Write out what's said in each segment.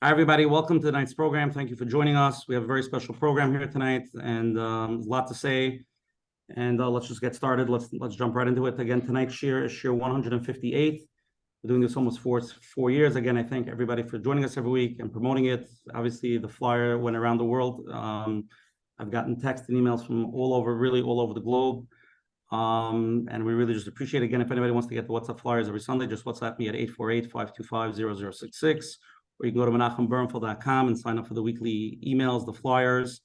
Hi, everybody. Welcome to tonight's program. Thank you for joining us. We have a very special program here tonight, and there's a lot to say. And let's just get started. Let's jump right into it. Again, tonight's shir is shir 158. We're doing this almost four years. Again, I thank everybody for joining us every week and promoting it. Obviously, the flyer went around the world. I've gotten texts and emails from all over the globe. And we really just appreciate it. Again, if anybody wants to get the WhatsApp flyers every Sunday, just WhatsApp me at 848-525-0066. Or you can go to menachembernfeld.com and sign up for the weekly emails, the flyers,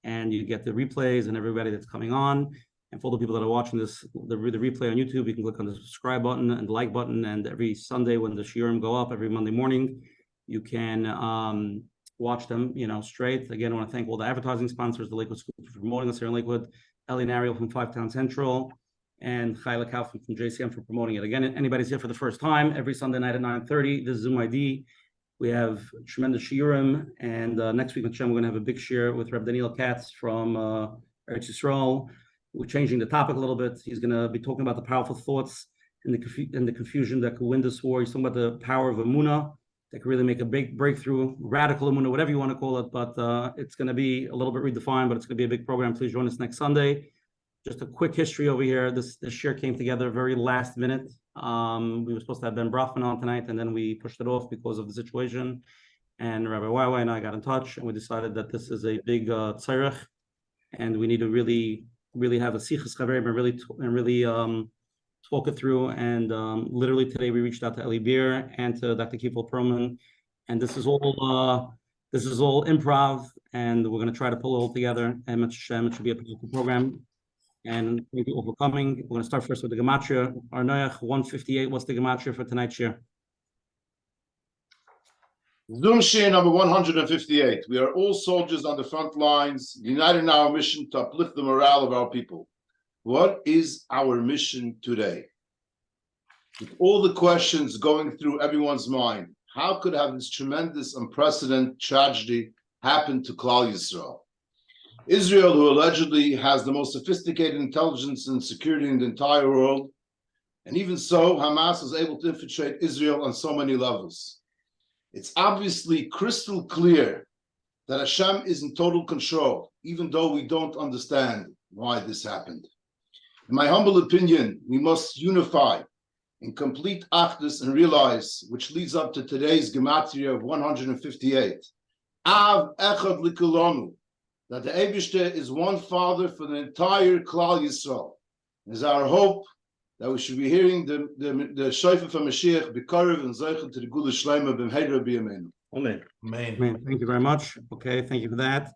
and you get the replays and everybody that's coming on. And for the people that are watching this, the replay on YouTube, you can click on the subscribe button and the like button. And every Sunday when the shiurim go up, every Monday morning, you can watch them, straight. Again, I want to thank all the advertising sponsors, the Lakewood School for promoting us here in Lakewood, Eli Beer from 5 Town Central, and Chayla Kaufman from JCM for promoting it. Again, anybody's here for the first time, every Sunday night at 9:30, this is Zoom ID. We have tremendous shiurim, and next week, we're going to have a big shir with Rabbi Daniel Katz from Eretz Yisrael. We're changing the topic a little bit. He's going to be talking about the powerful thoughts and the confusion that could win this war. He's talking about the power of Emunah that could really make a big breakthrough, radical Emunah, whatever you want to call it. But it's going to be a little bit redefined, but it's going to be a big program. Please join us next Sunday. Just a quick history over here. This shir came together very last minute. We were supposed to have Ben Brachman on tonight, and then we pushed it off because of the situation. And Rabbi Waiwai and I got in touch, and we decided that this is a big tzarech, and we need to really have a zchus chaverim and really talk it through. And literally today we reached out to Eli Beer and to Dr. Akiva Perlman, and this is all improv, and we're going to try to pull it all together. And it should be a powerful program. And thank you all for coming. We're going to start first with the Gematria. Arnoyach 158. What's the Gematria for tonight's shir? Zoom shir number 158. We are all soldiers on the front lines, united in our mission to uplift the morale of our people. What is our mission today? With all the questions going through everyone's mind, how could have this tremendous, unprecedented tragedy happen to Klal Yisrael? Israel, who allegedly has the most sophisticated intelligence and security in the entire world, and even so, Hamas was able to infiltrate Israel on so many levels. It's obviously crystal clear that Hashem is in total control, even though we don't understand why this happened. In my humble opinion, we must unify in complete achdus and realize, which leads up to today's Gematria of 158, Av Echad Likulonu, that the Eibishter is one Father for the entire Klal Yisrael. It is our hope that we should be hearing the Shofar from Mashiach B'Karev and Zeichen to the Gula Shleima B'Mheira B'Yameinu. Amen. Amen. Thank you very much. Okay, thank you for that.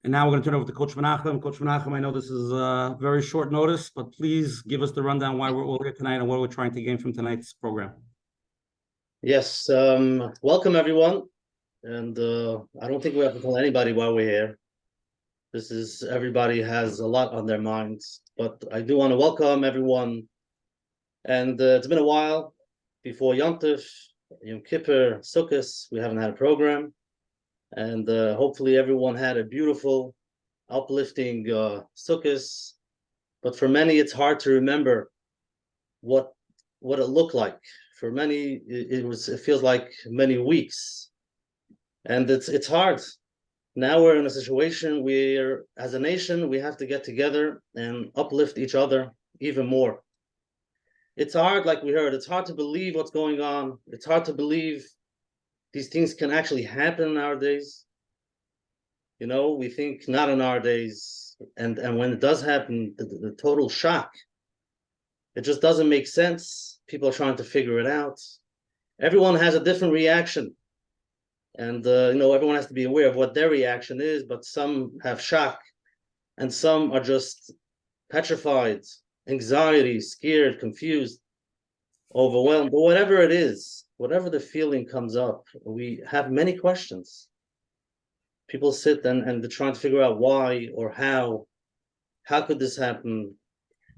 And now we're going to turn over to Coach Menachem. Coach Menachem, I know this is very short notice, but please give us the rundown why we're all here tonight and what we're trying to gain from tonight's program. Yes, welcome everyone. And I don't think we have to tell anybody why we're here. Everybody has a lot on their minds, but I do want to welcome everyone. And it's been a while before Yom Tov, Yom Kippur, Sukkot. We haven't had a program, and hopefully everyone had a beautiful, uplifting Sukkot. But for many, it's hard to remember what it looked like. For many, it feels like many weeks, and it's hard. Now we're in a situation where, as a nation, we have to get together and uplift each other even more. It's hard, like we heard, it's hard to believe what's going on. It's hard to believe these things can actually happen in our days. We think not in our days. And when it does happen, the total shock, it just doesn't make sense. People are trying to figure it out. Everyone has a different reaction. And, everyone has to be aware of what their reaction is, but some have shock and some are just petrified, anxiety, scared, confused, overwhelmed, but whatever it is, whatever the feeling comes up, we have many questions. People sit and they're trying to figure out why or how could this happen?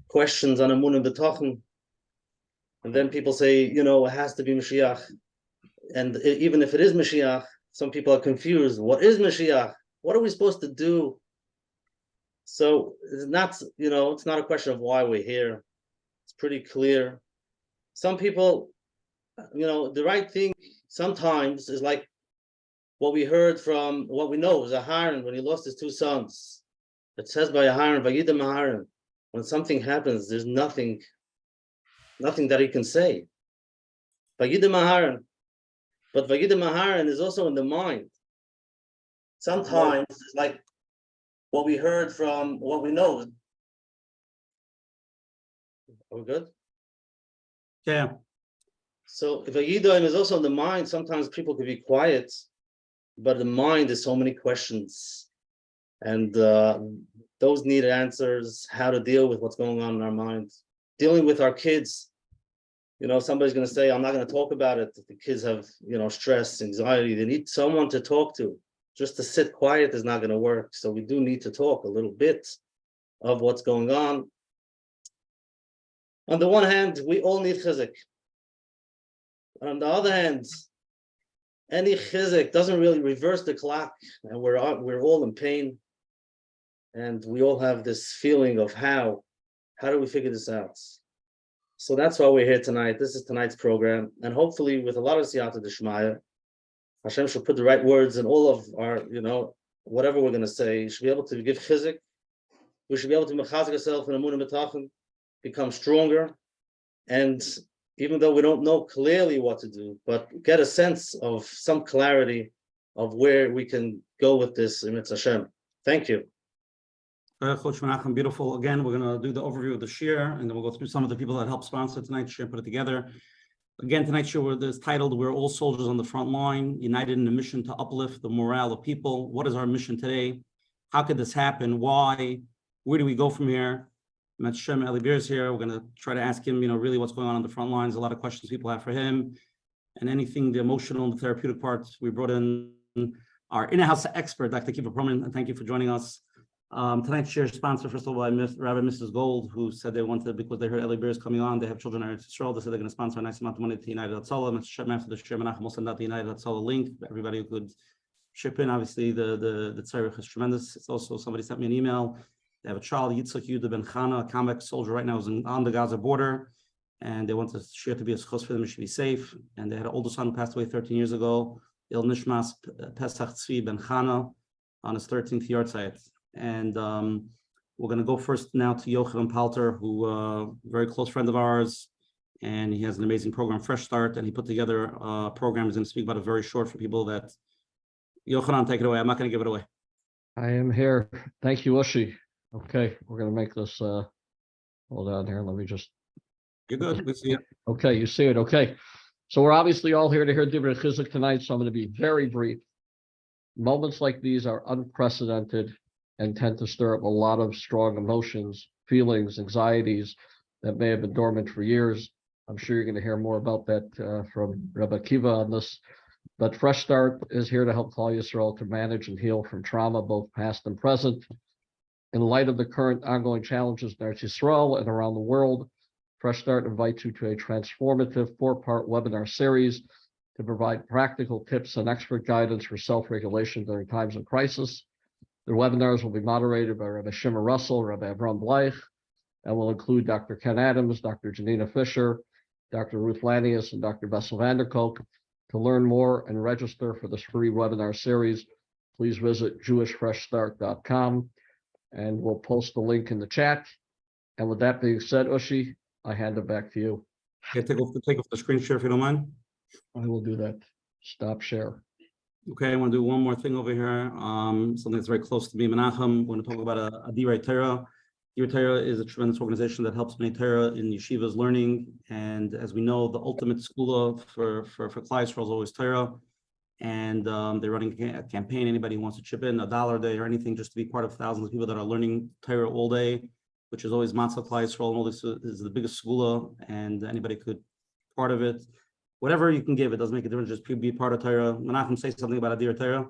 Questions on Emunah and B'tochen. And then people say, it has to be Mashiach. And even if it is Mashiach, some people are confused. What is Mashiach? What are we supposed to do? So it's not, it's not a question of why we're here. It's pretty clear. Some people, the right thing sometimes is like what we heard from what we know was Aharon when he lost his two sons. It says by Aharon, Vayidam Aharon, when something happens, there's nothing that he can say. Vayidam Aharon. But Vayidam Aharon is also in the mind. Sometimes it's like what we heard from what we know. Are we good? Yeah. So if a Yidayim is also in the mind, sometimes people could be quiet, but the mind is so many questions. And those need answers, how to deal with what's going on in our minds. Dealing with our kids, somebody's going to say, I'm not going to talk about it. The kids have, stress, anxiety. They need someone to talk to. Just to sit quiet is not going to work. So we do need to talk a little bit of what's going on. On the one hand, we all need chizuk. On the other hand, any chizuk doesn't really reverse the clock, and we're all in pain, and we all have this feeling of how do we figure this out? So that's why we're here tonight. This is tonight's program, and hopefully with a lot of siyata d'shmaya, Hashem should put the right words in all of our, whatever we're going to say. You should be able to give chizuk. We should be able to mechazik ourselves in amunah betachon, become stronger, and even though we don't know clearly what to do, but get a sense of some clarity of where we can go with this in Hashem. Thank you. Coach Menachem, beautiful. Again, we're going to do the overview of the shir, and then we'll go through some of the people that helped sponsor tonight's shir, put it together. Again, tonight's shir is titled, We're All Soldiers on the Front Line, United in a Mission to Uplift the Morale of People. What is our mission today? How could this happen? Why? Where do we go from here? Menachem, Eli Beer is here. We're going to try to ask him, really what's going on the front lines. A lot of questions people have for him, and anything the emotional and the therapeutic parts. We brought in our in-house expert, Dr. Akiva Perlman, and thank you for joining us. Tonight's share sponsored, first of all, by Rabbi and Mrs. Gold, who said they wanted, because they heard Eli Beer is coming on, they have children in Eretz Yisrael. They said they're going to sponsor a nice amount of money to United Hatorah. Menachem, after the share, Menachem will send out the United Hatorah link. Everybody who could chip in. Obviously, the tzarich is tremendous. It's also, somebody sent me an email. They have a child, Yitzchak Yudah Ben Chana, a combat soldier right now, is on the Gaza border, and they want to share to be a zchus for them. It should be safe. And they had an older son who passed away 13 years ago, Il Nishmas Pesach Tzvi Ben Chana, on his 13th yahrzeit. And we're going to go first now to Yochanan Palter, who very close friend of ours, and he has an amazing program, Fresh Start, and he put together a program. He's going to speak about it very short for people that. Yochanan, take it away. I'm not going to give it away. I am here. Thank you, Ushi. Okay, we're going to make this, hold on here. Let me just. You're good. We see it. Okay, you see it. Okay. So we're obviously all here to hear Divrei Chizuk tonight, so I'm going to be very brief. Moments like these are unprecedented and tend to stir up a lot of strong emotions, feelings, anxieties that may have been dormant for years. I'm sure you're going to hear more about that from Rabbi Akiva on this. But Fresh Start is here to help Klal Yisrael to manage and heal from trauma, both past and present. In light of the current ongoing challenges in Eretz Yisrael and around the world, Fresh Start invites you to a transformative 4-part webinar series to provide practical tips and expert guidance for self-regulation during times of crisis. The webinars will be moderated by Rabbi Shimon Russell, Rabbi Avram Bleich, and will include Dr. Ken Adams, Dr. Janina Fisher, Dr. Ruth Lanius, and Dr. Bessel Vanderkolk. To learn more and register for this free webinar series, please visit jewishfreshstart.com, and we'll post the link in the chat. And with that being said, Ushi, I hand it back to you. Okay, take off the screen share if you don't mind. I will do that. Stop share. Okay, I want to do one more thing over here. Something that's very close to me, Menachem. We're going to talk about Adirei Hatorah. Adirei Hatorah is a tremendous organization that helps many Torah in yeshivas learning. And as we know, the ultimate school for Klal Yisrael is always Torah. And they're running a campaign. Anybody who wants to chip in $1 a day or anything just to be part of thousands of people that are learning Torah all day, which is always Matzah Klal Yisrael, and all this is the biggest school, and anybody could be part of it. Whatever you can give, it doesn't make a difference. Just be part of Torah. Menachem, say something about Adirei Hatorah.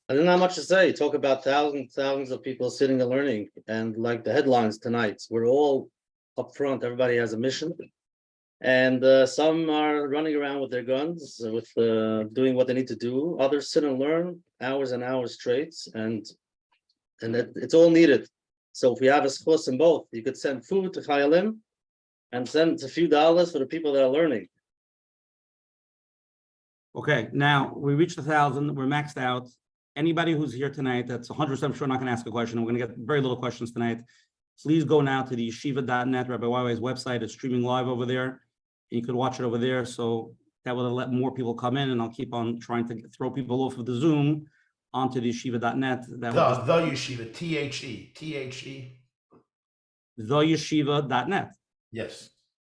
I don't have much to say. Talk about thousands of people sitting and learning, and like the headlines tonight, we're all up front. Everybody has a mission, and some are running around with their guns, with doing what they need to do. Others sit and learn hours and hours straight, and it's all needed. So if we have a zchus in both, you could send food to Chayalim, and send a few dollars for the people that are learning. Okay, now we reached 1,000. We're maxed out. Anybody who's here tonight that's 100% sure not going to ask a question, we're going to get very little questions tonight. Please go now to the yeshiva.net, Rabbi YY's website. It's streaming live over there. You could watch it over there. So that will let more people come in, and I'll keep on trying to throw people off of the Zoom onto the yeshiva.net. The yeshiva, T-H-E. Theyeshiva.net. Yes.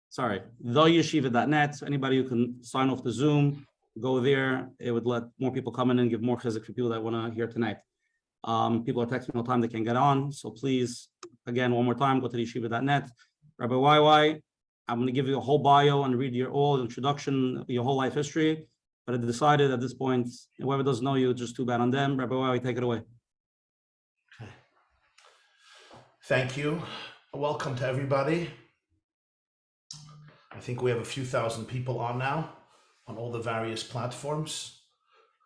Sorry, theyeshiva.net. Anybody who can sign off the Zoom, go there. It would let more people come in and give more chizuk for people that want to hear tonight. People are texting all the time, they can't get on. So please, again, one more time, go to yeshiva.net. Rabbi YY, I'm going to give you a whole bio and read your whole introduction, your whole life history. But I decided at this point, whoever doesn't know you, it's just too bad on them. Rabbi YY, take it away. Okay. Thank you. Welcome to everybody. I think we have a few thousand people on now on all the various platforms.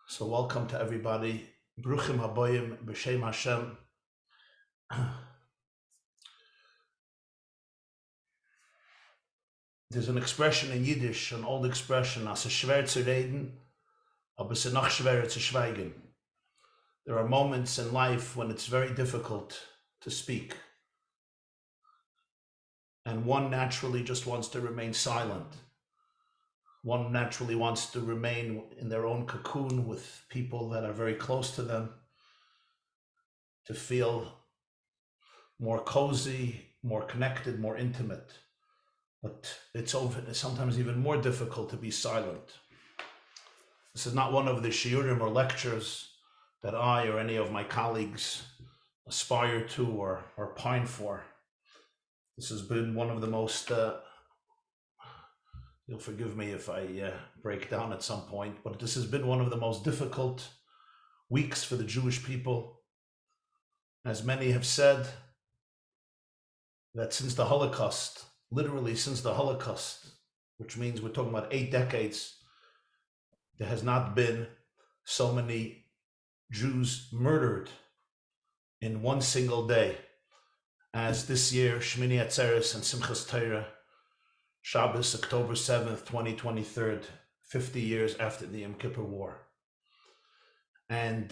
So welcome to everybody. Bruchim haboyim b'shem Hashem. There's an expression in Yiddish, an old expression, as es schwer zu reden, aber es ist noch schwerer zu schweigen. There are moments in life when it's very difficult to speak. And one naturally just wants to remain silent. One naturally wants to remain in their own cocoon with people that are very close to them, to feel more cozy, more connected, more intimate. But it's sometimes even more difficult to be silent. This is not one of the shiurim or lectures that I or any of my colleagues aspire to or pine for. This has been one of the most, you'll forgive me if I break down at some point, but this has been one of the most difficult weeks for the Jewish people. As many have said, that since the Holocaust, literally since the Holocaust, which means we're talking about 8 decades, there has not been so many Jews murdered in one single day as this year, Shmini Atzeres and Simchas Torah, Shabbos, October 7th, 2023, 50 years after the Yom Kippur War. And,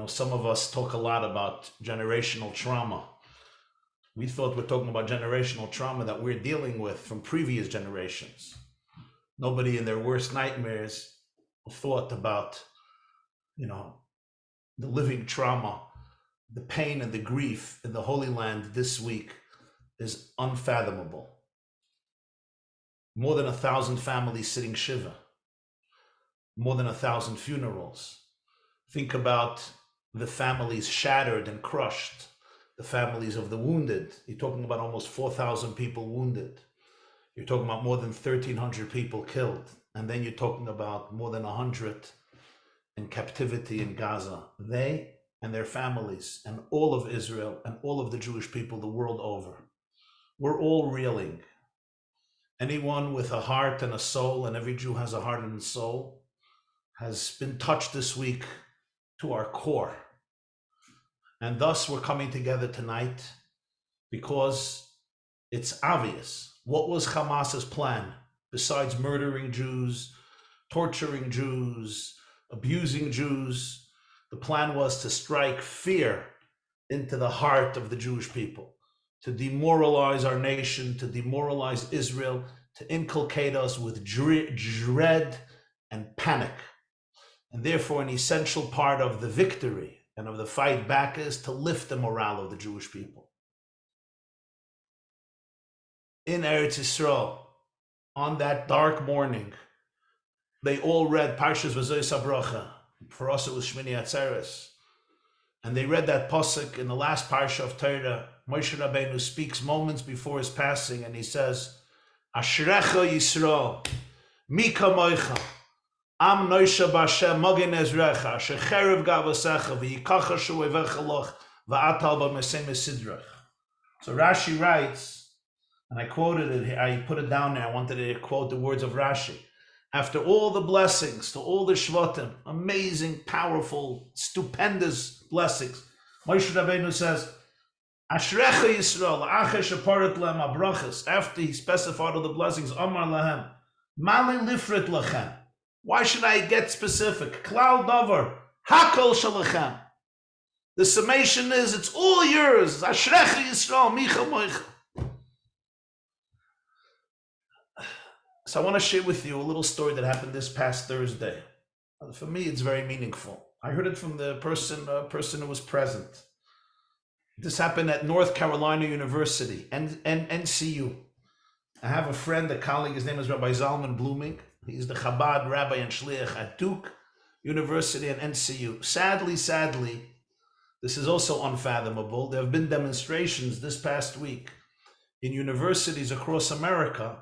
some of us talk a lot about generational trauma. We thought we're talking about generational trauma that we're dealing with from previous generations. Nobody in their worst nightmares thought about, the living trauma. The pain and the grief in the Holy Land this week is unfathomable. More than 1,000 families sitting Shiva. More than 1,000 funerals. Think about the families shattered and crushed. The families of the wounded. You're talking about almost 4,000 people wounded. You're talking about more than 1,300 people killed. And then you're talking about more than 100 in captivity in Gaza. They and their families, and all of Israel, and all of the Jewish people the world over. We're all reeling. Anyone with a heart and a soul, and every Jew has a heart and a soul, has been touched this week to our core. And thus we're coming together tonight because it's obvious. What was Hamas's plan, besides murdering Jews, torturing Jews, abusing Jews? The plan was to strike fear into the heart of the Jewish people, to demoralize our nation, to demoralize Israel, to inculcate us with dread and panic. And therefore, an essential part of the victory and of the fight back is to lift the morale of the Jewish people. In Eretz Yisrael, on that dark morning, they all read Parshas V'Zois HaBrocha. For us, it was Shmini Atzeres. And they read that pasuk in the last parsha of Torah. Moshe Rabbeinu speaks moments before his passing, and he says, Ashrecha Yisrael, mi kamoicha, am noisha b'Hashem magin ezrecha, asher cherev gavasecha, v'yikacha shu'evecha loch, v'atal b'mesem esidrach. So Rashi writes, and I quoted it here, I put it down there, I wanted to quote the words of Rashi. After all the blessings to all the Shvatim, amazing, powerful, stupendous blessings, Moshe Rabbeinu says, Ashrecha Yisrael, acher sheparet lehem habrachas. After he specified all the blessings, Amar lahem, Mali lifrit lachem. Why should I get specific? Klal davar, hakol shalachem. The summation is, it's all yours. Ashrecha Yisrael, micha moicha. So I want to share with you a little story that happened this past Thursday. For me, it's very meaningful. I heard it from the person who was present. This happened at North Carolina University and NCU. I have a friend, a colleague, his name is Rabbi Zalman Blooming. He's the Chabad Rabbi and Shliach at Duke University and NCU. Sadly, this is also unfathomable. There have been demonstrations this past week in universities across America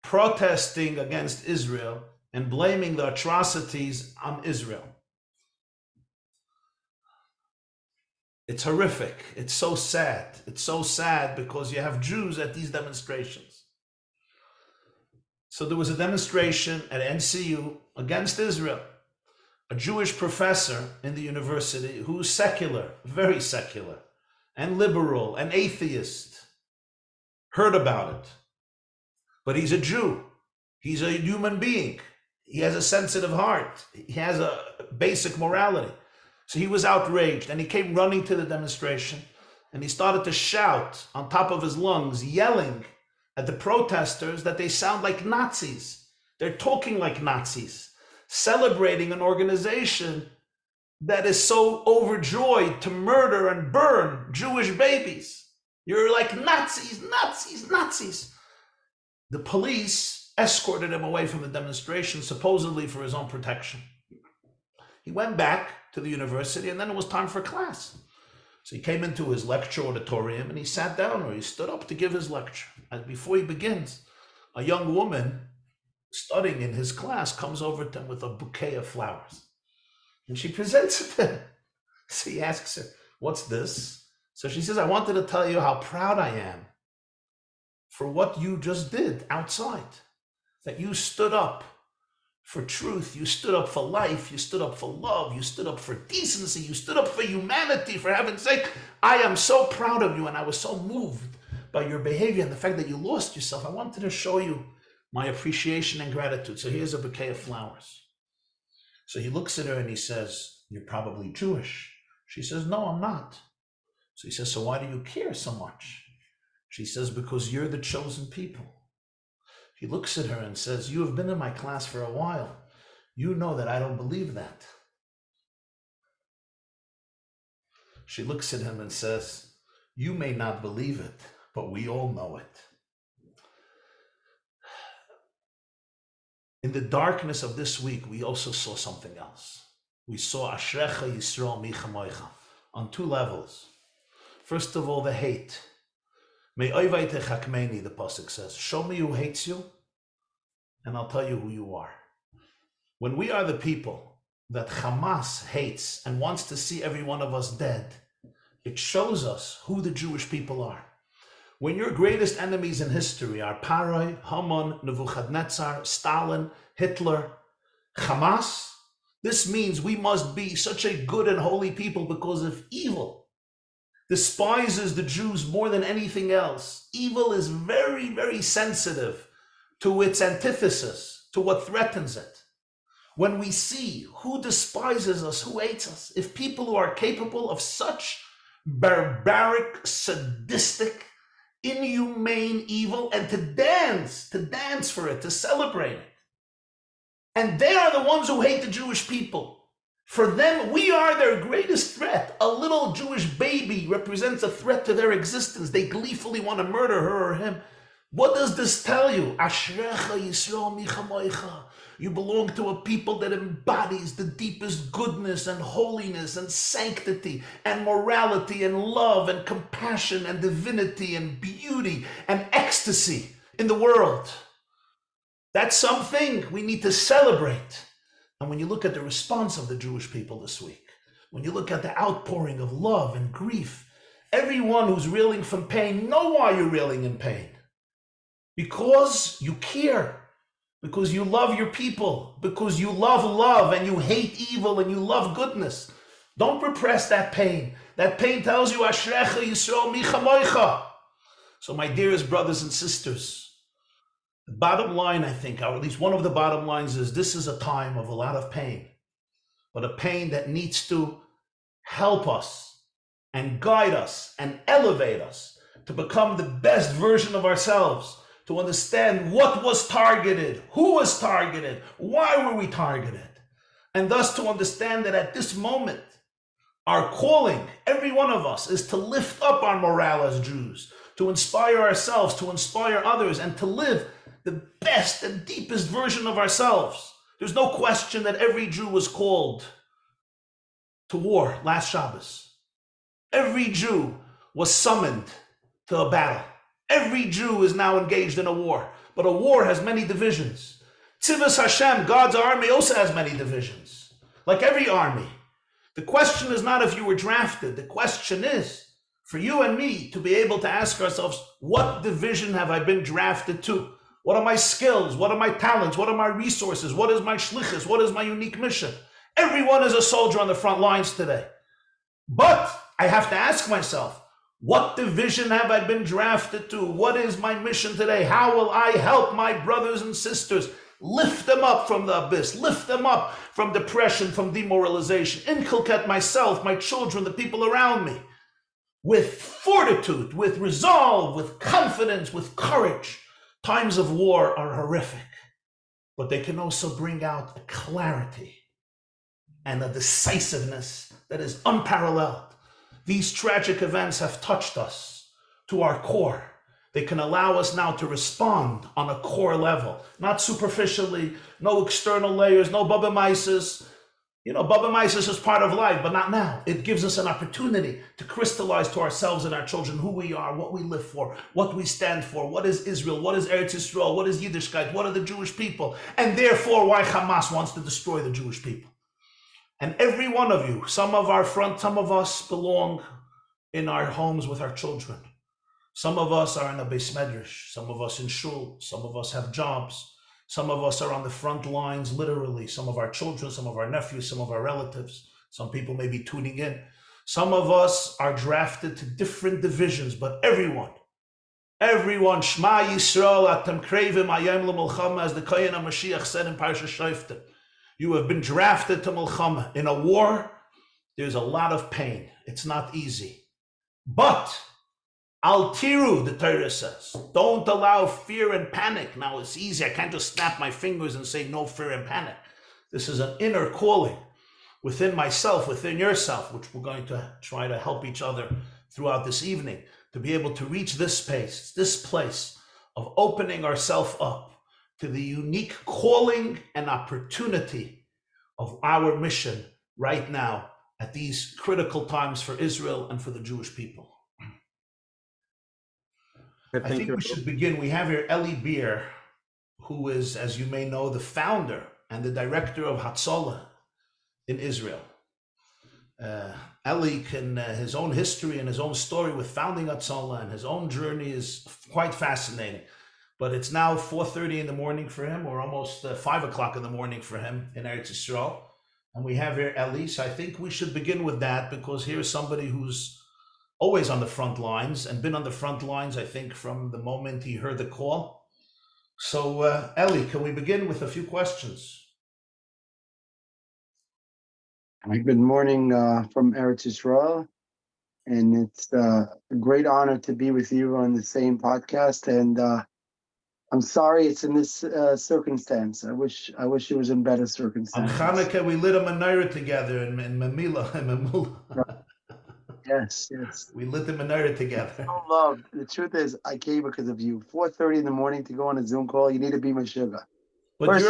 protesting against Israel and blaming the atrocities on Israel. It's horrific. It's so sad. It's so sad because you have Jews at these demonstrations. So there was a demonstration at NCU against Israel. A Jewish professor in the university who's secular, very secular, and liberal, and atheist, heard about it. But he's a Jew. He's a human being. He has a sensitive heart. He has a basic morality. So he was outraged and he came running to the demonstration and he started to shout on top of his lungs, yelling at the protesters that they sound like Nazis. They're talking like Nazis, celebrating an organization that is so overjoyed to murder and burn Jewish babies. You're like Nazis, Nazis, Nazis. The police escorted him away from the demonstration, supposedly for his own protection. He went back to the university and then it was time for class. So he came into his lecture auditorium and he sat down or he stood up to give his lecture. And before he begins, a young woman studying in his class comes over to him with a bouquet of flowers. And she presents it to him. So he asks her, "What's this?" So she says, "I wanted to tell you how proud I am for what you just did outside. That you stood up for truth, you stood up for life, you stood up for love, you stood up for decency, you stood up for humanity, for heaven's sake. I am so proud of you and I was so moved by your behavior and the fact that you lost yourself. I wanted to show you my appreciation and gratitude. So here's a bouquet of flowers." So he looks at her and he says, "You're probably Jewish." She says, "No, I'm not." So he says, "So why do you care so much?" She says, "Because you're the chosen people." He looks at her and says, "You have been in my class for a while. You know that I don't believe that." She looks at him and says, "You may not believe it, but we all know it." In the darkness of this week, we also saw something else. We saw Ashrecha Yisrael Micha Moicha on two levels. First of all, the hate. The pasuk says, "Show me who hates you, and I'll tell you who you are." When we are the people that Hamas hates and wants to see every one of us dead, it shows us who the Jewish people are. When your greatest enemies in history are Paroi, Haman, Nebuchadnezzar, Stalin, Hitler, Hamas, this means we must be such a good and holy people because if evil despises the Jews more than anything else, evil is very, very sensitive to its antithesis, to what threatens it. When we see who despises us, who hates us, if people who are capable of such barbaric, sadistic, inhumane evil, and to dance for it, to celebrate it, and they are the ones who hate the Jewish people. For them, we are their greatest threat. A little Jewish baby represents a threat to their existence. They gleefully want to murder her or him. What does this tell you? Ashrecha Yisrael Micha Moicha. You belong to a people that embodies the deepest goodness and holiness and sanctity and morality and love and compassion and divinity and beauty and ecstasy in the world. That's something we need to celebrate. And when you look at the response of the Jewish people this week, when you look at the outpouring of love and grief, everyone who's reeling from pain, know why you're reeling in pain. Because you care, because you love your people, because you love love and you hate evil and you love goodness. Don't repress that pain. That pain tells you, Ashrecha Yisrael Micha Moicha. So my dearest brothers and sisters, bottom line, I think, or at least one of the bottom lines, is this is a time of a lot of pain, but a pain that needs to help us and guide us and elevate us to become the best version of ourselves, to understand what was targeted, who was targeted, why were we targeted, and thus to understand that at this moment, our calling, every one of us, is to lift up our morale as Jews, to inspire ourselves, to inspire others, and to live the best and deepest version of ourselves. There's no question that every Jew was called to war last Shabbos. Every Jew was summoned to a battle. Every Jew is now engaged in a war, but a war has many divisions. Tzivos Hashem, God's army, also has many divisions, like every army. The question is not if you were drafted. The question is for you and me to be able to ask ourselves, what division have I been drafted to? What are my skills? What are my talents? What are my resources? What is my shlichus? What is my unique mission? Everyone is a soldier on the front lines today. But I have to ask myself, what division have I been drafted to? What is my mission today? How will I help my brothers and sisters? Lift them up from the abyss, lift them up from depression, from demoralization, inculcate myself, my children, the people around me, with fortitude, with resolve, with confidence, with courage. Times of war are horrific, but they can also bring out a clarity and a decisiveness that is unparalleled. These tragic events have touched us to our core. They can allow us now to respond on a core level, not superficially, no external layers, no Baba Mises. You know, Baba Mises is part of life, but not now. It gives us an opportunity to crystallize to ourselves and our children who we are, what we live for, what we stand for, what is Israel, what is Eretz Yisrael, what is Yiddishkeit, what are the Jewish people, and therefore why Hamas wants to destroy the Jewish people. And every one of you, some of us belong in our homes with our children. Some of us are in a beis medrash, some of us in shul, some of us have jobs, some of us are on the front lines, literally, some of our children, some of our nephews, some of our relatives, some people may be tuning in. Some of us are drafted to different divisions, but everyone, Shema Yisrael, atem krevim ayem l'milchama, as the Kohen HaMashiach said in Parshas Shoftim, you have been drafted to milchama. In a war, there's a lot of pain. It's not easy. But Al tiru, the Torah says, don't allow fear and panic. Now it's easy. I can't just snap my fingers and say no fear and panic. This is an inner calling within myself, within yourself, which we're going to try to help each other throughout this evening to be able to reach this space, this place of opening ourselves up to the unique calling and opportunity of our mission right now at these critical times for Israel and for the Jewish people. I think we should begin. We have here Eli Beer, who is, as you may know, the founder and the director of Hatzalah in Israel. Eli his own history and his own story with founding Hatzalah and his own journey is quite fascinating. But it's now 4:30 in the morning for him, or almost 5 o'clock in the morning for him in Eretz Yisrael. And we have here Eli. So I think we should begin with that, because here's somebody who's always on the front lines and been on the front lines, I think, from the moment he heard the call. So Eli, can we begin with a few questions? Good morning from Eretz Yisrael, and it's a great honor to be with you on the same podcast. And I'm sorry it's in this circumstance. I wish it was in better circumstances. On Hanukkah, we lit a menorah together in Mamula. Yes. We lit the menorah together. Oh, love. The truth is, I came because of you. 4:30 in the morning to go on a Zoom call. You need to be Meshuggah. But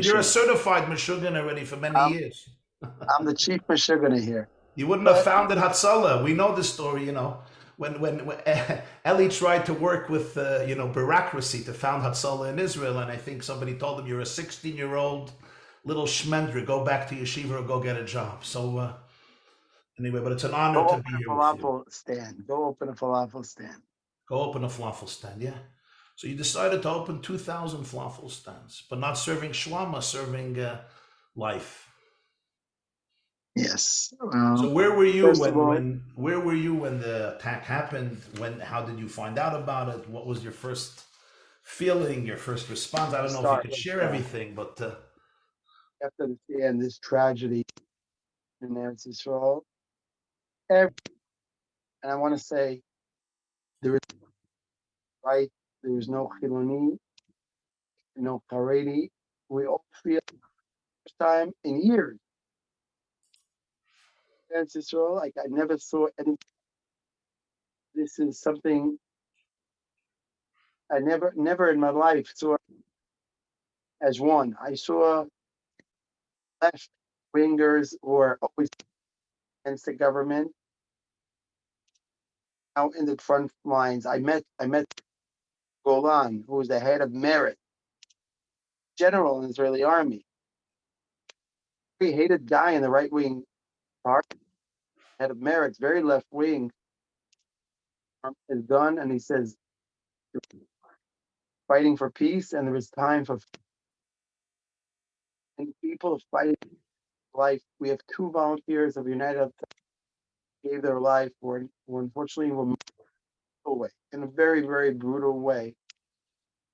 you're a certified Meshuggah already for many years. I'm the chief Meshuggah here. You wouldn't have founded Hatzalah. We know this story, you know. When Eli tried to work with bureaucracy to found Hatzalah in Israel, and I think somebody told him, you're a 16-year-old little shmendra, go back to yeshiva or go get a job. So anyway, but it's an honor to be here with you. Go open a falafel stand. Go open a falafel stand, yeah. So you decided to open 2,000 falafel stands, but not serving shawarma, serving life. Yes. So where were you when the attack happened? How did you find out about it? What was your first feeling, your first response. I don't know if you could share everything, but you have to understand this tragedy in Eretz Yisrael. And I want to say, there is right, there is no Chiloni, no Haredi. We all feel first time in years. Eretz Yisrael, like I never saw any. This is something I never in my life saw as one. I saw left wingers who are always against the government out in the front lines. I met Golan, who was the head of Merit, general in the Israeli army. He hated guy in the right wing part, head of Merit, very left wing. His gun, and he says, fighting for peace, and there is time for and people fighting life. We have 2 volunteers of United gave their life, were unfortunately were away in a very, very brutal way,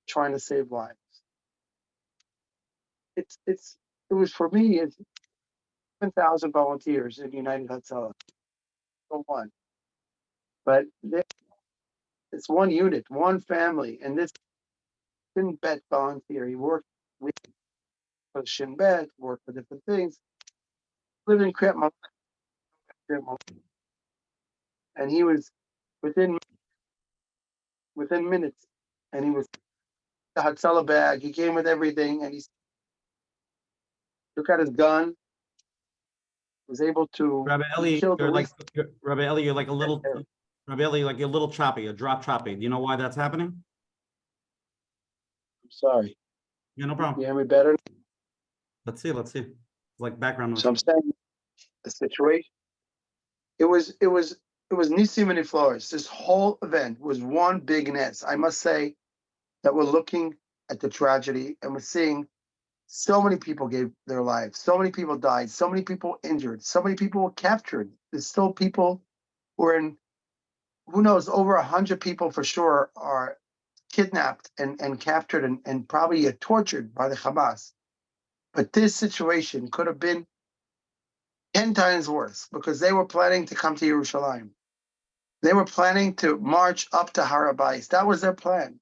trying to save lives. It was for me, it's 7,000 volunteers in United Hatorah. One. But it's one unit, one family, and this Shin Bet volunteer. He worked with for Shin Bet, worked for different things, lived in Kriyat Malach, and he was within minutes, and he was the Hatzalah bag. He came with everything, and he took out his gun, was able to Rabbi Eli, kill the least. Rabbi Eli, you're like a little, Rabbi Eli, like you're a little choppy, a drop choppy. Do you know why that's happening? I'm sorry. Yeah, no You problem. hear me better? Let's see. It's like background noise. So I'm saying the situation. It was Nisim and Flores. This whole event was one big ness. I must say that we're looking at the tragedy and we're seeing so many people gave their lives, so many people died, so many people injured, so many people were captured. There's still people who are in, who knows, over 100 people for sure are kidnapped and captured and probably tortured by the Hamas. But this situation could have been 10 times worse because they were planning to come to Yerushalayim. They were planning to march up to Har HaBayis. That was their plan.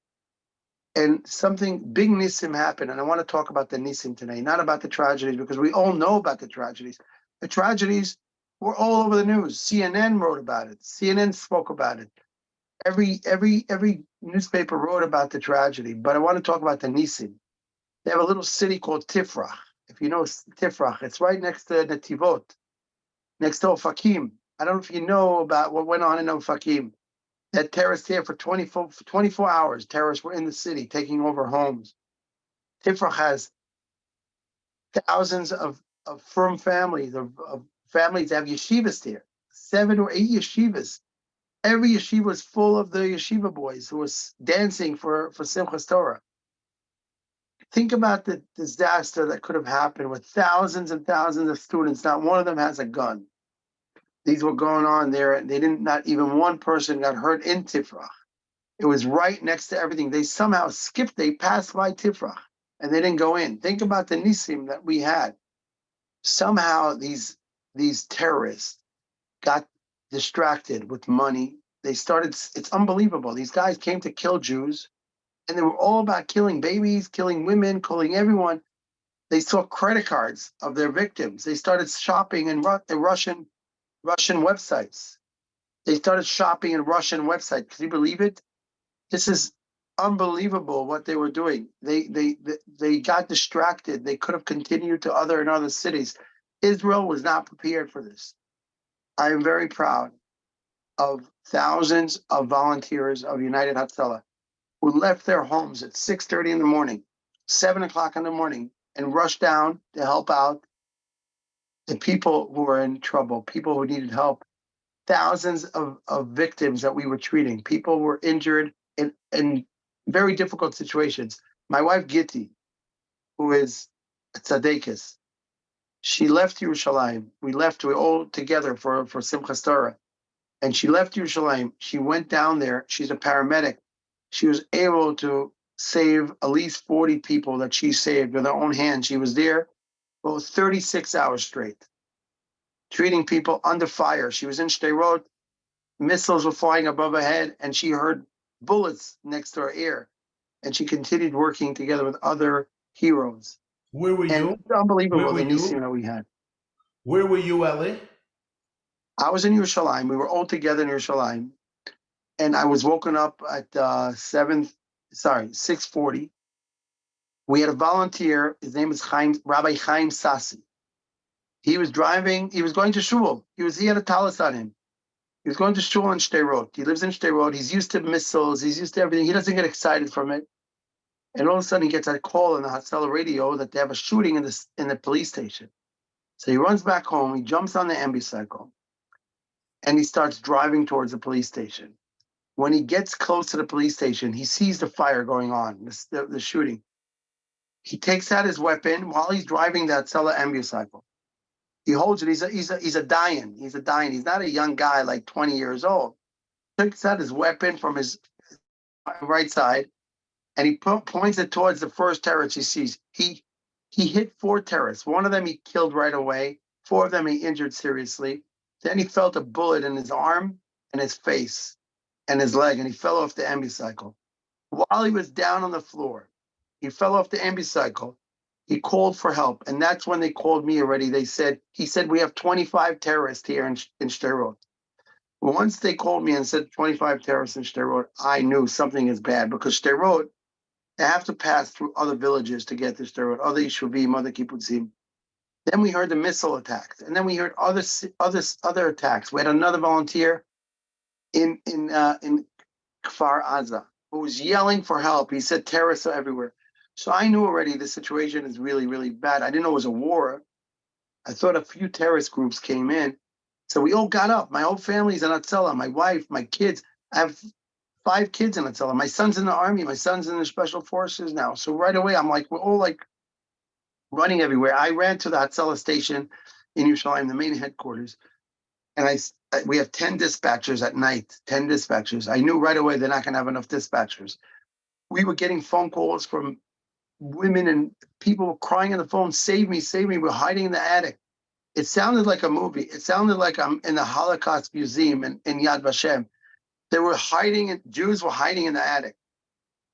And something big nisim happened. And I want to talk about the nisim today, not about the tragedies, because we all know about the tragedies. The tragedies were all over the news. CNN wrote about it. CNN spoke about it. Every newspaper wrote about the tragedy. But I want to talk about the nisim. They have a little city called Tifrach. If you know Tifrach, it's right next to Netivot, next to Ofakim. I don't know if you know about what went on in Ofakim. That terrorists here for 24 hours. Terrorists were in the city taking over homes. Tifrach has thousands of firm families, of families that have yeshivas there, 7 or 8 yeshivas. Every yeshiva was full of the yeshiva boys who was dancing for Simchas Torah. Think about the disaster that could have happened with thousands and thousands of students. Not one of them has a gun. These were going on there, and not even one person got hurt in Tifrach. It was right next to everything. They somehow skipped, they passed by Tifrach, and they didn't go in. Think about the nisim that we had. Somehow these terrorists got distracted with money. They started, it's unbelievable. These guys came to kill Jews, and they were all about killing babies, killing women, killing everyone. They saw credit cards of their victims. They started shopping in Russian websites. They started shopping in Russian websites. Can you believe it? This is unbelievable what they were doing. They got distracted. They could have continued to other cities. Israel was not prepared for this. I am very proud of thousands of volunteers of United Hatorah who left their homes at 6:30 in the morning, 7 o'clock in the morning, and rushed down to help out the people who were in trouble, people who needed help. Thousands of victims that we were treating. People were injured in very difficult situations. My wife, Gitti, who is a tzaddikus, she left Yerushalayim. We were all together for Simchas Torah. And she left Yerushalayim. She went down there. She's a paramedic. She was able to save at least 40 people that she saved with her own hand. She was there for 36 hours straight, treating people under fire. She was in Sderot, missiles were flying above her head, and she heard bullets next to her ear. And she continued working together with other heroes. Where were And you? it's unbelievable Where were the you? nisim that we had. Where were you, Eli? I was in Yerushalayim. We were all together in Yerushalayim. And I was woken up at 6:40. We had a volunteer. His name is Rabbi Chaim Sassi. He was driving. He was going to shul. He had a talis on him. He was going to shul in Sderot. He lives in Sderot. He's used to missiles. He's used to everything. He doesn't get excited from it. And all of a sudden, he gets a call on the Hatzalah radio that they have a shooting in the police station. So he runs back home. He jumps on the ambicycle, and he starts driving towards the police station. When he gets close to the police station, he sees the fire going on, the shooting. He takes out his weapon while he's driving the Hatzalah ambicycle. He holds it. He's a Dayan. He's a Dayan. He's not a young guy like 20 years old. He takes out his weapon from his right side, and he points it towards the first terrorist he sees. He hit 4 terrorists. One of them he killed right away. 4 of them he injured seriously. Then he felt a bullet in his arm and his face and his leg, and he fell off the ambicycle. While he was down on the floor, he fell off the ambicycle. He called for help, and that's when they called me already. He said, we have 25 terrorists here in Sderot. Once they called me and said 25 terrorists in Sderot, I knew something is bad, because Sderot, they have to pass through other villages to get to Sderot, other yeshuvim, other kibbutzim. Then we heard the missile attacks, and then we heard other attacks. We had another volunteer in Kfar Aza who was yelling for help. He said terrorists are everywhere. So I knew already the situation is really, really bad. I didn't know it was a war. I thought a few terrorist groups came in. So we all got up. My whole family's in Hatzalah, my wife, my kids. I have 5 kids in Hatzalah. My son's in the army. My son's in the special forces now. So right away, I'm like, we're all like running everywhere. I ran to the Hatzalah station in Yerushalayim, the main headquarters. And we have 10 dispatchers at night, 10 dispatchers. I knew right away they're not going to have enough dispatchers. We were getting phone calls from women and people crying on the phone, save me, save me. We're hiding in the attic. It sounded like a movie. It sounded like I'm in the Holocaust Museum in Yad Vashem. They were hiding, Jews were hiding in the attic,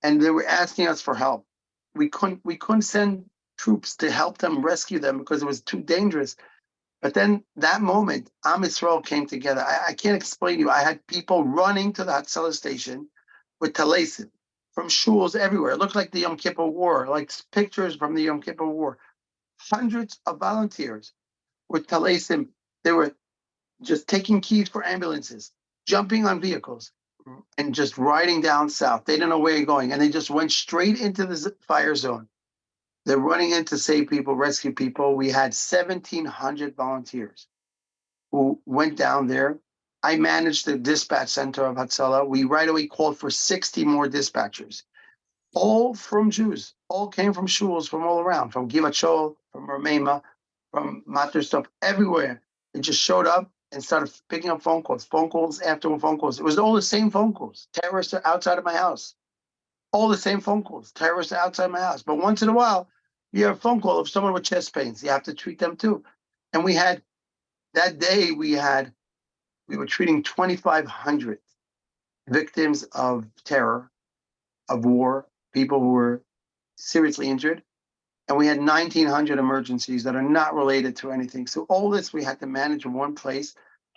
and they were asking us for help. We couldn't send troops to help them rescue them because it was too dangerous. But then that moment, Am Yisrael came together. I can't explain to you. I had people running to the Hatzalah station with talesim from shuls everywhere. It looked like the Yom Kippur War, like pictures from the Yom Kippur War. Hundreds of volunteers with talesim. They were just taking keys for ambulances, jumping on vehicles, and just riding down south. They didn't know where you're going, and they just went straight into the fire zone. They're running in to save people, rescue people. We had 1,700 volunteers who went down there. I managed the dispatch center of Hatzalah. We right away called for 60 more dispatchers, all from Jews, all came from shuls from all around, from Gematria, from Ramema, from Mater stuff, everywhere. They just showed up and started picking up phone calls after phone calls. It was all the same phone calls. Terrorists are outside of my house. All the same phone calls. Terrorists are outside my house. But once in a while, you have a phone call of someone with chest pains. You have to treat them too. And we had, that day we were treating 2,500 victims of terror, of war, people who were seriously injured. And we had 1,900 emergencies that are not related to anything. So all this we had to manage in one place.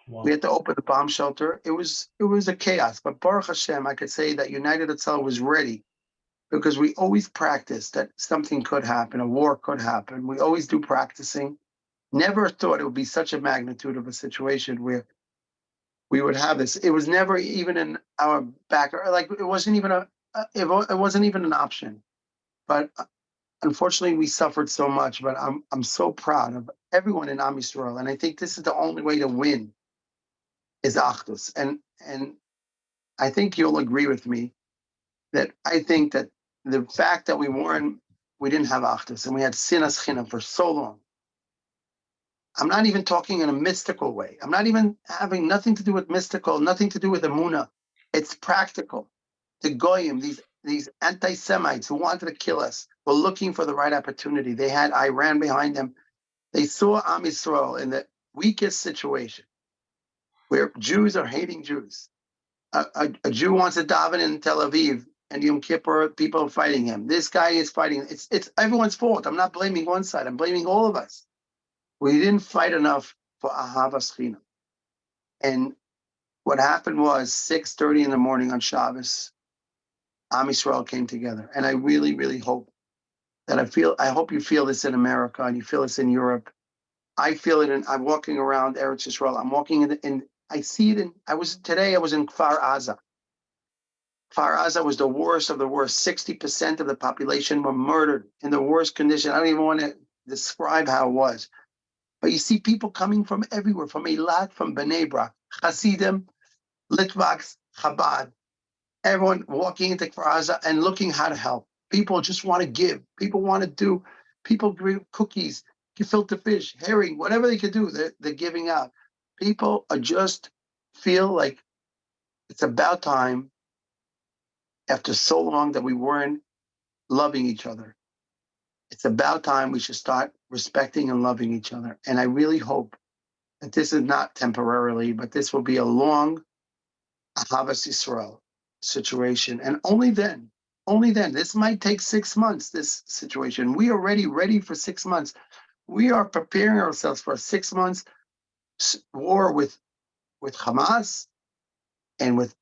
Wow. We had to open the bomb shelter. It was a chaos. But Baruch Hashem, I could say that United Hatzalah was ready, because we always practiced that something could happen, a war could happen. We always do practicing. Never thought it would be such a magnitude of a situation where we would have this. It was never even in our back, like it wasn't even an option. But unfortunately, we suffered so much. But I'm so proud of everyone in Am Yisrael, and I think this is the only way to win is achdus. And I think you'll agree with me that I think that the fact that we didn't have achdus and we had sinas chinam for so long. I'm not even talking in a mystical way. I'm not even having nothing to do with mystical, nothing to do with emunah. It's practical. The goyim, these these anti-Semites who wanted to kill us were looking for the right opportunity. They had Iran behind them. They saw Am Yisrael in the weakest situation where Jews are hating Jews. A Jew wants to daven in Tel Aviv, and Yom Kippur, people are fighting him. This guy is fighting. It's everyone's fault. I'm not blaming one side. I'm blaming all of us. We didn't fight enough for Ahavas Chinam. And what happened was 6:30 in the morning on Shabbos, Am Yisrael came together. And I really, really hope that I hope you feel this in America and you feel this in Europe. I feel it I'm walking around Eretz Yisrael. I'm walking in I see it I was in Kfar Aza. Kfar Aza was the worst of the worst. 60% of the population were murdered in the worst condition. I don't even want to describe how it was. But you see people coming from everywhere, from Eilat, from Bnei Brak, Hasidim, Litvaks, Chabad, everyone walking into Kfar Aza and looking how to help. People just want to give. People want to do. People bring cookies, gefilte fish, herring, whatever they could do, they're giving out. People are just feel like it's about time after so long that we weren't loving each other. It's about time we should start respecting and loving each other. And I really hope that this is not temporarily, but this will be a long Ahavas Yisrael situation. And only then, this might take 6 months, this situation. We are ready for 6 months. We are preparing ourselves for a 6 months war with Hamas and with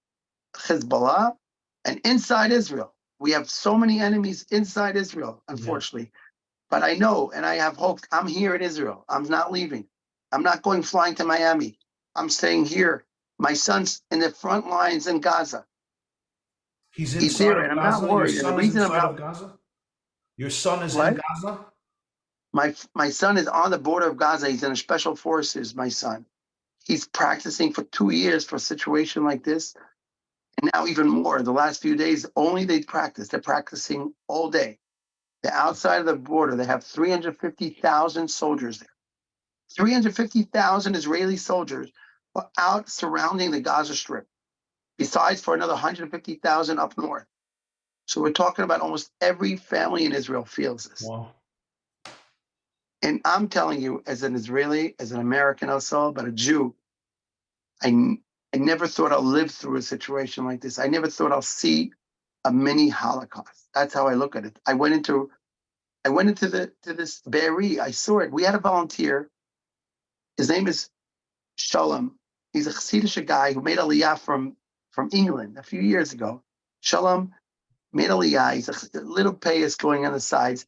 Hezbollah and inside Israel. We have so many enemies inside Israel, unfortunately. Yeah. But I know, and I have hope, I'm here in Israel. I'm not leaving. I'm not flying to Miami. I'm staying here. My son's in the front lines in Gaza. He's there, and I'm not worried. Your son is inside of Gaza? Your son is in Gaza? My son is on the border of Gaza. He's in the special forces, my son. He's practicing for 2 years for a situation like this. And now even more, the last few days, only they practice. They're practicing all day. They're outside of the border. They have 350,000 soldiers there. 350,000 Israeli soldiers are out surrounding the Gaza Strip, besides for another 150,000 up north. So we're talking about almost every family in Israel feels this. Wow. And I'm telling you, as an Israeli, as an American also, but a Jew, I never thought I'll live through a situation like this. I never thought I'll see a mini Holocaust. That's how I look at it. I went into this Be'eri. I saw it. We had a volunteer. His name is Shalom. He's a Chassidish guy who made Aliyah from England a few years ago. Shalom made Aliyah. He's a little payas going on the sides.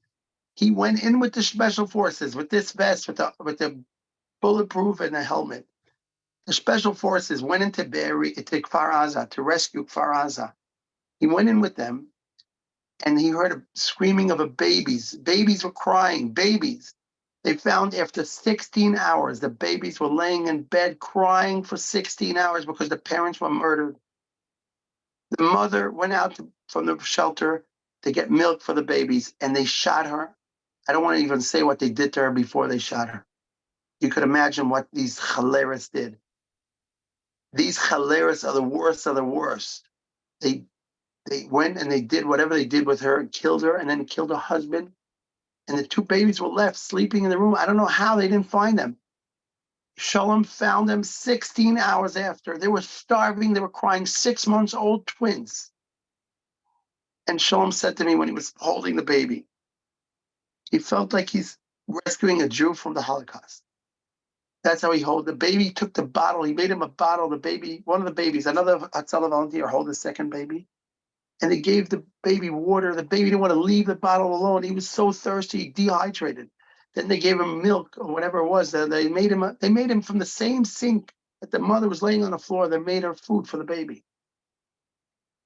He went in with the special forces, with this vest, with the bulletproof and the helmet. The special forces went into Be'eri, to Kfar Aza, to rescue Kfar Aza. He went in with them, and he heard a screaming of babies. Babies were crying, babies. They found after 16 hours, the babies were laying in bed crying for 16 hours because the parents were murdered. The mother went out from the shelter to get milk for the babies, and they shot her. I don't want to even say what they did to her before they shot her. You could imagine what these chaleras did. These chaleras are the worst of the worst. They went and they did whatever they did with her and killed her and then killed her husband. And the 2 babies were left sleeping in the room. I don't know how they didn't find them. Shalom found them 16 hours after. They were starving. They were crying, 6 months old twins. And Shalom said to me when he was holding the baby, he felt like he's rescuing a Jew from the Holocaust. That's how he held the baby. He took the bottle. He made him a bottle. The baby, one of the babies, another Hatzalah volunteer, hold the second baby. And they gave the baby water. The baby didn't want to leave the bottle alone. He was so thirsty, dehydrated. Then they gave him milk or whatever it was. They made him from the same sink that the mother was laying on the floor. They made her food for the baby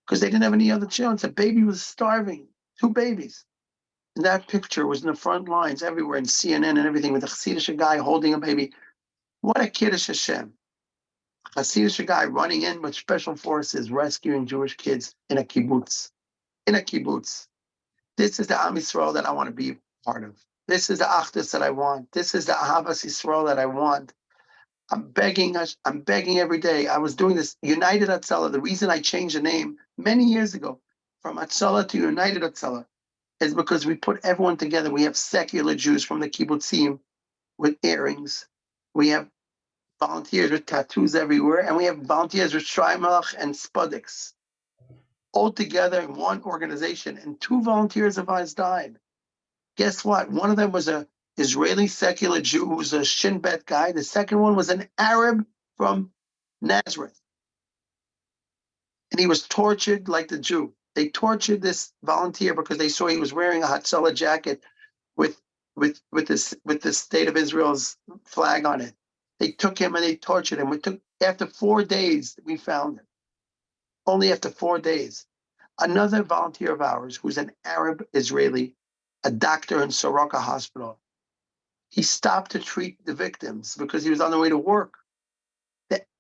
because they didn't have any other chance. The baby was starving. 2 babies. And that picture was in the front lines everywhere in CNN and everything with a Chassidish guy holding a baby. What a Kiddush Hashem. A Chassidish guy running in with special forces, rescuing Jewish kids in a kibbutz. In a kibbutz. This is the Am Yisrael that I want to be part of. This is the Achdus that I want. This is the Ahavas Yisrael that I want. I'm begging every day. I was doing this United Hatzalah. The reason I changed the name many years ago from Hatzalah to United Hatzalah is because we put everyone together. We have secular Jews from the kibbutzim with earrings. We have volunteers with tattoos everywhere, and we have volunteers with Shreimelach and Spudiks, all together in one organization. And 2 volunteers of ours died. Guess what? One of them was an Israeli secular Jew who was a Shin Bet guy. The second one was an Arab from Nazareth. And he was tortured like the Jew. They tortured this volunteer because they saw he was wearing a Hatzalah jacket with the state of Israel's flag on it. They took him and they tortured him. After 4 days, we found him. Only after 4 days. Another volunteer of ours, who's an Arab Israeli, a doctor in Soroka Hospital, he stopped to treat the victims because he was on the way to work.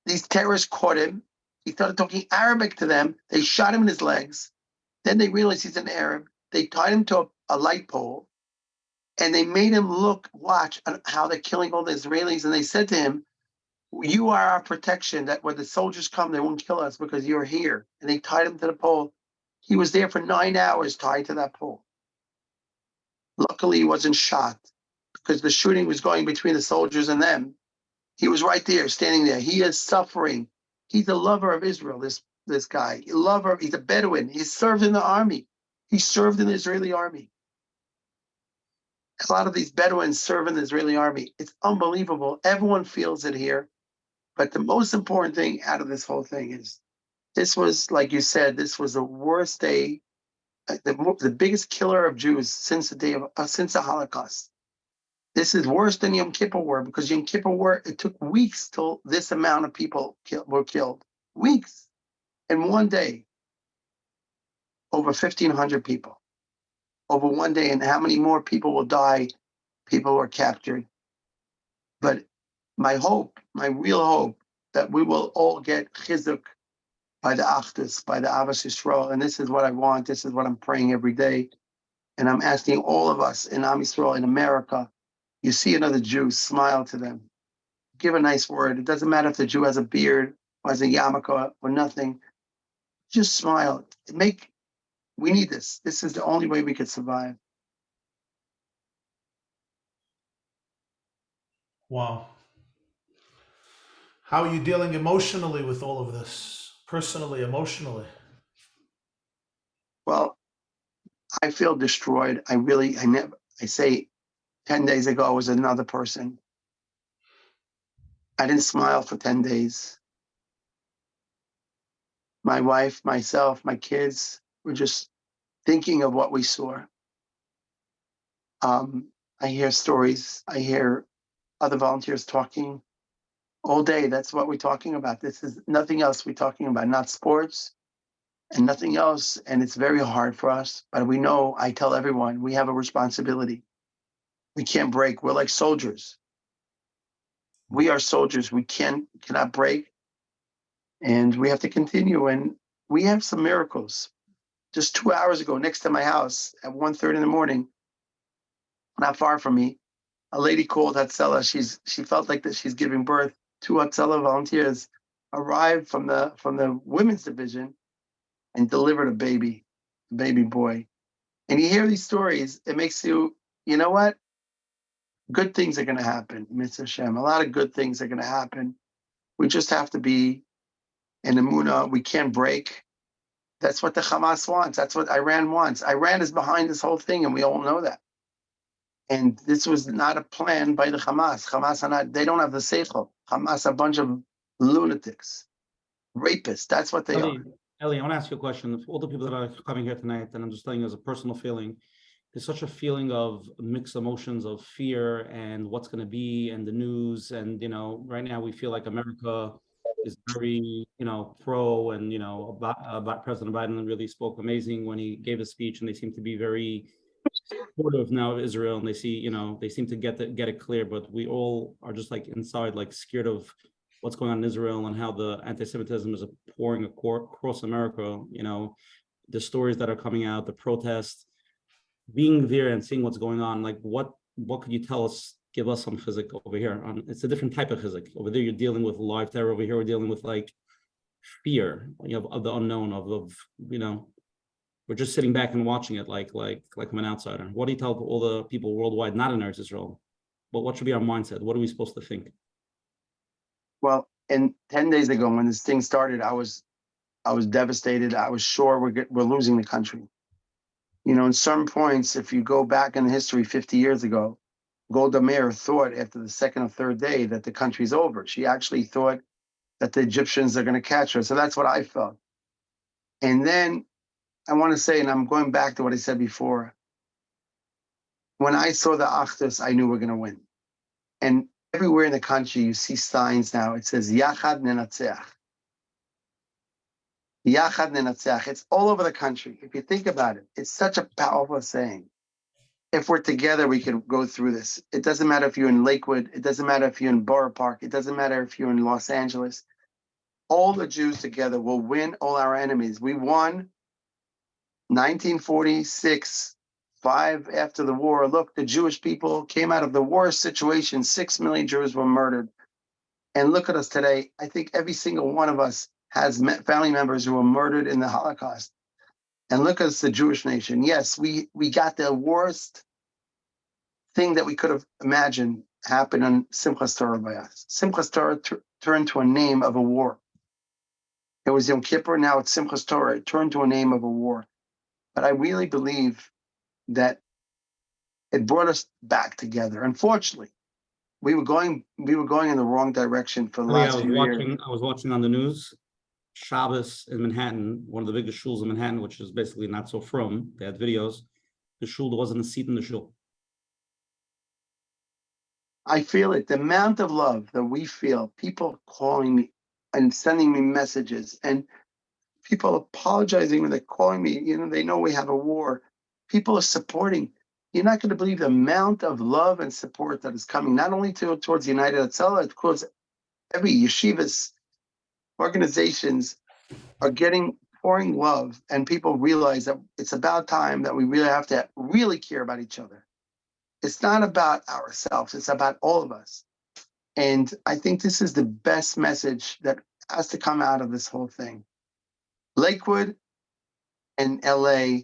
These terrorists caught him. He started talking Arabic to them. They shot him in his legs. Then they realized he's an Arab. They tied him to a light pole, and they made him watch how they're killing all the Israelis. And they said to him, "You are our protection, that when the soldiers come, they won't kill us because you're here." And they tied him to the pole. He was there for 9 hours tied to that pole. Luckily, he wasn't shot because the shooting was going between the soldiers and them. He was right there, standing there. He is suffering. He's a lover of Israel, this guy. He's a Bedouin. He served in the army. He served in the Israeli army. A lot of these Bedouins serve in the Israeli army. It's unbelievable. Everyone feels it here. But the most important thing out of this whole thing is, this was, like you said, this was the worst day, the biggest killer of Jews since the Holocaust. This is worse than Yom Kippur War, because Yom Kippur War, it took weeks till this amount of people were killed. Weeks. In one day, over 1,500 people. Over one day, and how many more people will die? People were captured. But my hope, my real hope, that we will all get chizuk by the Achdus, by the Avos Yisrael, and this is what I want. This is what I'm praying every day, and I'm asking all of us in Am Yisrael, in America. You see another Jew, smile to them. Give a nice word. It doesn't matter if the Jew has a beard or has a yarmulke or nothing. Just smile. We need this. This is the only way we could survive. Wow. How are you dealing emotionally with all of this? Personally, emotionally? Well, I feel destroyed. I say 10 days ago, I was another person. I didn't smile for 10 days. My wife, myself, my kids were just thinking of what we saw. I hear stories. I hear other volunteers talking all day. That's what we're talking about. This is nothing else we're talking about, not sports and nothing else. And it's very hard for us, but we know, I tell everyone, we have a responsibility. We can't break. We're like soldiers. We are soldiers. We cannot break. And we have to continue. And we have some miracles. Just 2 hours ago, next to my house at 1:30 in the morning, not far from me, a lady called Hatzalah. She felt like that she's giving birth. 2 Hatzalah volunteers arrived from the women's division and delivered a baby boy. And you hear these stories, it makes you know what? Good things are going to happen, Mitzvah Hashem. A lot of good things are going to happen. We just have to be in Emunah. We can't break. That's what the Hamas wants. That's what Iran wants. Iran is behind this whole thing, and we all know that. And this was not a plan by the Hamas. They don't have the seichel. Hamas, a bunch of lunatics, rapists. That's what they are. Eli, I want to ask you a question. For all the people that are coming here tonight, and I'm just telling you as a personal feeling, there's such a feeling of mixed emotions of fear and what's going to be and the news. And, right now we feel like America is very, pro, and, about President Biden really spoke amazing when he gave a speech, and they seem to be very supportive now of Israel, and they see, they seem to get it clear, but we all are just like inside, like scared of what's going on in Israel and how the anti-Semitism is pouring across America. The stories that are coming out, the protests, being there and seeing what's going on. Like, what could you tell us? Give us some chizuk over here. It's a different type of chizuk. Over there, you're dealing with live terror. Over here, we're dealing with like fear, of the unknown, of. We're just sitting back and watching it like I'm an outsider. What do you tell all the people worldwide not in Eretz Israel? But what should be our mindset? What are we supposed to think? Well, and 10 days ago when this thing started, I was devastated. I was sure we're losing the country. You know, in some points, if you go back in history 50 years ago, Golda Meir thought after the second or third day that the country's over. She actually thought that the Egyptians are going to catch her. So that's what I felt. And then I want to say, and I'm going back to what I said before, when I saw the Achdus, I knew we're going to win. And everywhere in the country, you see signs now. It says, Yachad Nenatzeach. Yachad Nenatzeach. It's all over the country. If you think about it, it's such a powerful saying. If we're together, we can go through this. It doesn't matter if you're in Lakewood. It doesn't matter if you're in Borough Park. It doesn't matter if you're in Los Angeles. All the Jews together will win all our enemies. We won 1946, 5 after the war. Look, the Jewish people came out of the worst situation. 6 million Jews were murdered. And look at us today. I think every single one of us has family members who were murdered in the Holocaust. And look at us, the Jewish nation. Yes, we got the worst thing that we could have imagined happen on Simchas Torah by us. Simchas Torah turned to a name of a war. It was Yom Kippur, now it's Simchas Torah. It turned to a name of a war. But I really believe that it brought us back together. Unfortunately, we were going in the wrong direction for the last few years. I was watching on the news, Shabbos in Manhattan, one of the biggest shuls in Manhattan, which is basically not so frum. They had videos. The shul, there wasn't a seat in the shul. I feel it. The amount of love that we feel, people calling me and sending me messages, and people apologizing when they're calling me. You know, they know we have a war. People are supporting. You're not going to believe the amount of love and support that is coming, not only towards United Hatzalah, of course, every yeshivas, organizations are pouring love, and people realize that it's about time that we really have to really care about each other. It's not about ourselves, it's about all of us. And I think this is the best message that has to come out of this whole thing. Lakewood and LA,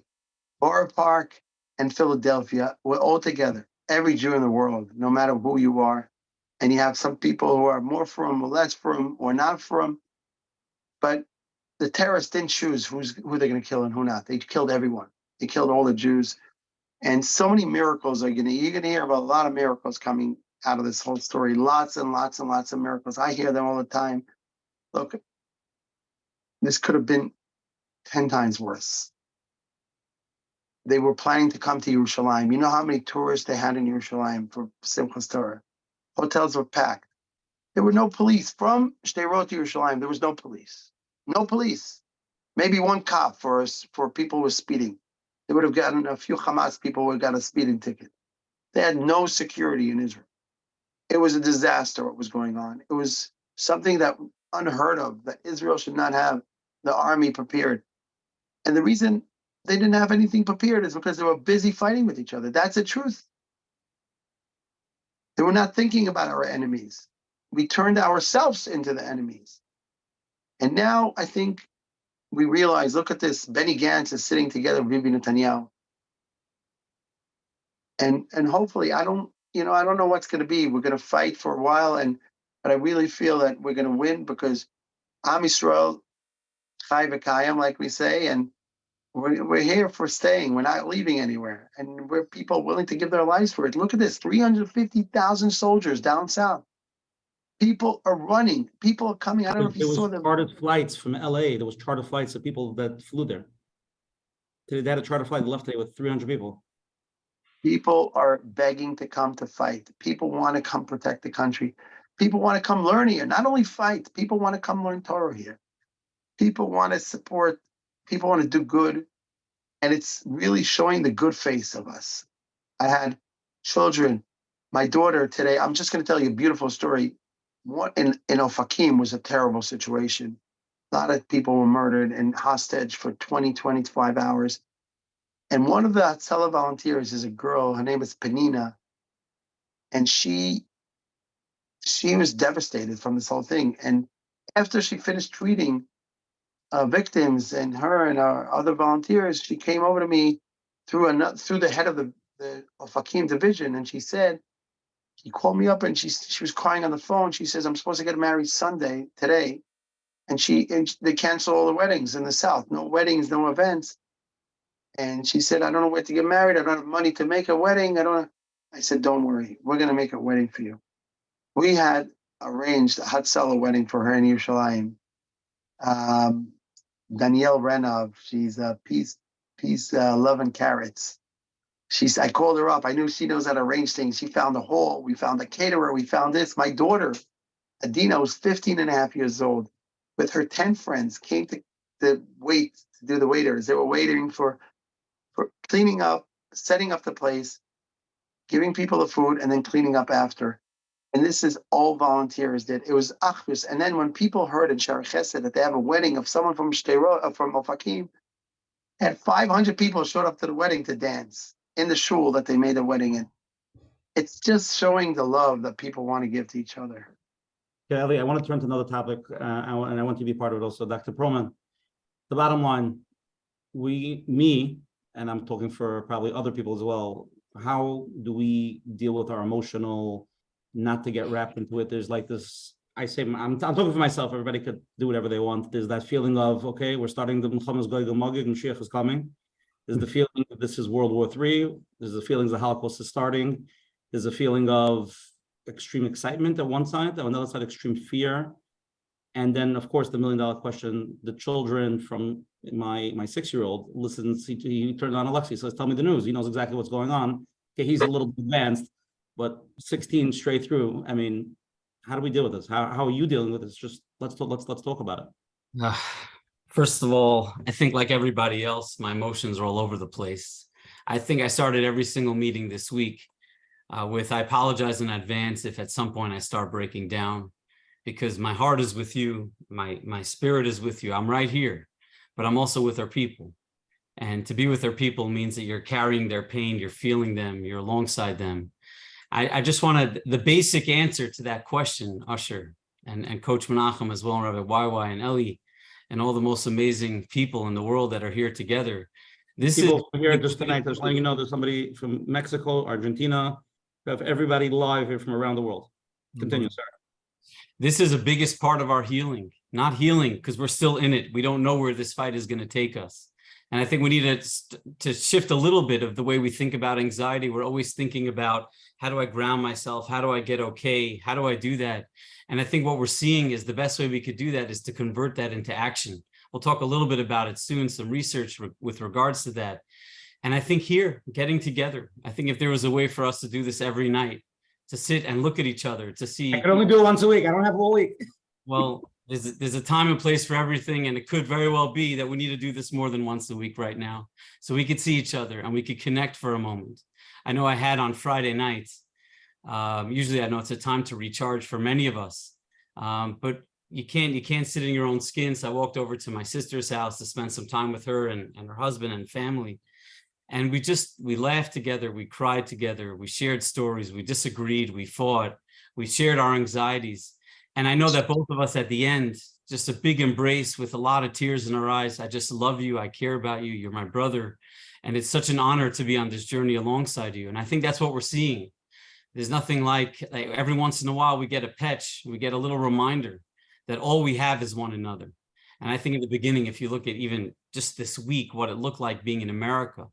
Borough Park and Philadelphia, we're all together. Every Jew in the world, no matter who you are. And you have some people who are more frum or less frum or not frum. But the terrorists didn't choose who they're going to kill and who not. They killed everyone. They killed all the Jews. And so many miracles you're going to hear about a lot of miracles coming out of this whole story. Lots and lots and lots of miracles. I hear them all the time. Look, this could have been 10 times worse. They were planning to come to Yerushalayim. You know how many tourists they had in Yerushalayim for Simchas Torah? Hotels were packed. There were no police. From Sderot to Yerushalayim, there was no police. No police. Maybe one cop for people who were speeding. They would have gotten a few Hamas people would have got a speeding ticket. They had no security in Israel. It was a disaster what was going on. It was something that unheard of, that Israel should not have the army prepared. And the reason they didn't have anything prepared is because they were busy fighting with each other. That's the truth. They were not thinking about our enemies. We turned ourselves into the enemies. And now I think we realize, look at this, Benny Gantz is sitting together with Bibi Netanyahu. And hopefully, I don't know what's going to be. We're going to fight for a while, but I really feel that we're going to win because Am Yisrael, Chai v'Kayim, like we say, and we're here for staying. We're not leaving anywhere. And we're people willing to give their lives for it. Look at this, 350,000 soldiers down south. People are running. People are coming. I don't know if you saw them. There was chartered flights from LA. There was chartered flights of people that flew there. They had a charter flight left today with 300 people. People are begging to come to fight. People want to come protect the country. People want to come learn here. Not only fight, people want to come learn Torah here. People want to support. People want to do good. And it's really showing the good face of us. I had children. My daughter today, I'm just going to tell you a beautiful story. What in Ofakim was a terrible situation. A lot of people were murdered and hostage for 25 hours. And one of the Hatzalah volunteers is a girl. Her name is Penina. And she was devastated from this whole thing. And after she finished treating, victims, and her and our other volunteers, she came over to me through the head of the Ofakim division, and she called me up and she was crying on the phone. She says, I'm supposed to get married today. And they cancel all the weddings in the South. No weddings, no events. And she said, I don't know where to get married. I don't have money to make a wedding. I said, don't worry. We're going to make a wedding for you. We had arranged a Hatzalah wedding for her in Yerushalayim. Danielle Renov, she's a peace, love and carrots. I called her up. I knew she knows how to arrange things. She found a hall. We found a caterer. We found this. My daughter, Adina, was 15 and a half years old, with her 10 friends, came to wait to do the waiters. They were waiting for cleaning up, setting up the place, giving people the food, and then cleaning up after. And this is all volunteers did. It was achdus. And then when people heard in Shar Chesed that they have a wedding of someone from Ofakim, and 500 people showed up to the wedding to dance in the shul that they made a wedding in. It's just showing the love that people want to give to each other. Yeah, Eli, I want to turn to another topic, and I want you to be part of it also. Dr. Perlman, the bottom line, and I'm talking for probably other people as well, how do we deal with our emotional, not to get wrapped into it? There's like this, I'm talking for myself, everybody could do whatever they want. There's that feeling of, okay, we're starting the Milchamas Gog Magog, and Mashiach is coming. There's the feeling that this is World War III. There's the feeling the Holocaust is starting. There's a feeling of extreme excitement at one side, on the other side, extreme fear. And then, of course, the $1 million question, the children from my 6-year-old listens, he turned on Alexa, says, tell me the news. He knows exactly what's going on. Okay, he's a little bit advanced, but 16 straight through. I mean, how do we deal with this? How are you dealing with this? Just let's talk about it. First of all, I think like everybody else, my emotions are all over the place. I think I started every single meeting this week with, I apologize in advance if at some point I start breaking down, because my heart is with you, my spirit is with you. I'm right here, but I'm also with our people. And to be with our people means that you're carrying their pain, you're feeling them, you're alongside them. I just wanted the basic answer to that question, Usher, and Coach Menachem as well, and Rabbi YY and Eli, and all the most amazing people in the world that are here together. This people is here just tonight. Just letting you know, there's somebody from Mexico, Argentina. We have everybody live here from around the world. Continue, sir. This is the biggest part of our healing, not healing because we're still in it. We don't know where this fight is going to take us. And I think we need to shift a little bit of the way we think about anxiety. We're always thinking about, how do I ground myself? How do I get okay? How do I do that? And I think what we're seeing is the best way we could do that is to convert that into action. We'll talk a little bit about it soon, some research with regards to that. And I think here, getting together, I think if there was a way for us to do this every night, to sit and look at each other, to see. I can only do it once a week. I don't have a whole week. Well, there's a time and place for everything, and it could very well be that we need to do this more than once a week right now, so we could see each other and we could connect for a moment. I know I had on Friday nights. Usually I know it's a time to recharge for many of us, but you can't sit in your own skin. So I walked over to my sister's house to spend some time with her and her husband and family. And we laughed together, we cried together, we shared stories, we disagreed, we fought, we shared our anxieties. And I know that both of us at the end, just a big embrace with a lot of tears in our eyes. I just love you, I care about you, you're my brother. And it's such an honor to be on this journey alongside you. And I think that's what we're seeing. There's nothing like every once in a while we get a patch, we get a little reminder that all we have is one another. And I think in the beginning, if you look at even just this week, what it looked like being in America,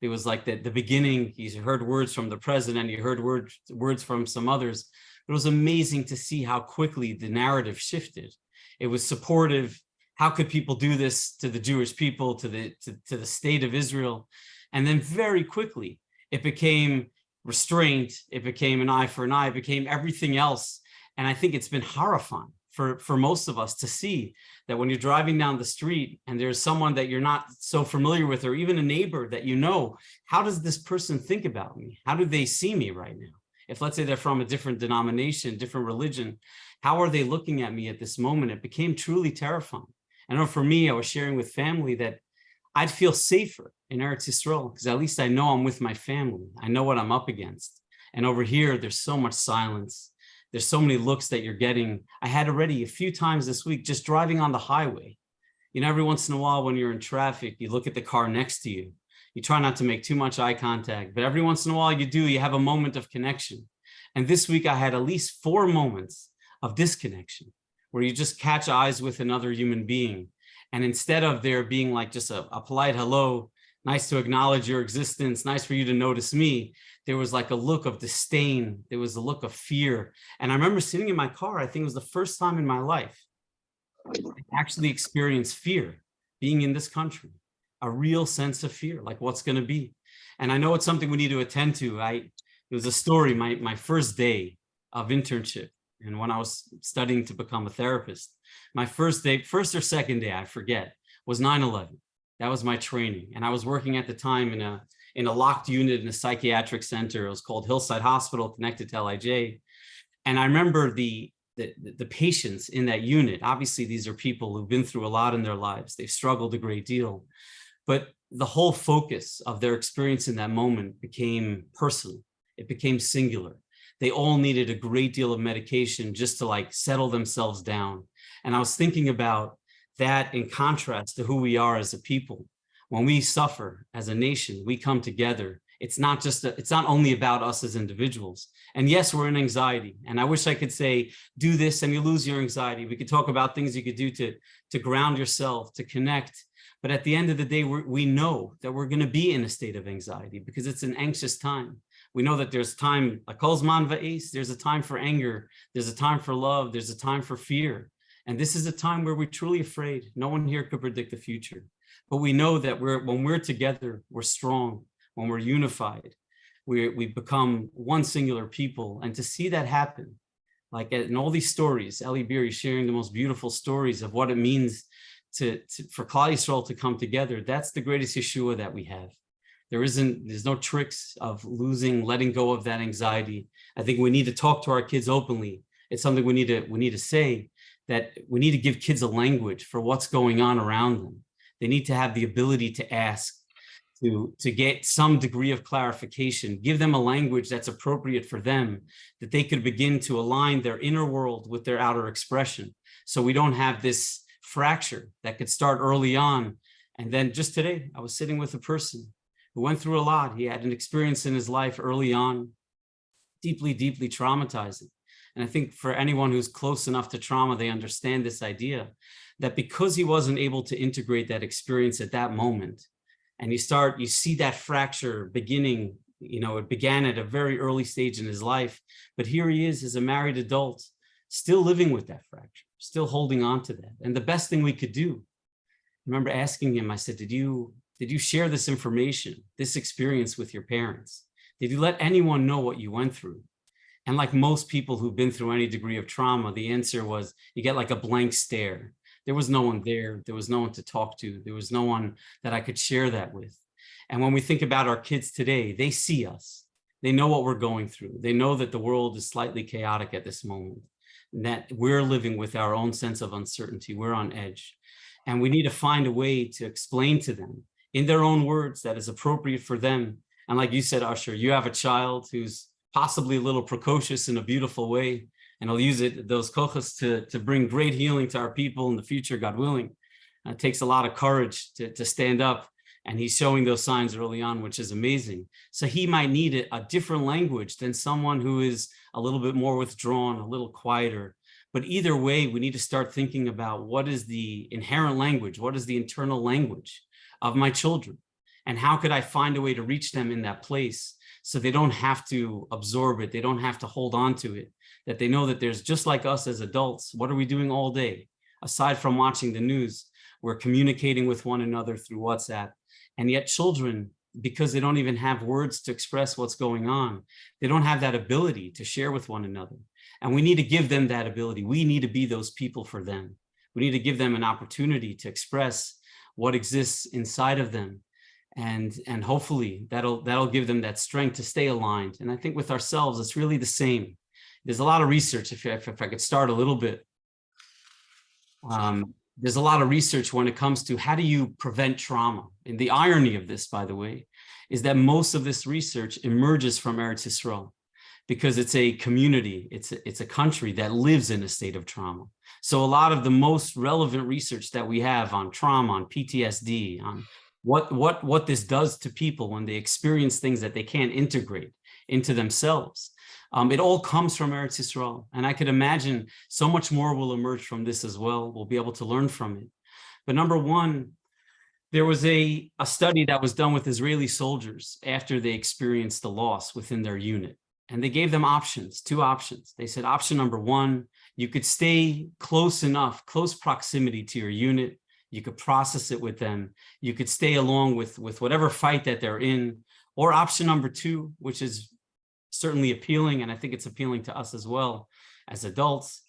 it was like the beginning, you heard words from the president, you heard words from some others. It was amazing to see how quickly the narrative shifted. It was supportive. How could people do this to the Jewish people, to the state of Israel? And then very quickly, it became restraint. It became an eye for an eye. It became everything else. And I think it's been horrifying for most of us to see that when you're driving down the street and there's someone that you're not so familiar with, or even a neighbor that you know, how does this person think about me? How do they see me right now? If let's say they're from a different denomination, different religion, how are they looking at me at this moment? It became truly terrifying. I know for me, I was sharing with family that I'd feel safer in Eretz Yisrael because at least I know I'm with my family. I know what I'm up against. And over here, there's so much silence. There's so many looks that you're getting. I had already a few times this week just driving on the highway. You know, every once in a while when you're in traffic, you look at the car next to you. You try not to make too much eye contact, but every once in a while you do, you have a moment of connection. And this week I had at least 4 moments of disconnection where you just catch eyes with another human being. And instead of there being like just a polite hello, nice to acknowledge your existence, nice for you to notice me, there was like a look of disdain. There was a look of fear. And I remember sitting in my car, I think it was the first time in my life I actually experienced fear being in this country, a real sense of fear, like what's going to be. And I know it's something we need to attend to. It was a story, my first day of internship. And when I was studying to become a therapist, my first or second day, I forget, was 9/11. That was my training. And I was working at the time in a locked unit in a psychiatric center. It was called Hillside Hospital, connected to LIJ. And I remember the patients in that unit. Obviously, these are people who've been through a lot in their lives. They've struggled a great deal. But the whole focus of their experience in that moment became personal. It became singular. They all needed a great deal of medication just to like settle themselves down. And I was thinking about that in contrast to who we are as a people. When we suffer as a nation, we come together. It's not only about us as individuals. And yes, we're in anxiety. And I wish I could say, do this and you lose your anxiety. We could talk about things you could do to ground yourself, to connect. But at the end of the day, we know that we're going to be in a state of anxiety because it's an anxious time. We know that there's time, there's a time for anger, there's a time for love, there's a time for fear. And this is a time where we're truly afraid. No one here could predict the future. But we know that when we're together, we're strong. When we're unified, we become one singular people. And to see that happen, like in all these stories, Eli Beer is sharing the most beautiful stories of what it means for Klal Yisrael to come together. That's the greatest Yeshua that we have. There's no tricks of letting go of that anxiety. I think we need to talk to our kids openly. It's something we need to say, that we need to give kids a language for what's going on around them. They need to have the ability to ask, to get some degree of clarification, give them a language that's appropriate for them, that they could begin to align their inner world with their outer expression. So we don't have this fracture that could start early on. And then just today, I was sitting with a person who went through a lot. He had an experience in his life early on, deeply, deeply traumatizing. And I think for anyone who's close enough to trauma, they understand this idea that because he wasn't able to integrate that experience at that moment, and you see that fracture beginning, it began at a very early stage in his life, but here he is as a married adult, still living with that fracture, still holding on to that. And the best thing we could do, I remember asking him, I said, did you share this information, this experience with your parents? Did you let anyone know what you went through? And like most people who've been through any degree of trauma, the answer was you get like a blank stare. There was no one there. There was no one to talk to. There was no one that I could share that with. And when we think about our kids today, they see us. They know what we're going through. They know that the world is slightly chaotic at this moment, and that we're living with our own sense of uncertainty. We're on edge. And we need to find a way to explain to them in their own words that is appropriate for them. And like you said, Usher, you have a child who's possibly a little precocious in a beautiful way. And I'll use those kochas to bring great healing to our people in the future, God willing. It takes a lot of courage to stand up. And he's showing those signs early on, which is amazing. So he might need a different language than someone who is a little bit more withdrawn, a little quieter. But either way, we need to start thinking about what is the inherent language, what is the internal language of my children, and how could I find a way to reach them in that place so they don't have to absorb it, they don't have to hold on to it, that they know that there's, just like us as adults, what are we doing all day? Aside from watching the news, we're communicating with one another through WhatsApp. And yet children, because they don't even have words to express what's going on, they don't have that ability to share with one another. And we need to give them that ability. We need to be those people for them. We need to give them an opportunity to express what exists inside of them. And hopefully that'll give them that strength to stay aligned. And I think with ourselves, it's really the same. There's a lot of research, if I could start a little bit. There's a lot of research when it comes to how do you prevent trauma. And the irony of this, by the way, is that most of this research emerges from Eretz Yisrael. because it's a community, it's a country that lives in a state of trauma. So a lot of the most relevant research that we have on trauma, on PTSD, on what this does to people when they experience things that they can't integrate into themselves, it all comes from Eretz Yisrael. And I could imagine so much more will emerge from this as well. We'll be able to learn from it. But number one, there was a study that was done with Israeli soldiers after they experienced the loss within their unit. And they gave them options, 2 options. They said, option number 1, you could stay close proximity to your unit. You could process it with them. You could stay along with whatever fight that they're in. Or option number 2, which is certainly appealing, and I think it's appealing to us as well as adults,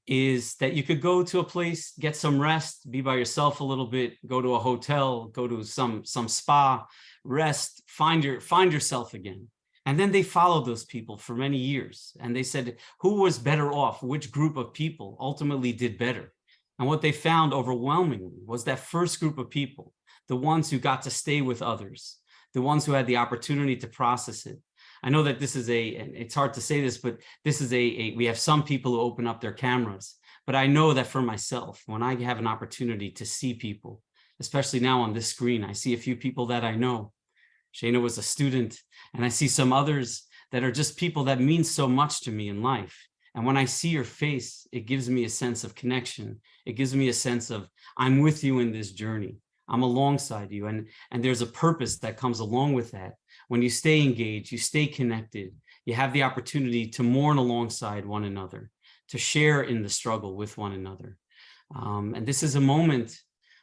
is that you could go to a place, get some rest, be by yourself a little bit, go to a hotel, go to some spa, rest, find yourself again. And then they followed those people for many years. And they said, who was better off? Which group of people ultimately did better? And what they found overwhelmingly was that first group of people, the ones who got to stay with others, the ones who had the opportunity to process it. I know that this is it's hard to say this, but this is we have some people who open up their cameras. But I know that for myself, when I have an opportunity to see people, especially now on this screen, I see a few people that I know. Shana was a student, and I see some others that are just people that mean so much to me in life. And when I see your face, it gives me a sense of connection. It gives me a sense of, I'm with you in this journey. I'm alongside you. And there's a purpose that comes along with that. When you stay engaged, you stay connected, you have the opportunity to mourn alongside one another, to share in the struggle with one another. And this is a moment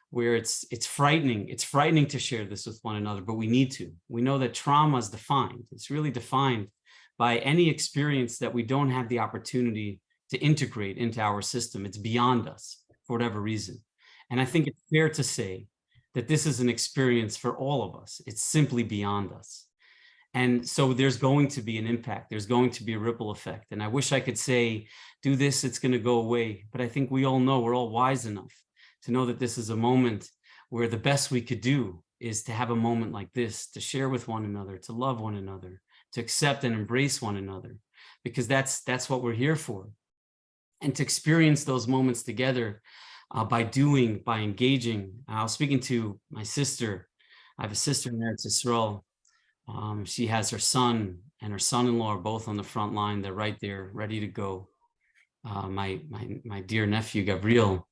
where it's frightening. It's frightening to share this with one another, but we need to. We know that trauma is defined. It's really defined by any experience that we don't have the opportunity to integrate into our system. It's beyond us for whatever reason. And I think it's fair to say that this is an experience for all of us. It's simply beyond us. And so there's going to be an impact. There's going to be a ripple effect. And I wish I could say, do this, it's going to go away. But I think we all know, we're all wise enough to know that this is a moment where the best we could do is to have a moment like this, to share with one another, to love one another, to accept and embrace one another, because that's what we're here for. And to experience those moments together by engaging. I was speaking to my sister. I have a sister in Eretz Yisrael. She has her son and her son-in-law are both on the front line. They're right there, ready to go. My dear nephew, Gabriel,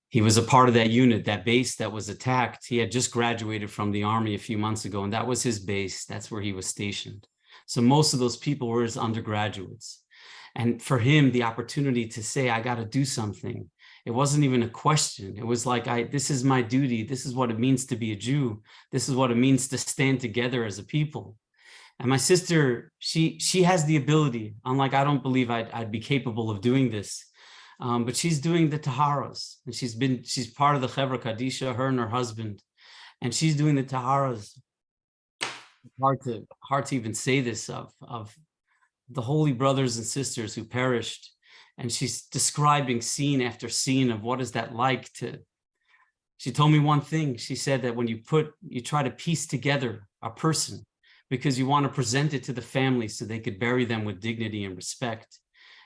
he was a part of that unit, that base that was attacked. He had just graduated from the army a few months ago, and that was his base. That's where he was stationed. So most of those people were his undergraduates. And for him, the opportunity to say, I got to do something, it wasn't even a question. It was like, this is my duty. This is what it means to be a Jew. This is what it means to stand together as a people. And my sister, she has the ability, unlike I don't believe I'd be capable of doing this, but she's doing the taharas. And she's part of the Chevra Kadisha, her and her husband, and she's doing the taharas. Hard to even say this of the holy brothers and sisters who perished. And she's describing scene after scene of what is that like to, she told me one thing. She said that when you try to piece together a person because you want to present it to the family so they could bury them with dignity and respect.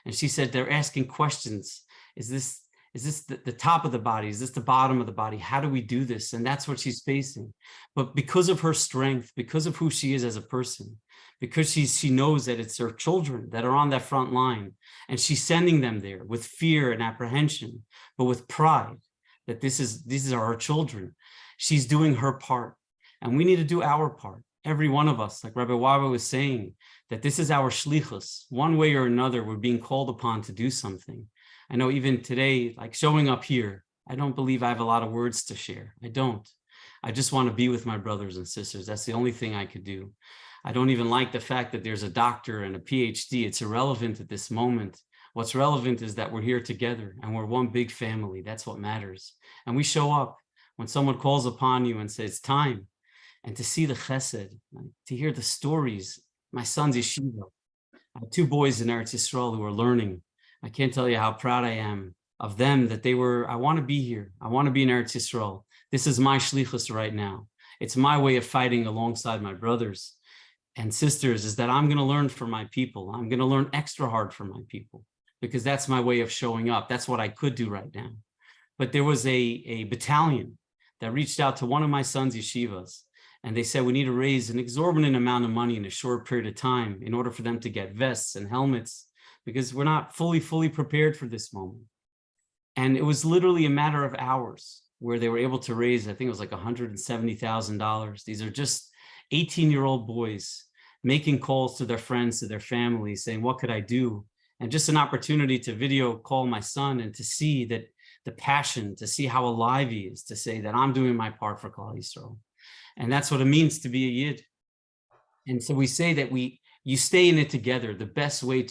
And she said, they're asking questions. Is this the top of the body? Is this the bottom of the body? How do we do this? And that's what she's facing. But because of her strength, because of who she is as a person, because she knows that it's her children that are on that front line, and she's sending them there with fear and apprehension, but with pride that these are her children. She's doing her part, and we need to do our part. Every one of us, like Rabbi Wawa was saying, that this is our shlichus. One way or another, we're being called upon to do something. I know even today, like showing up here, I don't believe I have a lot of words to share. I don't. I just want to be with my brothers and sisters. That's the only thing I could do. I don't even like the fact that there's a doctor and a PhD. It's irrelevant at this moment. What's relevant is that we're here together and we're one big family. That's what matters. And we show up when someone calls upon you and says, it's time. And to see the chesed, to hear the stories. My son's yeshiva. I have 2 boys in Eretz Yisrael who are learning. I can't tell you how proud I am of them, that I want to be here. I want to be in Eretz Yisrael. This is my shlichus right now. It's my way of fighting alongside my brothers. and sisters is that I'm going to learn for my people. I'm going to learn extra hard for my people because that's my way of showing up. That's what I could do right now. But there was a battalion that reached out to one of my son's yeshivas, and they said, we need to raise an exorbitant amount of money in a short period of time in order for them to get vests and helmets, because we're not fully prepared for this moment. And it was literally a matter of hours where they were able to raise, I think it was like $170,000. These are just 18-year-old boys making calls to their friends, to their families, saying, what could I do? And just an opportunity to video call my son and to see that the passion, to see how alive he is, to say that I'm doing my part for Klal Yisrael. And that's what it means to be a Yid. And so we say that you stay in it together. The best way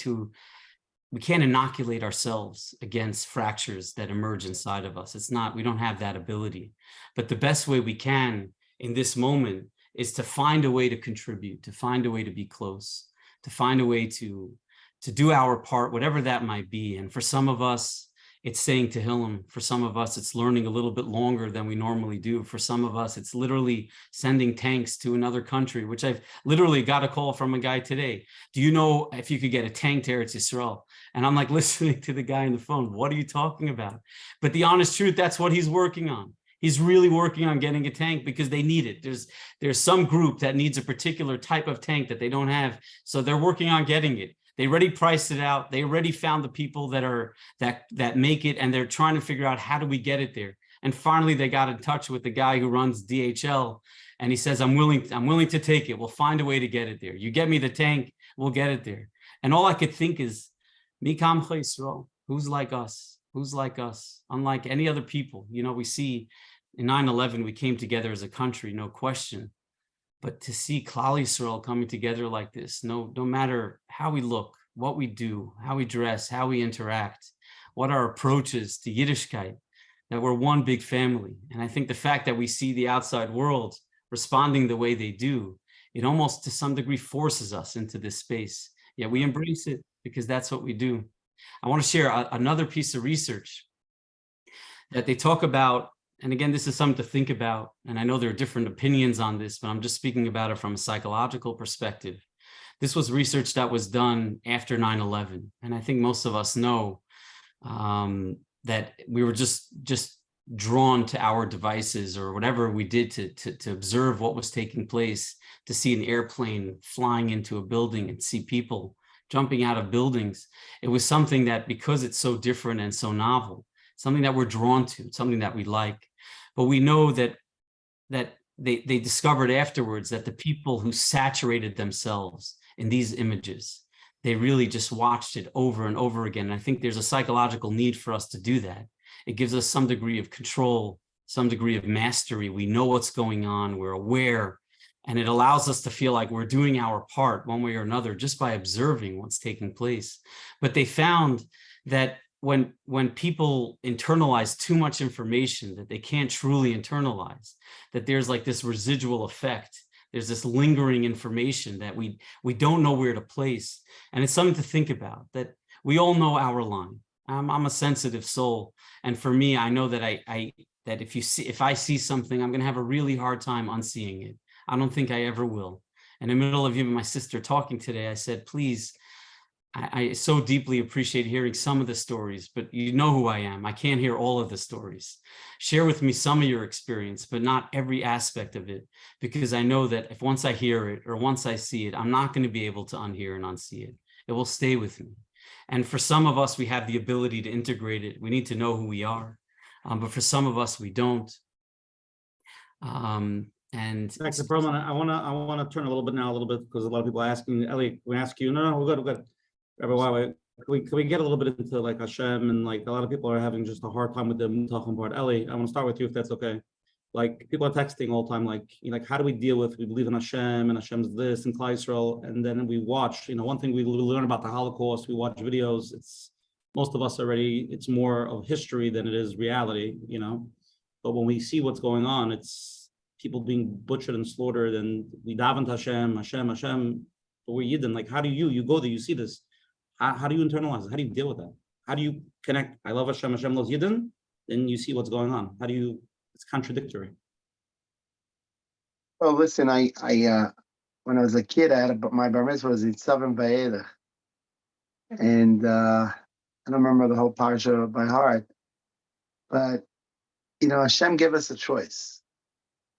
we can't inoculate ourselves against fractures that emerge inside of us. We don't have that ability. But the best way we can in this moment is to find a way to contribute, to find a way to be close, to find a way to do our part, whatever that might be. And for some of us, it's saying Tehillim. For some of us, it's learning a little bit longer than we normally do. For some of us, it's literally sending tanks to another country, which I've literally got a call from a guy today. Do you know if you could get a tank to Eretz Yisrael? And I'm like listening to the guy on the phone. What are you talking about? But the honest truth, that's what he's working on. He's really working on getting a tank because they need it. There's some group that needs a particular type of tank that they don't have. So they're working on getting it. They already priced it out. They already found the people that make it, and they're trying to figure out how do we get it there. And finally, they got in touch with the guy who runs DHL, and he says, I'm willing to take it. We'll find a way to get it there. You get me the tank, we'll get it there. And all I could think is, Mikam Yisrael, who's like us? Who's like us? Unlike any other people. You know, we see in 9/11, we came together as a country, no question. But to see Klal Yisrael coming together like this, no matter how we look, what we do, how we dress, how we interact, what our approach is to Yiddishkeit, that we're one big family. And I think the fact that we see the outside world responding the way they do, it almost to some degree forces us into this space. Yet we embrace it because that's what we do. I want to share another piece of research that they talk about. And again, this is something to think about. And I know there are different opinions on this, but I'm just speaking about it from a psychological perspective. This was research that was done after 9/11. And I think most of us know that we were just drawn to our devices or whatever we did to observe what was taking place, to see an airplane flying into a building and see people jumping out of buildings. It was something that, because it's so different and so novel, something that we're drawn to, something that we like. But we know that they discovered afterwards that the people who saturated themselves in these images, they really just watched it over and over again. And I think there's a psychological need for us to do that. It gives us some degree of control, some degree of mastery. We know what's going on, we're aware, and it allows us to feel like we're doing our part one way or another just by observing what's taking place. But they found that when people internalize too much information that they can't truly internalize, that there's like this residual effect. There's this lingering information that we don't know where to place. And it's something to think about, that we all know our line. I'm a sensitive soul. And for me, I know that that if I see something, I'm going to have a really hard time unseeing it. I don't think I ever will. And in the middle of you and my sister talking today, I said, please, I so deeply appreciate hearing some of the stories, but you know who I am. I can't hear all of the stories. Share with me some of your experience, but not every aspect of it, because I know that if once I hear it or once I see it, I'm not going to be able to unhear and unsee it. It will stay with me. And for some of us, we have the ability to integrate it. We need to know who we are. But for some of us, we don't. And Dr. Perlman, I want to turn a little bit because a lot of people are asking, Eli, we ask you, no, we're good. Can we get a little bit into like Hashem, and like a lot of people are having just a hard time with the Mutachim part. Eli, I want to start with you if that's okay. Like people are texting all the time, like how do we deal with, we believe in Hashem and Hashem's this and Klal Yisrael, and then we watch, one thing we learn about the Holocaust, we watch videos, it's most of us already, it's more of history than it is reality, but when we see what's going on, it's people being butchered and slaughtered, and we daven to Hashem, but we're Yidden. Like how do you go there, you see this, how do you internalize it? How do you deal with that? How do you connect? I love Hashem, Hashem loves Yidden. Then you see what's going on. It's contradictory. Well, listen, I when I was a kid, I had my bar mitzvah was in 7 Vayelech. And I don't remember the whole parsha by heart. But, Hashem gave us a choice.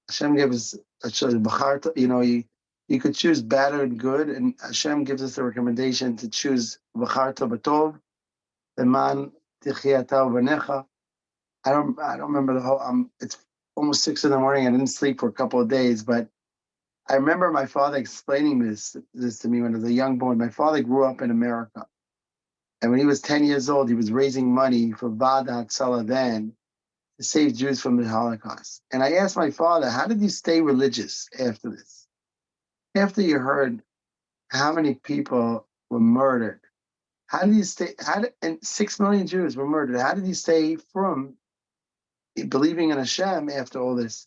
Hashem gave us a choice. You could choose bad and good, and Hashem gives us a recommendation to choose B'charta b'tov, Leman tichiyata u'banecha. I don't remember the whole. It's almost 6 in the morning. I didn't sleep for a couple of days, but I remember my father explaining this to me when I was a young boy. My father grew up in America, and when he was 10 years old, he was raising money for Vadat Saladan to save Jews from the Holocaust. And I asked my father, "How did you stay religious after this? After you heard how many people were murdered, how did you stay? And 6 million Jews were murdered. How did you stay from believing in Hashem after all this?"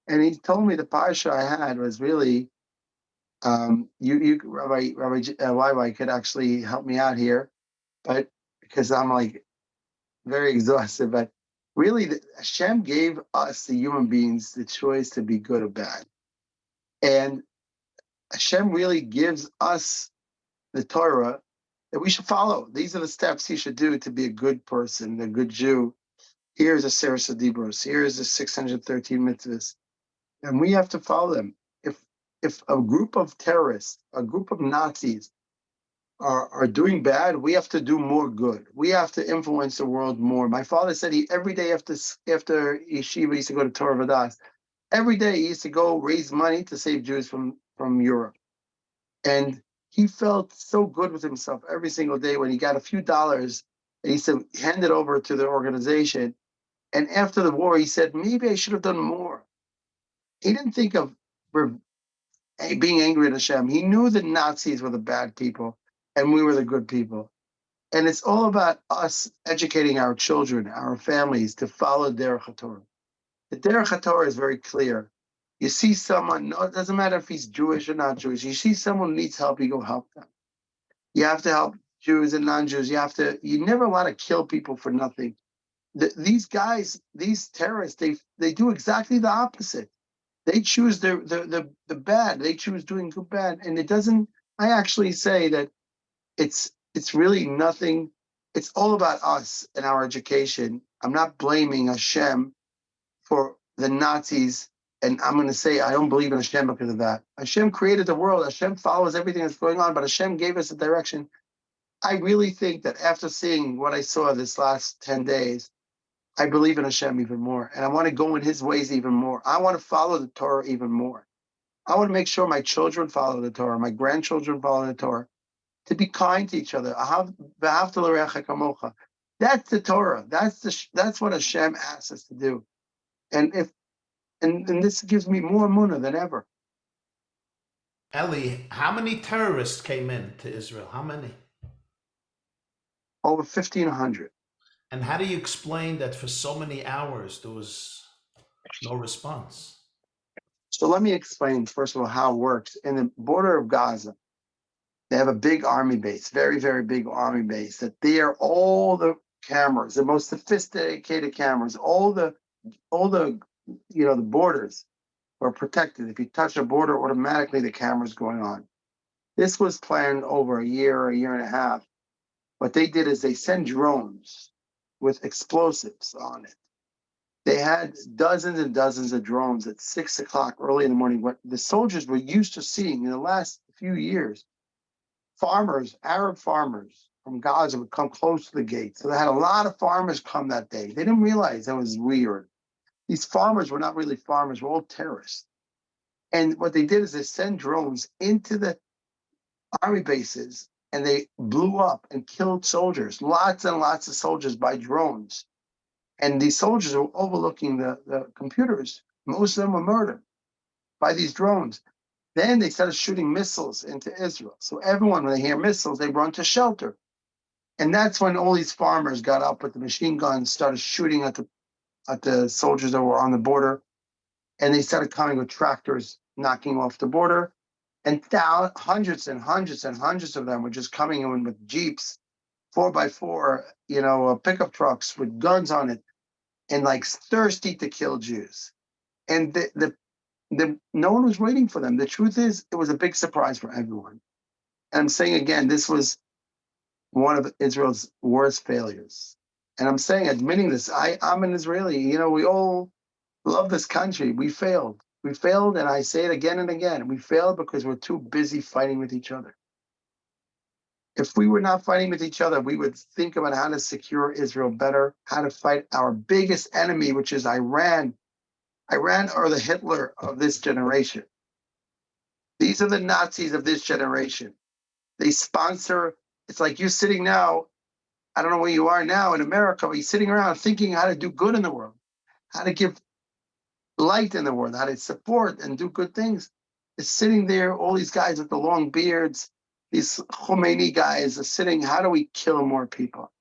And he told me the parsha I had was really, Rabbi YY could actually help me out here, but because I'm like very exhausted. But really, Hashem gave us, the human beings, the choice to be good or bad, and Hashem really gives us the Torah that we should follow. These are the steps he should do to be a good person, a good Jew. Here's a Sefer Dibros. Here's the 613 mitzvahs. And we have to follow them. If a group of terrorists, a group of Nazis are doing bad, we have to do more good. We have to influence the world more. My father said every day after yeshiva, he used to go to Torah Vadas. Every day he used to go raise money to save Jews from Europe. And he felt so good with himself every single day when he got a few dollars, and he said, hand it over to the organization. And after the war, he said, maybe I should have done more. He didn't think of being angry at Hashem. He knew the Nazis were the bad people and we were the good people. And it's all about us educating our children, our families, to follow Adirei Hatorah. The Adirei Hatorah is very clear. You see someone, no, it doesn't matter if he's Jewish or not Jewish. You see someone who needs help, you go help them. You have to help Jews and non-Jews. You never want to kill people for nothing. These guys, these terrorists, they do exactly the opposite. They choose the bad. They choose doing good bad. And it doesn't, I actually say that it's really nothing. It's all about us and our education. I'm not blaming Hashem for the Nazis. And I'm going to say I don't believe in Hashem because of that. Hashem created the world. Hashem follows everything that's going on, but Hashem gave us a direction. I really think that after seeing what I saw this last 10 days, I believe in Hashem even more. And I want to go in his ways even more. I want to follow the Torah even more. I want to make sure my children follow the Torah, my grandchildren follow the Torah, to be kind to each other. That's the Torah. That's what Hashem asks us to do. And this gives me more emunah than ever. Eli, how many terrorists came in to Israel? How many? Over 1,500. And how do you explain that for so many hours there was no response? So let me explain, first of all, how it works. In the border of Gaza, they have a big army base, very, very big army base, that there all the cameras, the most sophisticated cameras, all the the borders are protected. If you touch a border, automatically the camera's going on. This was planned over a year and a half. What they did is they send drones with explosives on it. They had dozens and dozens of drones at 6 o'clock early in the morning. What the soldiers were used to seeing in the last few years, Arab farmers from Gaza would come close to the gate. So they had a lot of farmers come that day. They didn't realize that was weird. These farmers were not really farmers, were all terrorists. And what they did is they sent drones into the army bases, and they blew up and killed soldiers, lots and lots of soldiers by drones. And these soldiers were overlooking the computers. Most of them were murdered by these drones. Then they started shooting missiles into Israel. So everyone, when they hear missiles, they run to shelter. And that's when all these farmers got up with the machine guns, started shooting at the soldiers that were on the border. And they started coming with tractors, knocking off the border. And hundreds and hundreds and hundreds of them were just coming in with Jeeps, 4x4, pickup trucks with guns on it, and like thirsty to kill Jews. And the no one was waiting for them. The truth is, it was a big surprise for everyone. And I'm saying again, this was one of Israel's worst failures. And I'm saying, admitting this, I'm an Israeli. We all love this country. We failed. We failed, and I say it again and again. We failed because we're too busy fighting with each other. If we were not fighting with each other, we would think about how to secure Israel better, how to fight our biggest enemy, which is Iran. Iran are the Hitler of this generation. These are the Nazis of this generation. They sponsor, it's like you sitting now, I don't know where you are now in America, but you're sitting around thinking how to do good in the world, how to give light in the world, how to support and do good things. It's sitting there, all these guys with the long beards, these Khomeini guys are sitting, how do we kill more people?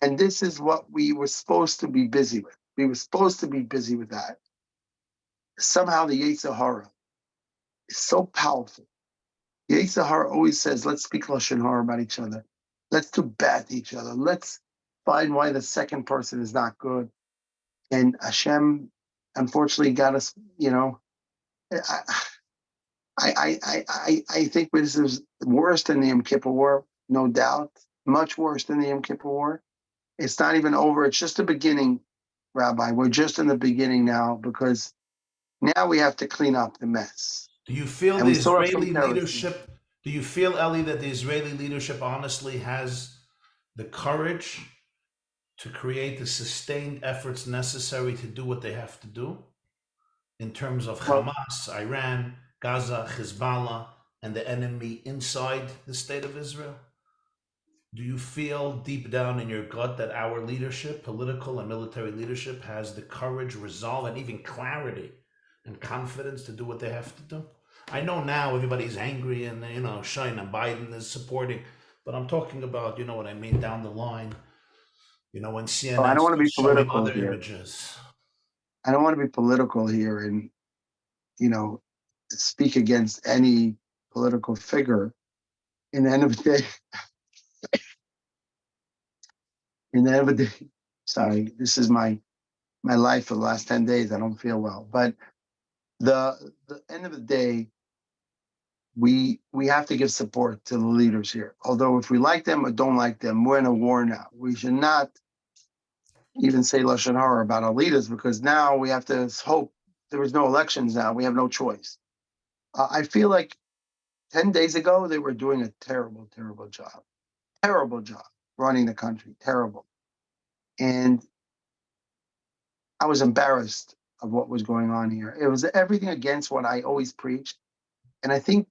And this is what we were supposed to be busy with. We were supposed to be busy with that. Somehow the Yetzer Hara is so powerful. The Yetzer Hara always says, let's speak Lashon Hara about each other. Let's do bad to each other. Let's find why the second person is not good. And Hashem, unfortunately, got us, I think this is worse than the Yom Kippur War, no doubt. Much worse than the Yom Kippur War. It's not even over. It's just the beginning, Rabbi. We're just in the beginning now, because now we have to clean up the mess. Do you feel And the we still have some Israeli terrorists. leadership, do you feel, Eli, that the Israeli leadership honestly has the courage to create the sustained efforts necessary to do what they have to do in terms of Hamas, Iran, Gaza, Hezbollah, and the enemy inside the state of Israel? Do you feel deep down in your gut that our leadership, political and military leadership, has the courage, resolve, and even clarity and confidence to do what they have to do? I know now everybody's angry and, China, Biden is supporting, but I'm talking about, you know what I mean, down the line, when CNN I don't want to be showing political other here. images. I don't want to be political here and, speak against any political figure. In the end of the day, sorry, this is my life for the last 10 days. I don't feel well. But the end of the day, we have to give support to the leaders here. Although if we like them or don't like them, we're in a war now. We should not even say Lashon Hara about our leaders, because now we have to hope. There is no elections now. We have no choice. I feel like 10 days ago, they were doing a terrible, terrible job. Terrible job running the country. Terrible. And I was embarrassed of what was going on here. It was everything against what I always preached. And I think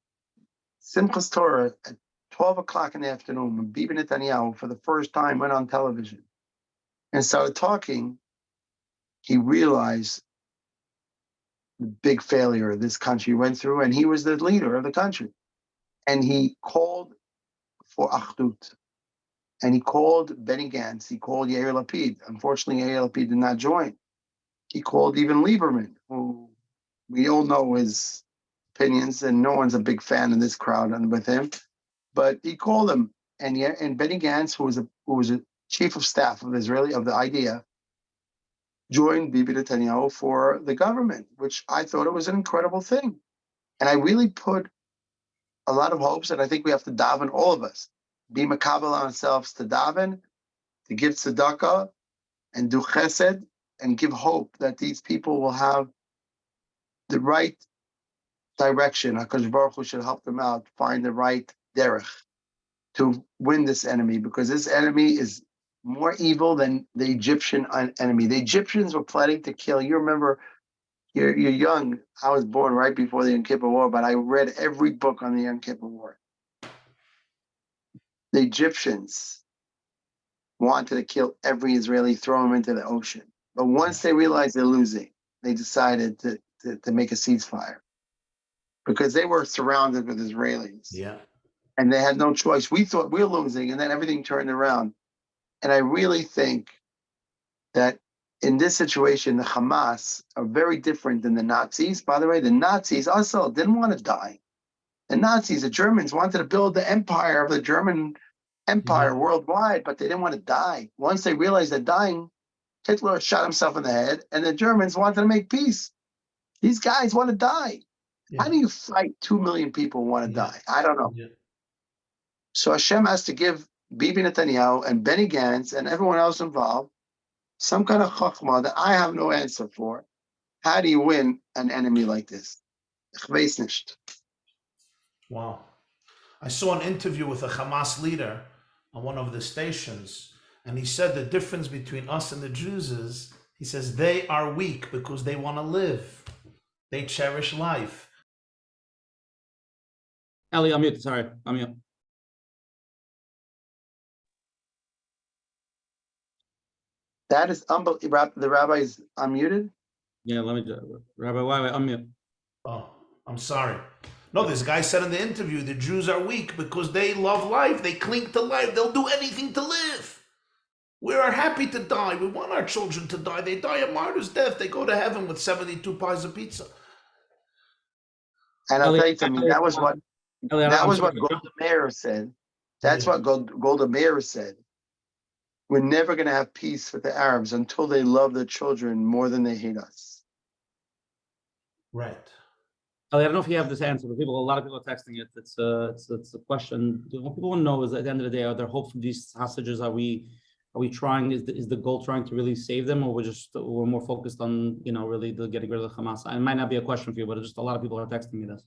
Simchas Torah at 12 o'clock in the afternoon, when Bibi Netanyahu for the first time went on television and started talking, he realized the big failure this country went through, and he was the leader of the country. And he called for Achdut. And he called Benny Gantz. He called Yair Lapid. Unfortunately, Yair Lapid did not join. He called even Lieberman, who we all know his opinions, and no one's a big fan in this crowd with him. But he called him, and Benny Gantz, who was a chief of staff of the IDF, joined Bibi Netanyahu for the government, which I thought it was an incredible thing. And I really put a lot of hopes, and I think we have to daven, all of us, be makabel on ourselves to daven, to give tzedakah, and do chesed, and give hope that these people will have the right direction. HaKadosh Baruch Hu should help them out, find the right derech to win this enemy, because this enemy is more evil than the Egyptian enemy. The Egyptians were planning to kill. You remember, you're young. I was born right before the Yom Kippur War, but I read every book on the Yom Kippur War. The Egyptians wanted to kill every Israeli, throw them into the ocean. But once they realized they're losing, they decided to make a ceasefire, because they were surrounded with Israelis. Yeah. And they had no choice. We thought we're losing, and then everything turned around. And I really think that in this situation, the Hamas are very different than the Nazis. By the way, the Nazis also didn't want to die. The Nazis, the Germans, wanted to build the empire of the German empire worldwide, but they didn't want to die. Once they realized they're dying, Hitler shot himself in the head, and the Germans wanted to make peace. These guys want to die. Yeah. How do you fight 2 million people who want to die? I don't know. Yeah. So Hashem has to give Bibi Netanyahu and Benny Gantz and everyone else involved some kind of chachma that I have no answer for. How do you win an enemy like this? Ich weiß nicht. Wow. I saw an interview with a Hamas leader on one of the stations, and he said the difference between us and the Jews is, he says, they are weak because they want to live. They cherish life. Eli, I'm mute. Sorry, I'm mute. That is unbelievable. The rabbi is unmuted. Yeah, let me do Rabbi, why unmute? Oh, I'm sorry. No, this guy said in the interview, the Jews are weak because they love life. They cling to life. They'll do anything to live. We are happy to die. We want our children to die. They die a martyr's death. They go to heaven with 72 pies of pizza. And I'll Eli, tell you something. That was what Eli, that I'm was sorry. what Golda Meir said. That's what Golda Meir said. We're never going to have peace with the Arabs until they love their children more than they hate us. Right. Eli, I don't know if you have this answer, but a lot of people are texting it. It's a question. What people want to know is, at the end of the day, are there hope for these hostages? Are we trying? Is the goal trying to really save them, or we're more focused on really getting rid of the Hamas? It might not be a question for you, but it's just a lot of people are texting me this.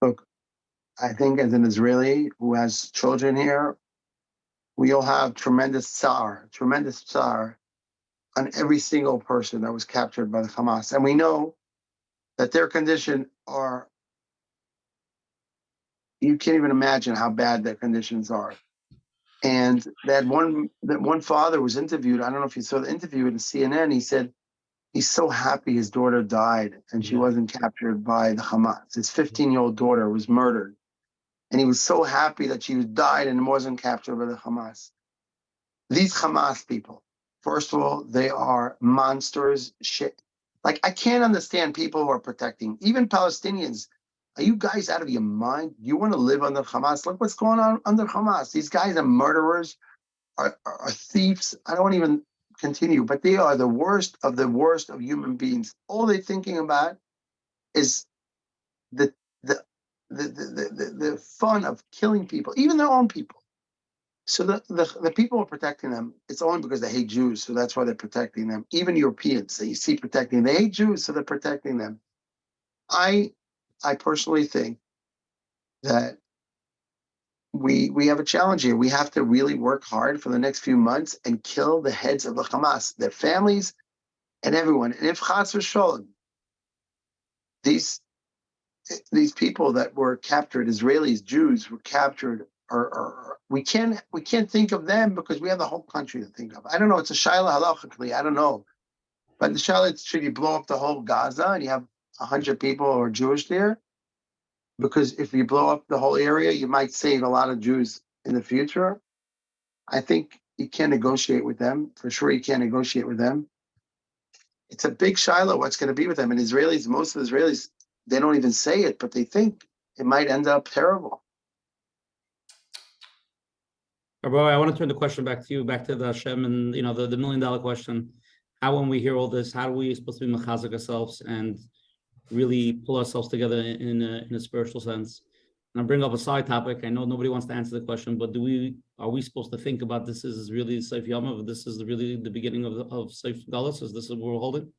Look, I think as an Israeli who has children here, we all have tremendous tsar on every single person that was captured by the Hamas. And we know that their condition you can't even imagine how bad their conditions are. And that one father was interviewed. I don't know if you saw the interview in CNN. He said he's so happy his daughter died and she wasn't captured by the Hamas. His 15-year-old daughter was murdered. And he was so happy that she died and wasn't captured by the Hamas. These Hamas people, first of all, they are monsters. Shit. Like, I can't understand people who are protecting, even Palestinians. Are you guys out of your mind? You want to live under Hamas? Look what's going on under Hamas. These guys are murderers, are thieves. I don't even continue, but they are the worst of human beings. All they're thinking about is the fun of killing people, even their own people. So the people are protecting them. It's only because they hate Jews, so that's why they're protecting them. Even Europeans that you see protecting, they hate Jews, so they're protecting them. I personally think that we have a challenge here. We have to really work hard for the next few months and kill the heads of the Hamas, their families, and everyone. And if Chas v'Sholem, these people that were captured, Israelis, Jews, were captured. Or we can't think of them because we have the whole country to think of. I don't know. It's a shaila halachically. I don't know, but the shaila, should you blow up the whole Gaza and you have 100 people who are Jewish there? Because if you blow up the whole area, you might save a lot of Jews in the future. I think you can't negotiate with them. For sure, you can't negotiate with them. It's a big shaila. What's going to be with them? And Israelis, most of the Israelis, they don't even say it, but they think it might end up terrible. Rabbi, I want to turn the question back to you, back to the Hashem, and the $1 million question. How, when we hear all this, how are we supposed to be mechazik ourselves and really pull ourselves together in a spiritual sense? And I'll bring up a side topic. I know nobody wants to answer the question, but are we supposed to think about this as really Seif Yamav? This is really the beginning of Seif Galus? Is this what we're holding?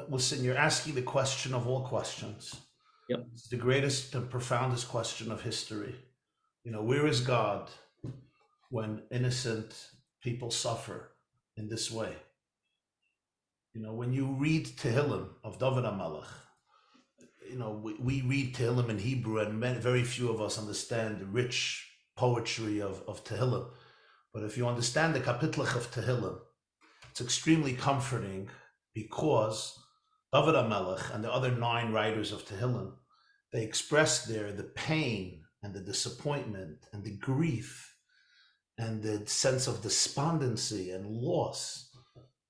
Listen, you're asking the question of all questions. Yep. It's the greatest and profoundest question of history. Where is God when innocent people suffer in this way? When you read Tehillim of David HaMelech, we read Tehillim in Hebrew, and very few of us understand the rich poetry of Tehillim. But if you understand the Kapitlach of Tehillim, it's extremely comforting, because David HaMelech and the other 9 writers of Tehillim, they express there the pain and the disappointment and the grief and the sense of despondency and loss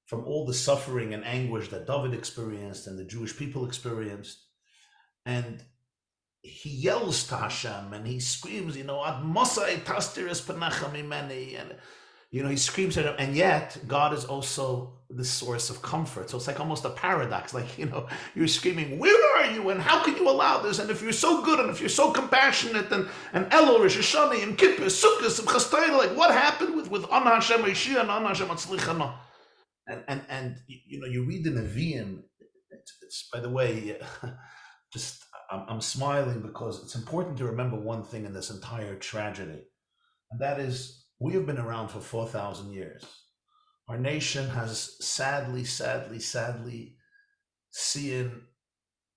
from all the suffering and anguish that David experienced and the Jewish people experienced. And he yells to Hashem and he screams, Ad Mosai Tastiris Menachem Imeni, and You know, he screams at him, and yet God is also the source of comfort. So it's like almost a paradox. Like, you know, you're screaming, where are you? And how can you allow this? And if you're so good, and if you're so compassionate, and Elul, Rosh Hashanah, and Kippur, Sukkot, and Chastayla, like what happened with Ana Hashem Yeshia and Ana Hashem Atzlichana? And you know, you read the Nevi'im, it's by the way, just I'm smiling because it's important to remember one thing in this entire tragedy. And that is, we have been around for 4,000 years. Our nation has sadly seen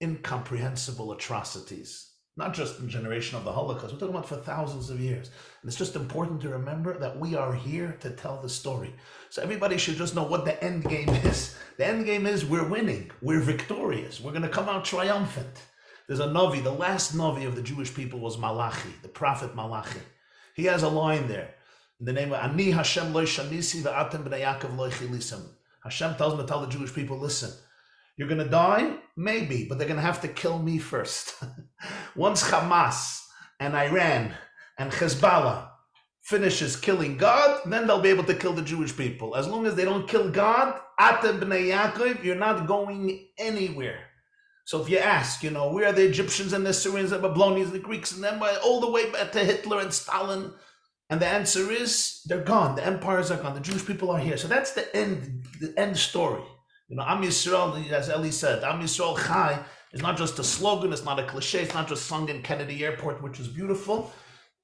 incomprehensible atrocities, not just in the generation of the Holocaust, we're talking about for thousands of years. And it's just important to remember that we are here to tell the story. So everybody should just know what the end game is. The end game is we're winning, we're victorious, we're gonna come out triumphant. There's a Navi, the last Navi of the Jewish people was Malachi, the prophet Malachi. He has a line there, in the name of Ani Hashem lo shanisi v'atem b'nei Yaakov lo chilisem. Hashem tells me to tell the Jewish people, listen, you're going to die? Maybe, but they're going to have to kill me first. Once Hamas and Iran and Hezbollah finishes killing God, then they'll be able to kill the Jewish people. As long as they don't kill God, atem b'nei Yaakov, you're not going anywhere. So if you ask, you know, where are the Egyptians and the Syrians and the Babylonians and the Greeks and then all the way back to Hitler and Stalin? And the answer is, they're gone. The empires are gone. The Jewish people are here. So that's the end story. You know, Am Yisrael, as Eli said, Am Yisrael Chai is not just a slogan, it's not a cliche, it's not just sung in Kennedy Airport, which is beautiful.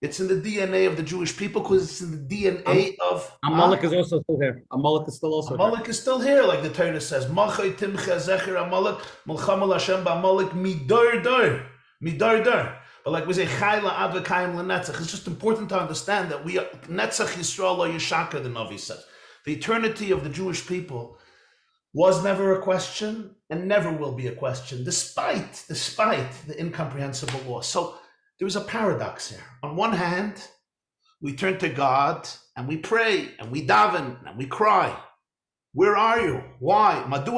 It's in the DNA of the Jewish people because it's in the DNA of... Amalek is also still here. Amalek is still also Amalek is still here, like the Torah says. Machai timcha zecher Amalek, mulcham Hashem ba'Amalek midor dor. Midor dor. But like we say, Chayla Advekayim Lenetzach. It's just important to understand that we are Netzach Yisrael lo Yishaka, the Navi says. The eternity of the Jewish people was never a question and never will be a question, despite the incomprehensible law. So there is a paradox here. On one hand, we turn to God and we pray and we daven and we cry. Where are you? Why? But by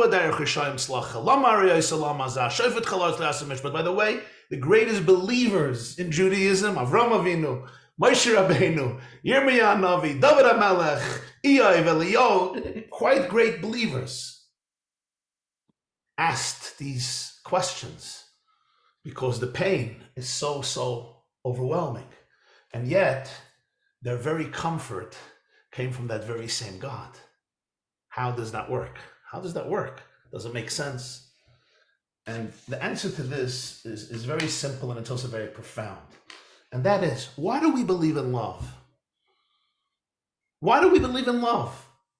the way, the greatest believers in Judaism, Avram Avinu, Moshe Rabbeinu, Yirmiyah Navi, David HaMelech, Iyai Eliyahu, quite great believers, asked these questions because the pain is so overwhelming. And yet, their very comfort came from that very same God. How does that work? How does that work? Does it make sense? And the answer to this is very simple and it's also very profound. And that is, why do we believe in love? Why do we believe in love?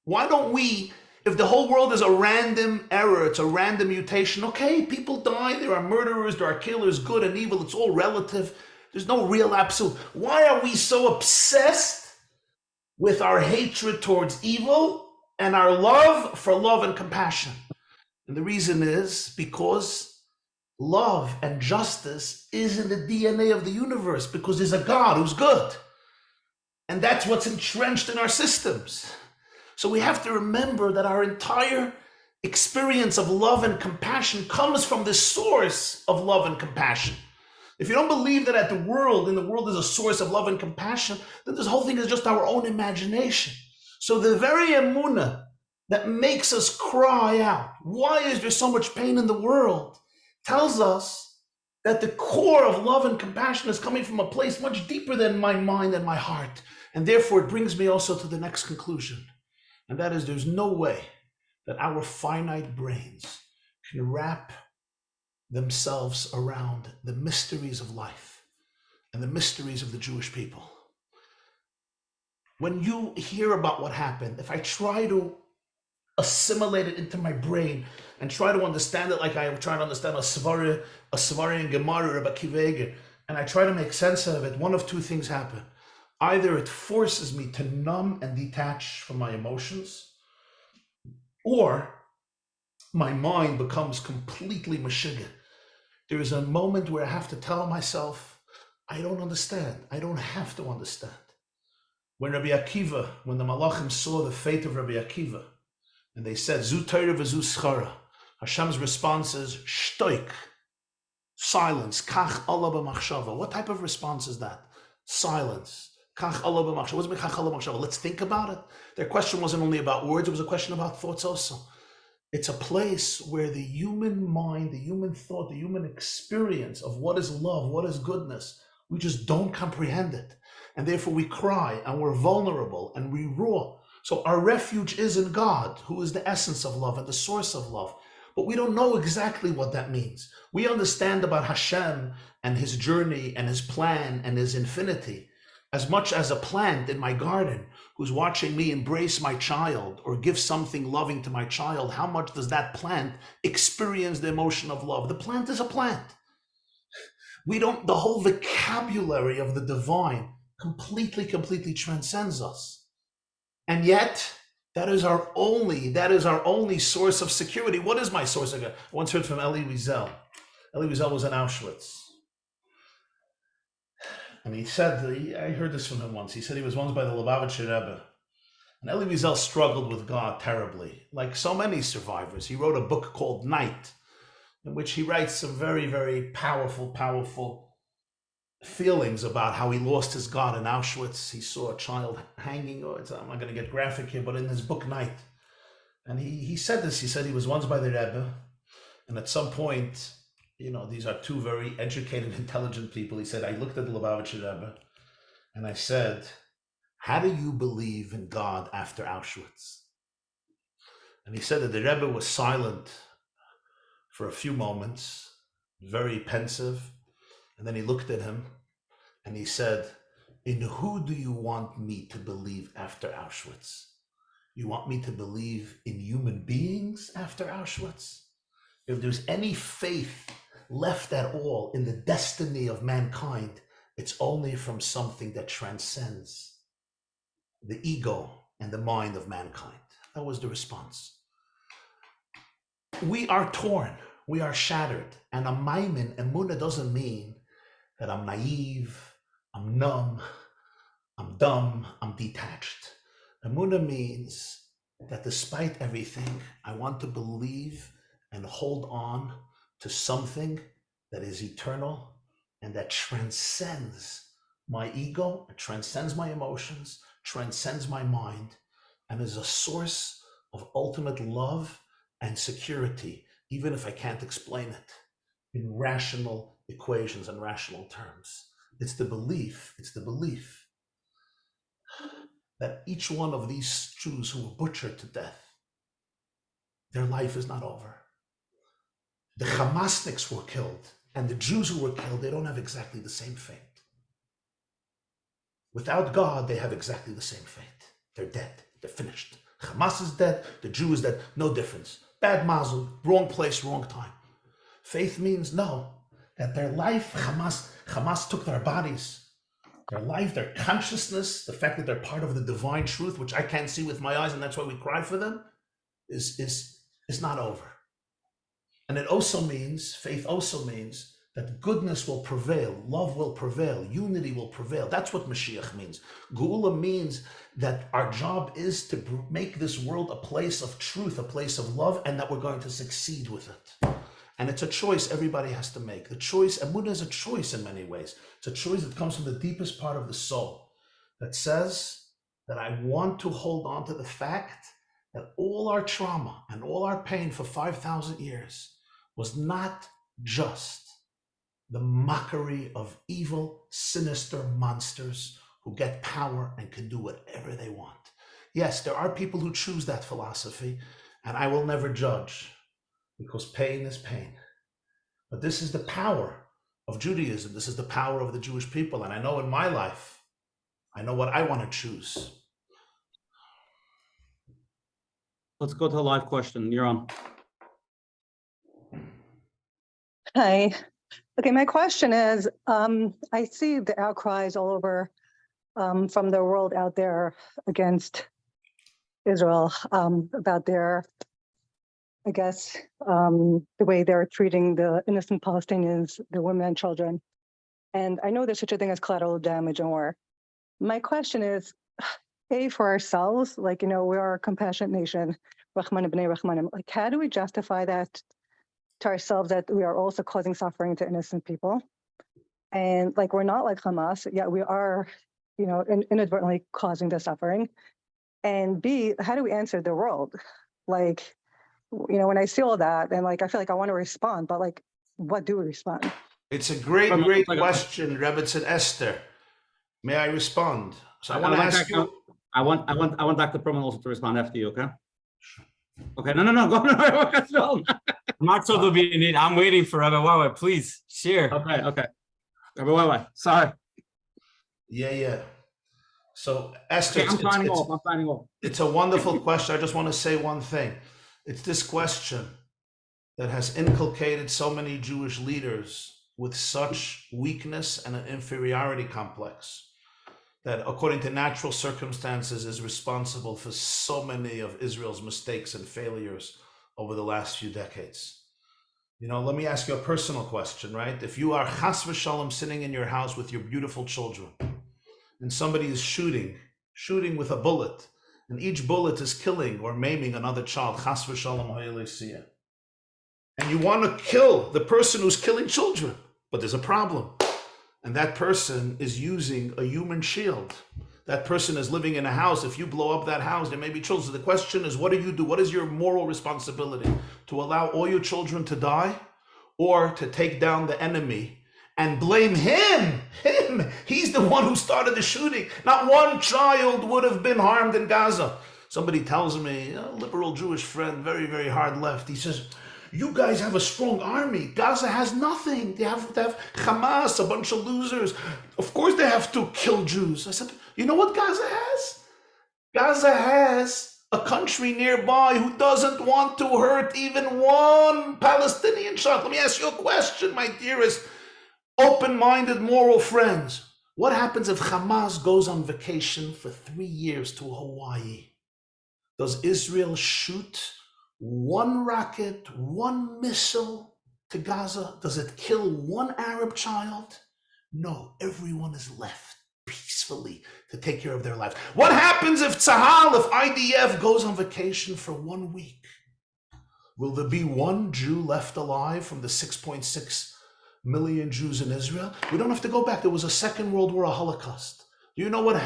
Why don't we, if the whole world is a random error, it's a random mutation, okay, people die, there are murderers, there are killers, good and evil, it's all relative. There's no real absolute. Why are we so obsessed with our hatred towards evil and our love for love and compassion? And the reason is because love and justice is in the DNA of the universe, because there's a God who's good. And that's what's entrenched in our systems. So we have to remember that our entire experience of love and compassion comes from the source of love and compassion. If you don't believe that in the world is a source of love and compassion, then this whole thing is just our own imagination. So the very emunah that makes us cry out, why is there so much pain in the world, tells us that the core of love and compassion is coming from a place much deeper than my mind and my heart. And therefore it brings me also to the next conclusion. And that is, there's no way that our finite brains can wrap themselves around the mysteries of life and the mysteries of the Jewish people. When you hear about what happened, if I try to assimilate it into my brain and try to understand it like I am trying to understand a Svari and Gematria, Rabbi Akiva, and I try to make sense of it, one of two things happen. Either it forces me to numb and detach from my emotions, or my mind becomes completely mashigah. There is a moment where I have to tell myself, I don't understand. I don't have to understand. When Rabbi Akiva, when the Malachim saw the fate of Rabbi Akiva, and they said, Zu Torah v'zu schara, Hashem's response is, shtoik, silence, kach Allah b'machshava. What type of response is that? Silence. Let's think about it. Their question wasn't only about words, it was a question about thoughts also. It's a place where the human mind, the human thought, the human experience of what is love, what is goodness, we just don't comprehend it. And therefore we cry and we're vulnerable and we roar. So our refuge is in God, who is the essence of love and the source of love. But we don't know exactly what that means. We understand about Hashem and his journey and his plan and his infinity as much as a plant in my garden who's watching me embrace my child or give something loving to my child. How much does that plant experience the emotion of love? The plant is a plant. We don't, the whole vocabulary of the divine completely transcends us. And yet, that is our only source of security. What is my source of? I once heard from Eli Wiesel. Eli Wiesel was in Auschwitz. And he said, I heard this from him once. He said he was once by the Lubavitcher Rebbe. And Eli Wiesel struggled with God terribly, like so many survivors. He wrote a book called Night, in which he writes some very, very powerful feelings about how he lost his God in Auschwitz. He saw a child hanging, I'm not going to get graphic here, but in his book Night. And he said this, he said he was once by the Rebbe, and at some point, these are two very educated, intelligent people. He said, I looked at the Lubavitcher Rebbe, and I said, how do you believe in God after Auschwitz? And he said that the Rebbe was silent for a few moments, very pensive. And then he looked at him and he said, in who do you want me to believe after Auschwitz? You want me to believe in human beings after Auschwitz? If there's any faith left at all in the destiny of mankind, it's only from something that transcends the ego and the mind of mankind. That was the response. We are torn, we are shattered, and a maimin, emunah, doesn't mean that I'm naive, I'm numb, I'm dumb, I'm detached. Emunah means that despite everything, I want to believe and hold on to something that is eternal and that transcends my ego, transcends my emotions, transcends my mind, and is a source of ultimate love and security, even if I can't explain it in rational equations and rational terms. It's the belief that each one of these Jews who were butchered to death, their life is not over. The Hamasniks were killed, and the Jews who were killed, they don't have exactly the same fate. Without God, they have exactly the same fate. They're dead, they're finished. Hamas is dead, the Jew is dead, no difference. Bad mazel, wrong place, wrong time. Faith means no, that their life, Hamas took their bodies, their life, their consciousness, the fact that they're part of the divine truth, which I can't see with my eyes, and that's why we cry for them, is not over. And it also means, faith also means that goodness will prevail, love will prevail, unity will prevail. That's what Mashiach means. Geula means that our job is to make this world a place of truth, a place of love, and that we're going to succeed with it. And it's a choice everybody has to make. The choice, Emunah is a choice in many ways. It's a choice that comes from the deepest part of the soul that says that I want to hold on to the fact that all our trauma and all our pain for 5,000 years was not just the mockery of evil, sinister monsters who get power and can do whatever they want. Yes, there are people who choose that philosophy, and I will never judge, because pain is pain. But this is the power of Judaism. This is the power of the Jewish people. And I know in my life, I know what I want to choose. Let's go to the live question. You're on. Hi. Okay, my question is, I see the outcries all over from the world out there against Israel about their, I guess, the way they're treating the innocent Palestinians, the women and children. And I know there's such a thing as collateral damage and war. My question is, A, for ourselves, like, we are a compassionate nation, Rahman ibn Rahmanim, like, how do we justify that to ourselves, that we are also causing suffering to innocent people? And like, we're not like Hamas, yet we are inadvertently causing the suffering? And B, how do we answer the world? Like, when I see all that, and like, I feel like I want to respond, but like, what do we respond? It's a great question, Rebbetzin Esther. May I respond? So I want to ask you. I want Dr. Perlman also to respond after you, okay? Okay, no, go. No. I'm not sure there'll be a need. I'm waiting for Rabbi Wawa. Please share. Okay. Rabbi Wawa, sorry. Yeah. So Esther, okay, I'm signing off. It's a wonderful question. I just want to say one thing. It's this question that has inculcated so many Jewish leaders with such weakness and an inferiority complex that, according to natural circumstances, is responsible for so many of Israel's mistakes and failures over the last few decades. Let me ask you a personal question, right? If you are chas v'shalom sitting in your house with your beautiful children, and somebody is shooting with a bullet, and each bullet is killing or maiming another child, chas v'shalom ha'elesiyah, and you want to kill the person who's killing children, but there's a problem. And that person is using a human shield. That person is living in a house. If you blow up that house, there may be children. So the question is, what do you do? What is your moral responsibility? To allow all your children to die, or to take down the enemy and blame him? He's the one who started the shooting. Not one child would have been harmed in Gaza. Somebody tells me, a liberal Jewish friend, very, very hard left. He says, you guys have a strong army. Gaza has nothing. They have Hamas, a bunch of losers. Of course they have to kill Jews. I said, you know what Gaza has? Gaza has a country nearby who doesn't want to hurt even one Palestinian child. Let me ask you a question, my dearest open-minded moral friends. What happens if Hamas goes on vacation for 3 years to Hawaii? Does Israel shoot one rocket, one missile to Gaza? Does it kill one Arab child? No, everyone is left peacefully to take care of their lives. What happens if Tzahal, if IDF goes on vacation for 1 week? Will there be one Jew left alive from the 6.6 million Jews in Israel? We don't have to go back. There was a Second World War, a Holocaust. Do you know what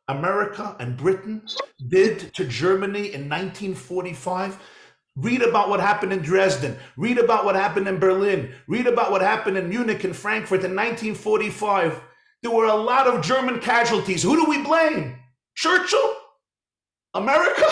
America and Britain did to Germany in 1945? Read about what happened in Dresden. Read about what happened in Berlin. Read about what happened in Munich and Frankfurt in 1945. There were a lot of German casualties. Who do we blame? Churchill? America?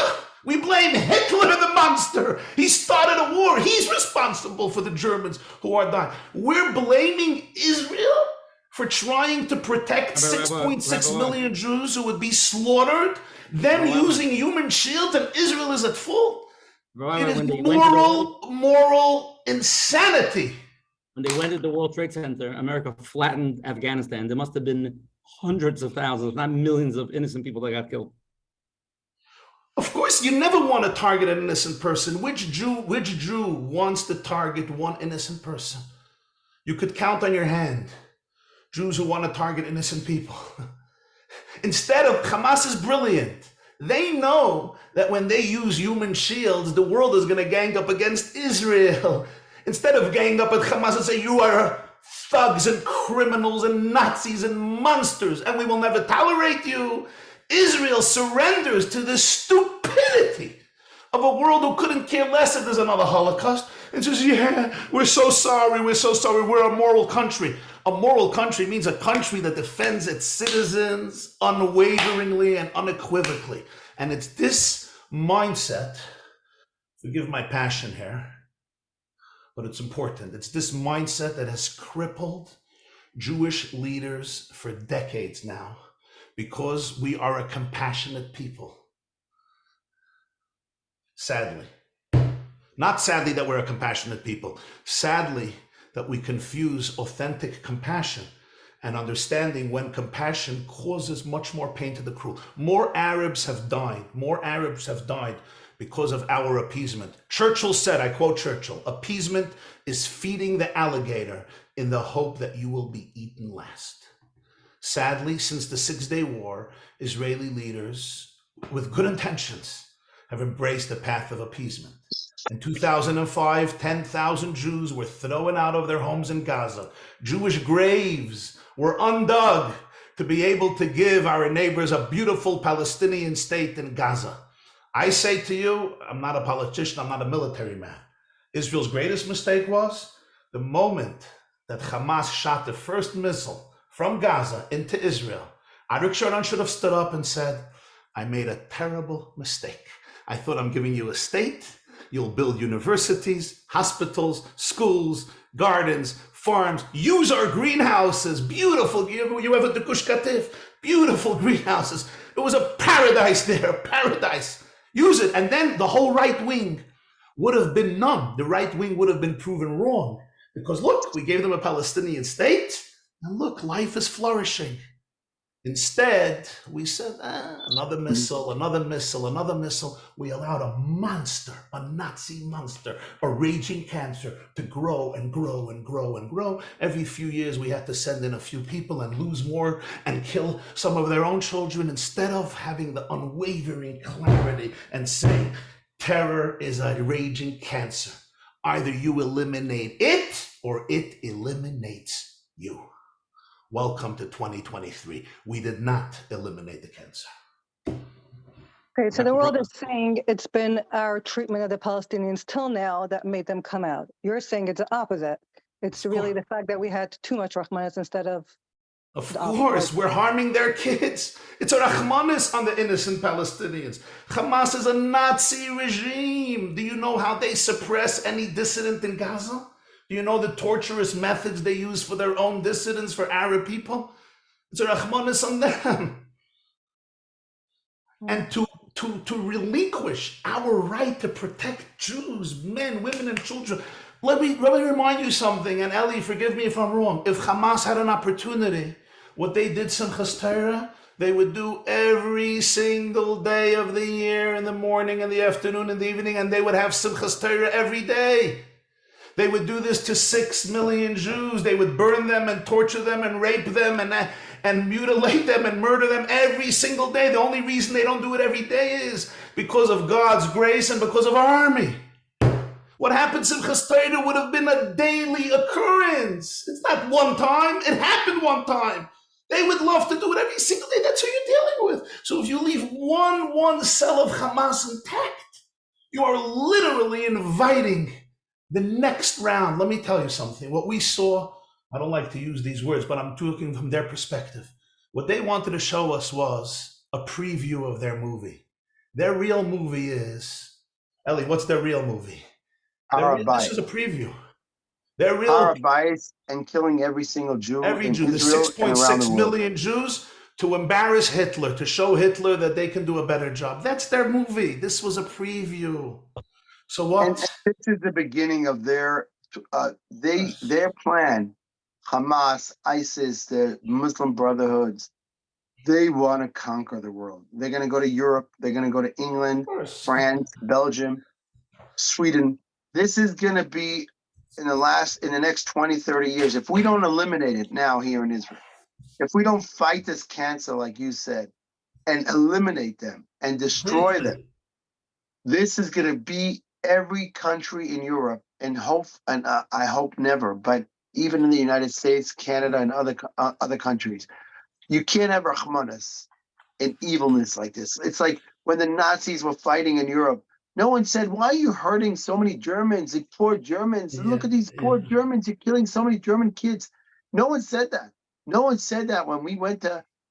We blame Hitler, the monster. He started a war. He's responsible for the Germans who are dying. We're blaming Israel for trying to protect 6.6 million Jews who would be slaughtered, then using human shields, and Israel is at fault. It is moral insanity. When they went to the World Trade Center, America flattened Afghanistan. There must have been hundreds of thousands, if not millions, of innocent people that got killed. Of course, you never want to target an innocent person. Which Jew wants to target one innocent person? You could count on your hand Jews who want to target innocent people. Instead of, Hamas is brilliant. They know that when they use human shields, the world is going to gang up against Israel. Instead of ganging up at Hamas and say, you are thugs and criminals and Nazis and monsters, and we will never tolerate you, Israel surrenders to the stupidity of a world who couldn't care less if there's another Holocaust, and says, yeah, we're so sorry, we're a moral country. A moral country means a country that defends its citizens unwaveringly and unequivocally. And it's this mindset, forgive my passion here, but it's important. It's this mindset that has crippled Jewish leaders for decades now, because we are a compassionate people. Sadly. Not sadly that we're a compassionate people. Sadly that we confuse authentic compassion and understanding when compassion causes much more pain to the cruel. More Arabs have died because of our appeasement. Churchill said, I quote Churchill, appeasement is feeding the alligator in the hope that you will be eaten last. Sadly, since the 6-Day War, Israeli leaders with good intentions have embraced the path of appeasement. In 2005, 10,000 Jews were thrown out of their homes in Gaza. Jewish graves were undug. to be able to give our neighbors a beautiful Palestinian state in Gaza. I say to you, I'm not a politician, I'm not a military man. Israel's greatest mistake was the moment that Hamas shot the first missile from Gaza into Israel. Arik Sharon should have stood up and said, I made a terrible mistake. I thought I'm giving you a state. You'll build universities, hospitals, schools, gardens, farms. Use our greenhouses. Beautiful. You have a Gush Katif. Beautiful greenhouses. It was a paradise there, paradise. Use it. And then the whole right wing would have been numb. The right wing would have been proven wrong. Because look, we gave them a Palestinian state. And look, life is flourishing. Instead, we said, another missile, another missile, another missile. We allowed a monster, a Nazi monster, a raging cancer to grow and grow and grow and grow. Every few years, we had to send in a few people and lose more and kill some of their own children instead of having the unwavering clarity and saying, terror is a raging cancer. Either you eliminate it or it eliminates you. Welcome to 2023. We did not eliminate the cancer. Okay, so the world is saying it's been our treatment of the Palestinians till now that made them come out. You're saying it's the opposite. It's really the fact that we had too much Rahmanis instead of... Of course, we're harming their kids. It's a Rahmanis on the innocent Palestinians. Hamas is a Nazi regime. Do you know how they suppress any dissident in Gaza? Do you know the torturous methods they use for their own dissidents, for Arab people? It's a Rahmanis on them. And to relinquish our right to protect Jews, men, women, and children. Let me remind you something, and Eli, forgive me if I'm wrong. If Hamas had an opportunity, what they did zchus Torah, they would do every single day of the year, in the morning, in the afternoon, in the evening, and they would have zchus Torah every day. They would do this to 6 million Jews. They would burn them and torture them and rape them and mutilate them and murder them every single day. The only reason they don't do it every day is because of God's grace and because of our army. What happened to zchus Torah would have been a daily occurrence. It's not one time. It happened one time. They would love to do it every single day. That's who you're dealing with. So if you leave one cell of Hamas intact, you are literally inviting the next round. Let me tell you something. What we saw, I don't like to use these words, but I'm talking from their perspective. What they wanted to show us was a preview of their movie. Their real movie is, Eli, what's their real movie? This is a preview. Their real bias and killing every single Jew. Every Jew, the Israel 6.6 million Jews, to embarrass Hitler, to show Hitler that they can do a better job. That's their movie. This was a preview. So what? And this is the beginning of their plan. Hamas, ISIS, the Muslim Brotherhoods, they want to conquer the world. They're going to go to Europe. They're going to go to England, France, Belgium, Sweden. This is going to be in the next 20, 30 years. If we don't eliminate it now here in Israel, if we don't fight this cancer, like you said, and eliminate them and destroy them, this is going to be every country in Europe, and I hope never, but even in the United States, Canada, and other countries, you can't have Rahmanas and evilness like this. It's like when the Nazis were fighting in Europe. No one said, "Why are you hurting so many Germans? The poor Germans! Yeah, look at these poor Germans! You're killing so many German kids." No one said that. No one said that when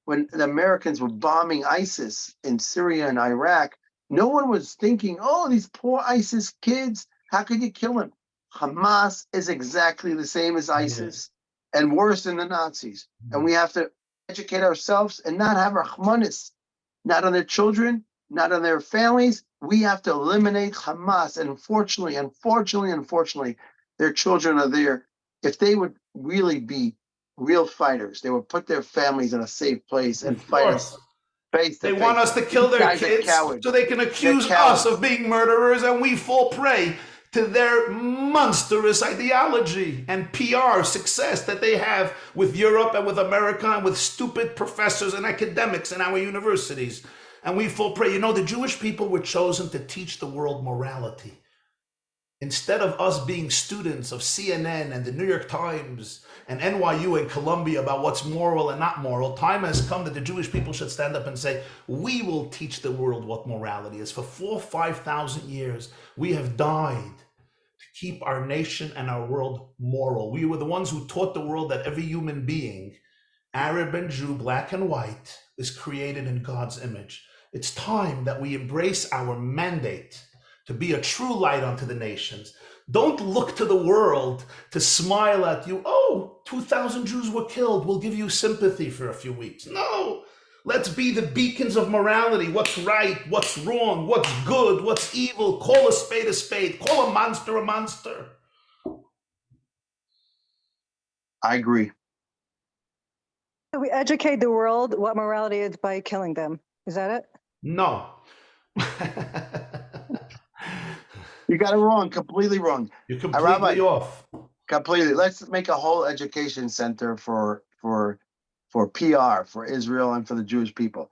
when the Americans were bombing ISIS in Syria and Iraq. No one was thinking, "Oh, these poor ISIS kids, how could you kill them?" Hamas is exactly the same as ISIS and worse than the Nazis. And we have to educate ourselves and not have Rahmanis, not on their children, not on their families. We have to eliminate Hamas. And unfortunately, their children are there. If they would really be real fighters, they would put their families in a safe place and fight us. They want us to kill their kids so they can accuse us of being murderers, and we fall prey to their monstrous ideology and PR success that they have with Europe and with America and with stupid professors and academics in our universities. And we fall prey. You know, the Jewish people were chosen to teach the world morality. Instead of us being students of CNN and the New York Times and NYU and Columbia about what's moral and not moral, time has come that the Jewish people should stand up and say, we will teach the world what morality is. For 4,000 or 5,000 years, we have died to keep our nation and our world moral. We were the ones who taught the world that every human being, Arab and Jew, black and white, is created in God's image. It's time that we embrace our mandate to be a true light unto the nations. Don't look to the world to smile at you. Oh, 2,000 Jews were killed. We'll give you sympathy for a few weeks. No, let's be the beacons of morality. What's right, what's wrong, what's good, what's evil. Call a spade, call a monster a monster. I agree. We educate the world what morality is by killing them. Is that it? No. You got it wrong, completely wrong. You're completely Rabbi, off. completely. Let's make a whole education center for PR, for Israel and for the Jewish people.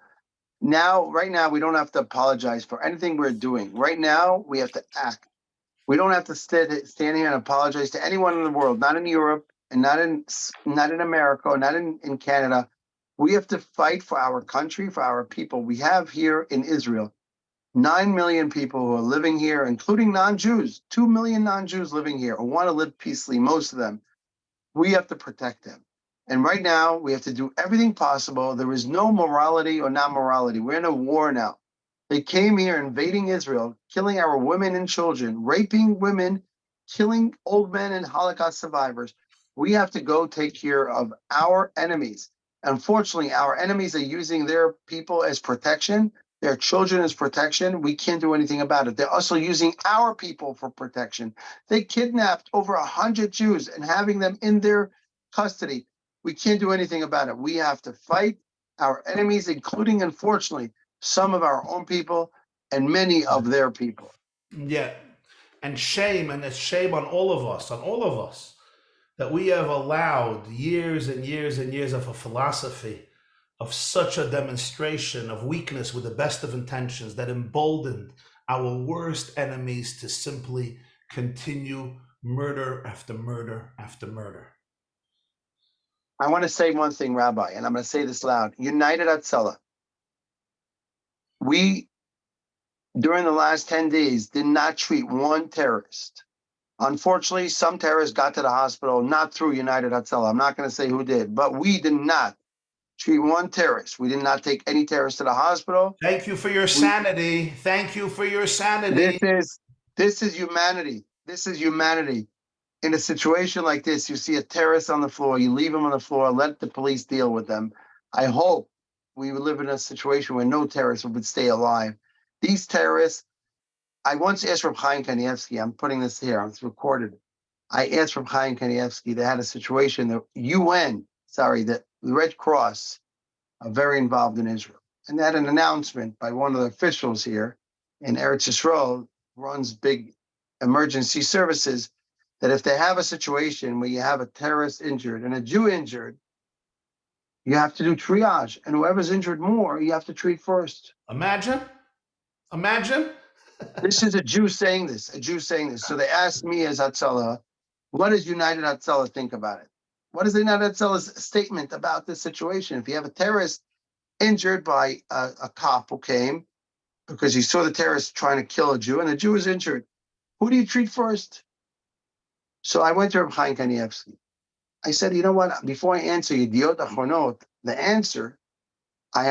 Now, right now, we don't have to apologize for anything we're doing. Right now, we have to act. We don't have to stand here and apologize to anyone in the world, not in Europe and not in America or not in Canada. We have to fight for our country, for our people. We have here in Israel 9 million people who are living here, including non-Jews, 2 million non-Jews living here who want to live peacefully, most of them. We have to protect them. And right now, we have to do everything possible. There is no morality or non-morality. We're in a war now. They came here invading Israel, killing our women and children, raping women, killing old men and Holocaust survivors. We have to go take care of our enemies. Unfortunately, our enemies are using their people as protection, their children as protection. We can't do anything about it. They're also using our people for protection. They kidnapped over 100 Jews and having them in their custody. We can't do anything about it. We have to fight our enemies, including, unfortunately, some of our own people and many of their people. Yeah. And it's shame on all of us, that we have allowed years and years and years of a philosophy of such a demonstration of weakness with the best of intentions that emboldened our worst enemies to simply continue murder after murder after murder. I want to say one thing, Rabbi, and I'm going to say this loud. United Hatzalah. We, during the last 10 days, did not treat one terrorist. Unfortunately, some terrorists got to the hospital, not through United Hatzalah. I'm not going to say who did, but we did not treat one terrorist. We did not take any terrorists to the hospital. Thank you for your sanity. Thank you for your sanity. This is humanity. This is humanity. In a situation like this, you see a terrorist on the floor, you leave him on the floor, let the police deal with them. I hope we would live in a situation where no terrorist would stay alive. These terrorists, I once asked Reb Chaim Kanievsky, I'm putting this here, it's recorded. I asked Reb Chaim Kanievsky, they had a situation, the Red Cross are very involved in Israel. And they had an announcement by one of the officials here in Eretz Yisrael, runs big emergency services, that if they have a situation where you have a terrorist injured and a Jew injured, you have to do triage. And whoever's injured more, you have to treat first. Imagine. This is a Jew saying this, So they asked me as Hatzalah, what does United Hatzalah think about it? What is the United Hatzalah's statement about this situation? If you have a terrorist injured by a cop who came because he saw the terrorist trying to kill a Jew and the Jew is injured, who do you treat first? So I went to Reb Chaim Kanievsky. I said, you know what? Before I answer you, Diot Achronot, the answer, I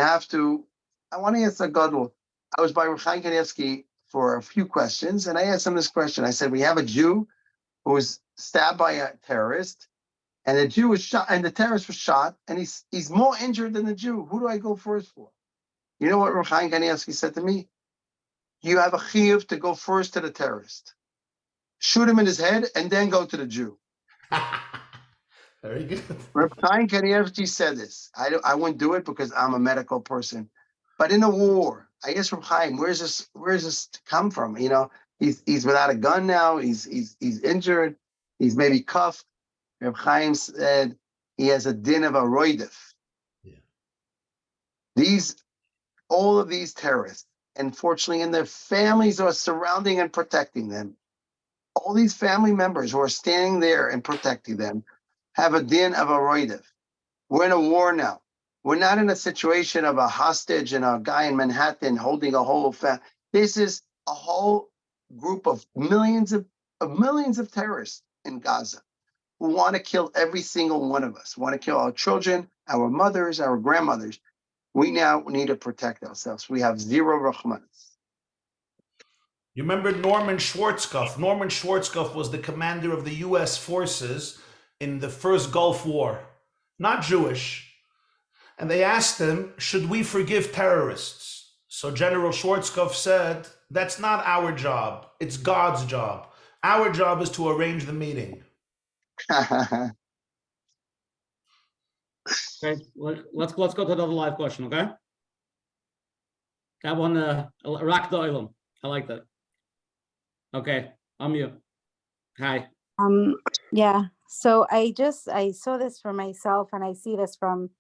want to answer Gadol. I was by Reb Chaim Kanievsky for a few questions, and I asked him this question. I said, we have a Jew who was stabbed by a terrorist, and the Jew was shot, and the terrorist was shot, and he's more injured than the Jew. Who do I go first for? You know what Reb Chaim Kanievsky said to me? You have a chiyuv to go first to the terrorist. Shoot him in his head, and then go to the Jew. Very good. Reb Chaim Kanievsky said this. I wouldn't do it because I'm a medical person. But in a war, I asked Reb Chaim, where's this come from? You know, he's without a gun now. He's injured. He's maybe cuffed. Reb Chaim said he has a din of a roidif. Yeah. All of these terrorists, unfortunately, and their families are surrounding and protecting them. all these family members who are standing there and protecting them have a din of a roidev. We're in a war now. We're not in a situation of a hostage and a guy in Manhattan holding a whole family. This is a whole group of millions of terrorists in Gaza who want to kill every single one of us, want to kill our children, our mothers, our grandmothers. We now need to protect ourselves. We have zero rachmanis. You remember Norman Schwarzkopf? Norman Schwarzkopf was the commander of the US forces in the first Gulf War, not Jewish. And they asked him, should we forgive terrorists? So General Schwarzkopf said, that's not our job. It's God's job. Our job is to arrange the meeting. Okay, let's go to another live question, okay? That one, Rak Doilam. I like that. Okay, I'm you. Hi. Yeah, so I saw this for myself, and I see this from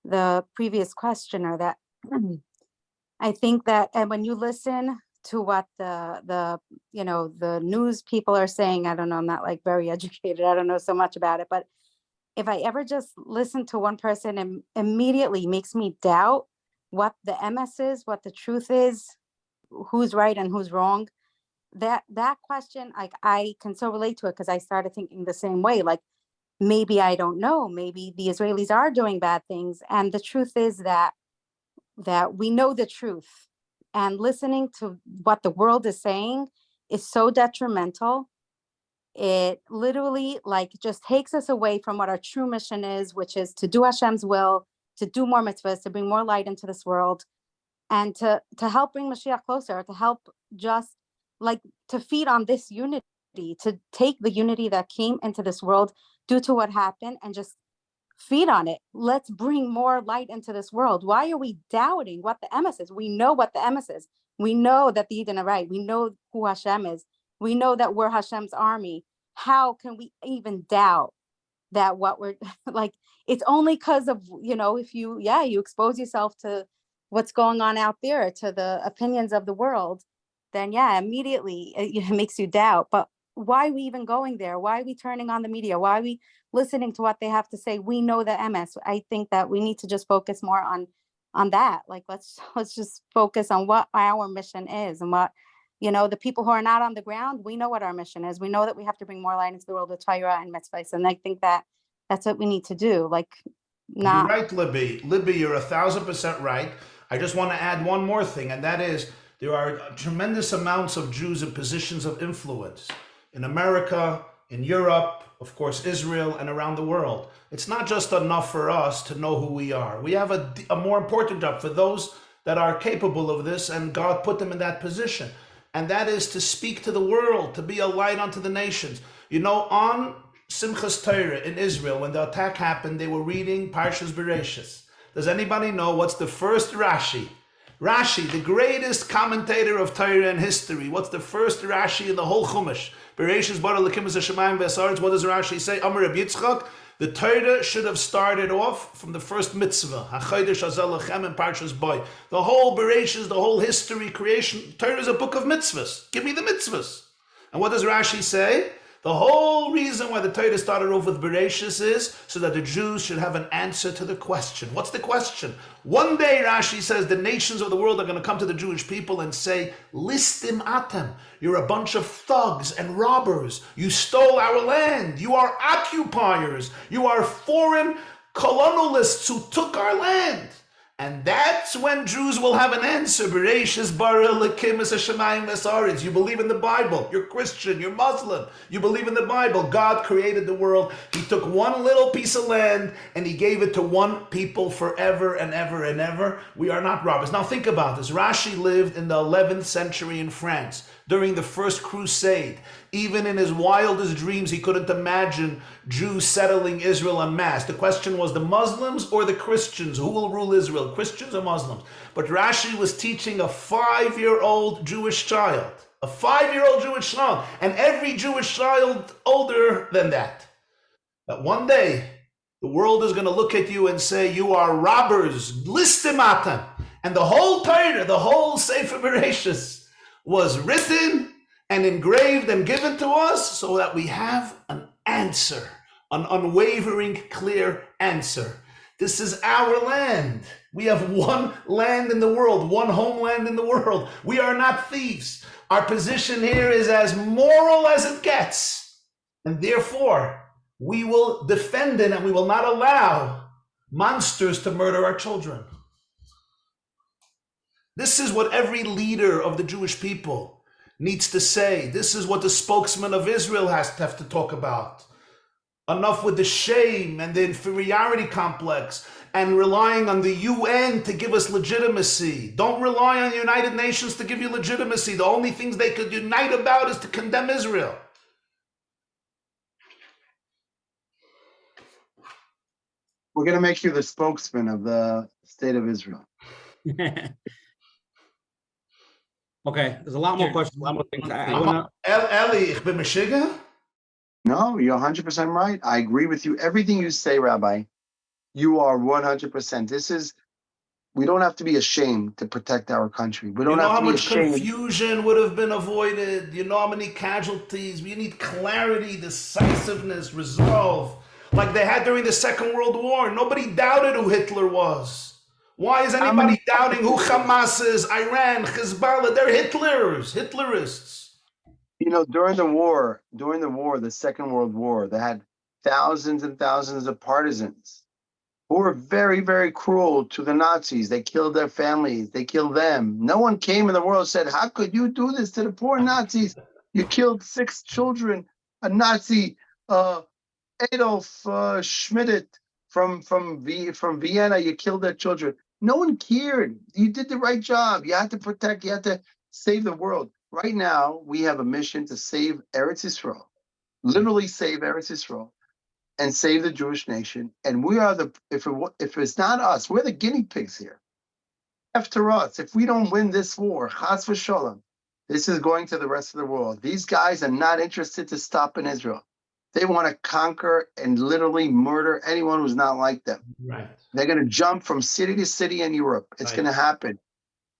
the previous questioner, that I think that, and when you listen to what the news people are saying, I don't know, I'm not like very educated, I don't know so much about it, but if I ever just listen to one person, and immediately makes me doubt what the MS is, what the truth is, who's right and who's wrong. That question, like, I can so relate to it, because I started thinking the same way, like, maybe I don't know, maybe the Israelis are doing bad things, and the truth is that we know the truth, and listening to what the world is saying is so detrimental. It literally, like, just takes us away from what our true mission is, which is to do Hashem's will, to do more mitzvahs, to bring more light into this world, and to help bring Mashiach closer, to help just like to feed on this unity, to take the unity that came into this world due to what happened and just feed on it. Let's bring more light into this world. Why are we doubting what the emes is? We know what the emes is. We know that the Yidden are right. We know who Hashem is. We know that we're Hashem's army. How can we even doubt that what we're like? It's only because of, if you expose yourself to what's going on out there, to the opinions of the world, then immediately it makes you doubt. But why are we even going there? Why are we turning on the media? Why are we listening to what they have to say? We know the MS. I think that we need to just focus more on that. Like, let's just focus on what our mission is, and what, the people who are not on the ground, we know what our mission is. We know that we have to bring more light into the world with Torah and mitzvahs. And I think that that's what we need to do. Like, not. You're right, Libby. Libby, you're 1,000% right. I just want to add one more thing, and that is, there are tremendous amounts of Jews in positions of influence in America, in Europe, of course, Israel, and around the world. It's not just enough for us to know who we are. We have a more important job for those that are capable of this, and God put them in that position. And that is to speak to the world, to be a light unto the nations. On Simchas Torah in Israel, when the attack happened, they were reading Parshas Bereshis. Does anybody know what's the first Rashi? Rashi, the greatest commentator of Torah in history. What's the first Rashi in the whole Chumash? Bereshis bara l'kim v'shamayim v'asaretz. What does Rashi say? Amar Rabbi Yitzchak, the Torah should have started off from the first mitzvah. HaChodesh Hazeh Lachem in Parshas Bo. The whole Bereshis, the whole history, creation, Torah is a book of mitzvahs. Give me the mitzvahs. And what does Rashi say? The whole reason why the Torah started off with Bereshis is so that the Jews should have an answer to the question. What's the question? One day, Rashi says, the nations of the world are going to come to the Jewish people and say, Listim atem, you're a bunch of thugs and robbers. You stole our land. You are occupiers. You are foreign colonialists who took our land. And that's when Jews will have an answer. Bereshis bara l'kim v'shamayim v'asaretz. You believe in the Bible. You're Christian. You're Muslim. You believe in the Bible. God created the world. He took one little piece of land and he gave it to one people forever and ever and ever. We are not robbers. Now think about this. Rashi lived in the 11th century in France during the First Crusade. Even in his wildest dreams, he couldn't imagine Jews settling Israel en masse. The question was the Muslims or the Christians? Who will rule Israel, Christians or Muslims? But Rashi was teaching a 5-year-old Jewish child. A 5-year-old Jewish child. And every Jewish child older than that. That one day, the world is going to look at you and say, you are robbers. Listim atem. And the whole Torah, the whole Sefer Bereshis was written and engraved and given to us so that we have an answer, an unwavering, clear answer. This is our land. We have one land in the world, one homeland in the world. We are not thieves. Our position here is as moral as it gets. And therefore, we will defend it and we will not allow monsters to murder our children. This is what every leader of the Jewish people needs to say. This is what the spokesman of Israel has to have to talk about. Enough with the shame and the inferiority complex and relying on the UN to give us legitimacy. Don't rely on the United Nations to give you legitimacy. The only things they could unite about is to condemn Israel. We're going to make you the spokesman of the state of Israel. Okay, there's a lot more questions, a lot more things. Eli, ich bin Meshiga? No, you're 100% right. I agree with you. Everything you say, Rabbi, you are 100%. We don't have to be ashamed to protect our country. We don't have to be ashamed. You know how much confusion would have been avoided. You know how many casualties. We need clarity, decisiveness, resolve. Like they had during the Second World War. Nobody doubted who Hitler was. Why is anybody doubting who Hamas is, Iran, Hezbollah? They're Hitlerists. You know, during the war, the Second World War, they had thousands and thousands of partisans who were very, very cruel to the Nazis. They killed their families. They killed them. No one came in the world and said, how could you do this to the poor Nazis? You killed 6 children. A Nazi, Adolf Schmidt from Vienna, you killed their children. No one cared. You did the right job. You had to protect, you had to save the world. Right now, we have a mission to save Eretz Yisrael, literally save Eretz Yisrael, and save the Jewish nation. And we are if it's not us, we're the guinea pigs here. After us, if we don't win this war, chas v'sholem, this is going to the rest of the world. These guys are not interested to stop in Israel. They want to conquer and literally murder anyone who's not like them. Right. They're going to jump from city to city in Europe. It's going to happen.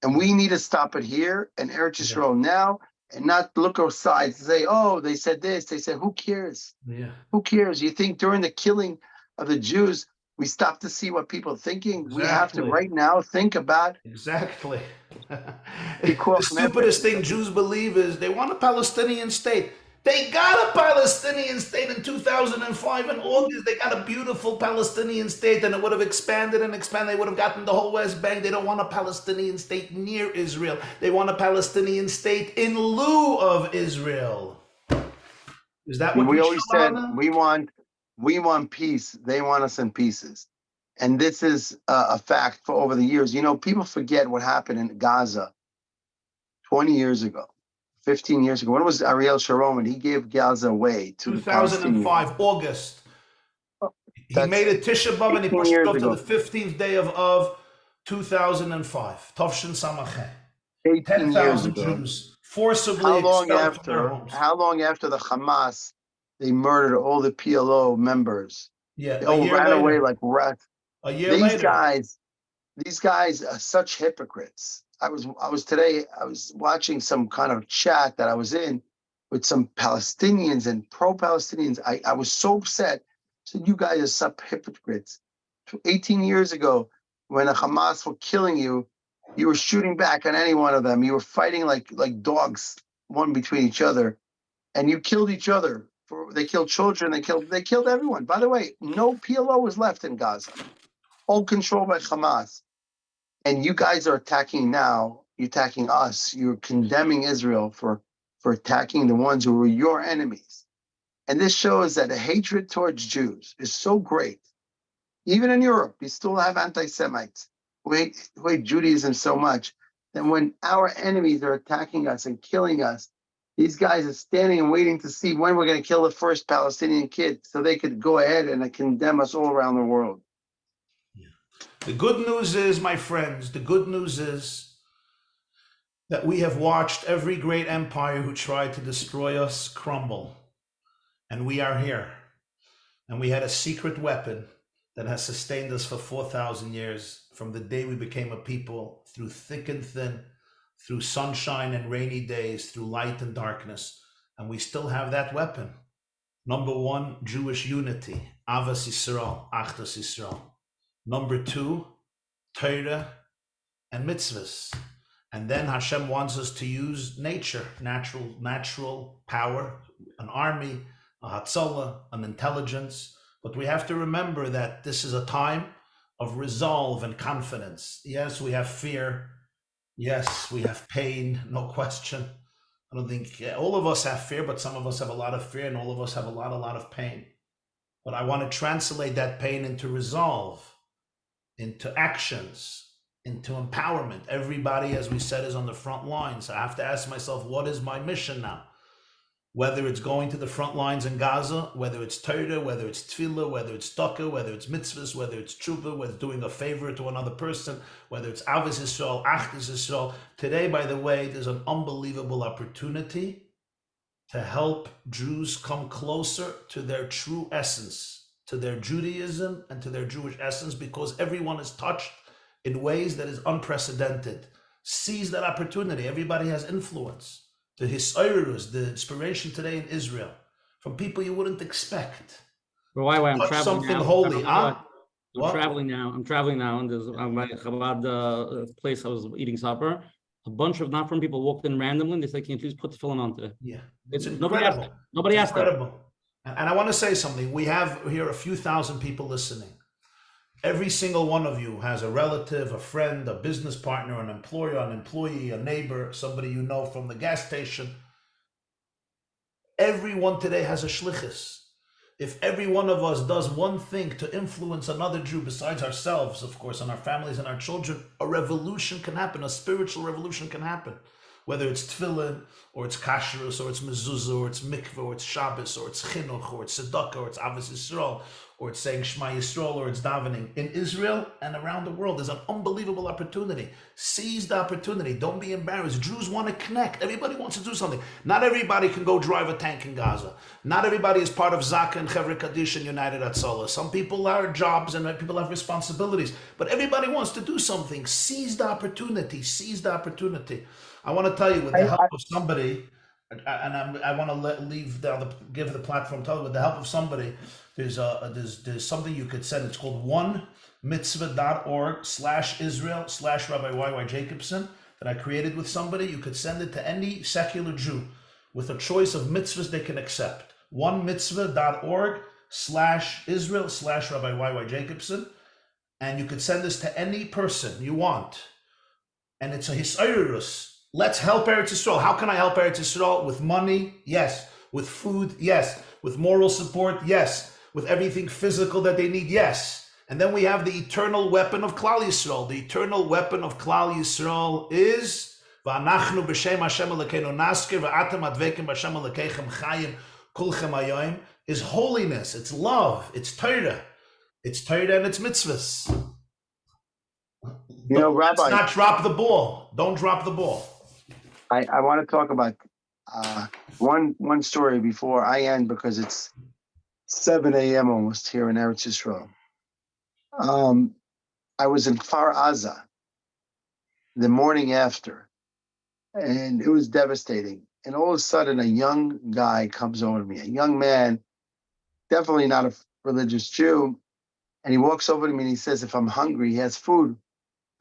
And we need to stop it here in Eretz Yisrael now and not look aside and say, oh, they said this. They said, who cares? Yeah. Who cares? You think during the killing of the Jews, we stopped to see what people are thinking? Exactly. We have to right now think about. Exactly. The stupidest thing Jews believe is they want a Palestinian state. They got a Palestinian state in 2005 in August. They got a beautiful Palestinian state and it would have expanded and expanded. They would have gotten the whole West Bank. They don't want a Palestinian state near Israel. They want a Palestinian state in lieu of Israel. Is that what we always said? We want peace. They want us in pieces. And this is a fact for over the years. You know, people forget what happened in Gaza 20 years ago. 15 years ago. When was Ariel Sharon when he gave Gaza away to 2005, August. He made a Tisha B'Av and he pushed it up to the 15th day of 2005. Tovshin Samachet. 10,000 Jews forcibly expelled from their homes. How long after the Hamas, they murdered all the PLO members? Yeah, they all ran away like rats. A year later. These guys are such hypocrites. I was watching some kind of chat that I was in with some Palestinians and pro-Palestinians. I was so upset. I said, you guys are such hypocrites. 18 years ago, when the Hamas were killing you, you were shooting back on any one of them. You were fighting like dogs, one between each other, and you killed each other. They killed children. They killed everyone. By the way, no PLO was left in Gaza, all controlled by Hamas. And you guys are attacking now. You're attacking us. You're condemning Israel for attacking the ones who were your enemies. And this shows that the hatred towards Jews is so great. Even in Europe, you still have anti-Semites who hate Judaism so much that when our enemies are attacking us and killing us, these guys are standing and waiting to see when we're going to kill the first Palestinian kid so they could go ahead and condemn us all around the world. The good news is, my friends, the good news is that we have watched every great empire who tried to destroy us crumble. And we are here. And we had a secret weapon that has sustained us for 4,000 years, from the day we became a people, through thick and thin, through sunshine and rainy days, through light and darkness. And we still have that weapon. Number one, Jewish unity, Avas Yisrael, Achdus Yisrael. Number two, Torah and mitzvahs. And then Hashem wants us to use nature, natural power, an army, a Hatzalah, an intelligence. But we have to remember that this is a time of resolve and confidence. Yes, we have fear. Yes, we have pain, no question. I don't think all of us have fear, but some of us have a lot of fear, and all of us have a lot of pain. But I want to translate that pain into resolve, into actions, into empowerment. Everybody, as we said, is on the front lines. I have to ask myself, what is my mission now? Whether it's going to the front lines in Gaza, whether it's Torah, whether it's Tefillah, whether it's Tzedakah, whether it's mitzvahs, whether it's tshuva, whether it's doing a favor to another person, whether it's Avos Yisrael, Achdus Yisrael. Today, by the way, there's an unbelievable opportunity to help Jews come closer to their true essence, to their Judaism and to their Jewish essence, because everyone is touched in ways that is unprecedented. Seize that opportunity. Everybody has influence. The hisayrus, the inspiration today in Israel, from people you wouldn't expect. But why I'm Touch traveling something now. holy, I'm What? traveling now, and there's my Chabad place I was eating supper. A bunch of not from people walked in randomly, and they said, "Can you please put the tefillin on today?" Yeah, it's Nobody asked. incredible. Nobody It's asked that. incredible. And I want to say something. We have here a few thousand people listening. Every single one of you has a relative, a friend, a business partner, an employer, an employee, a neighbor, somebody you know from the gas station. Everyone today has a shlichus. If every one of us does one thing to influence another Jew besides ourselves, of course, and our families and our children, a revolution can happen, a spiritual revolution can happen. Whether it's tefillin, or it's kashrus, or it's mezuzah, or it's mikveh, or it's Shabbos, or it's chinuch, or it's tzedakah, or it's Avos Yisrael, or it's saying Shema Yisrael, or it's davening. In Israel and around the world, there's an unbelievable opportunity. Seize the opportunity. Don't be embarrassed. Jews want to connect. Everybody wants to do something. Not everybody can go drive a tank in Gaza. Not everybody is part of Zaka and Chevre Kaddish and United Hatzalah. Some people are jobs and people have responsibilities. But everybody wants to do something. Seize the opportunity. Seize the opportunity. I want to tell you, with the help of somebody, and I want to give the platform. Tell you, with the help of somebody, there's something you could send. It's called onemitzvah.org/Israel/Rabbi YY Jacobson that I created with somebody. You could send it to any secular Jew with a choice of mitzvahs they can accept. onemitzvah.org/Israel/Rabbi YY Jacobson, and you could send this to any person you want. And it's a hisayrus. Let's help Eretz Yisrael. How can I help Eretz Yisrael? With money? Yes. With food? Yes. With moral support? Yes. With everything physical that they need? Yes. And then we have the eternal weapon of Klal Yisrael. The eternal weapon of Klal Yisrael is V'anachnu b'shem Hashem Elokeinu naskir v'atem advekim b'Hashem Elokeichem chayim kulchem hayoim, is holiness. It's love. It's Torah. It's Torah and it's mitzvahs. You know, Rabbi, let's not drop the ball. Don't drop the ball. I want to talk about one story before I end, because it's 7 a.m. almost here in Eretz Yisrael. I was in Kfar Aza the morning after, and it was devastating. And all of a sudden, a young guy comes over to me, a young man, definitely not a religious Jew, and he walks over to me and he says, if I'm hungry, he has food.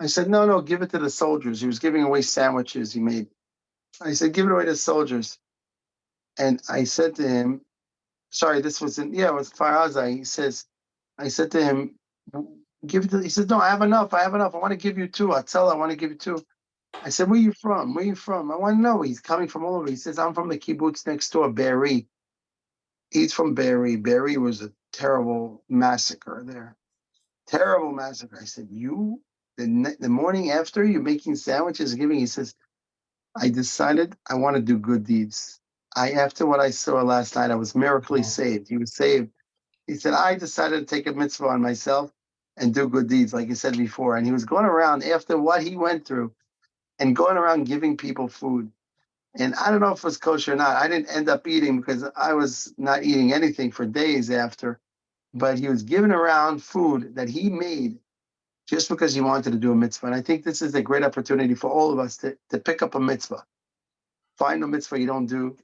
I said, no, give it to the soldiers. He was giving away sandwiches he made. I said, give it away to the soldiers. And I said to him, sorry, this was it was Kfar Aza. I said to him, give it to, he said, no, I have enough. I want to give you two. I want to give you two. I said, where are you from? I want to know. He's coming from all over. He says, I'm from the kibbutz next door, Be'eri. He's from Be'eri. Be'eri was a terrible massacre there. Terrible massacre. I said, the morning after you're making sandwiches, he says, I decided I want to do good deeds. After what I saw last night, I was miraculously saved. He was saved. He said, I decided to take a mitzvah on myself and do good deeds, like you said before. And he was going around after what he went through and going around giving people food. And I don't know if it was kosher or not. I didn't end up eating because I was not eating anything for days after. But he was giving around food that he made just because you wanted to do a mitzvah. And I think this is a great opportunity for all of us to pick up a mitzvah. Find a mitzvah you don't do.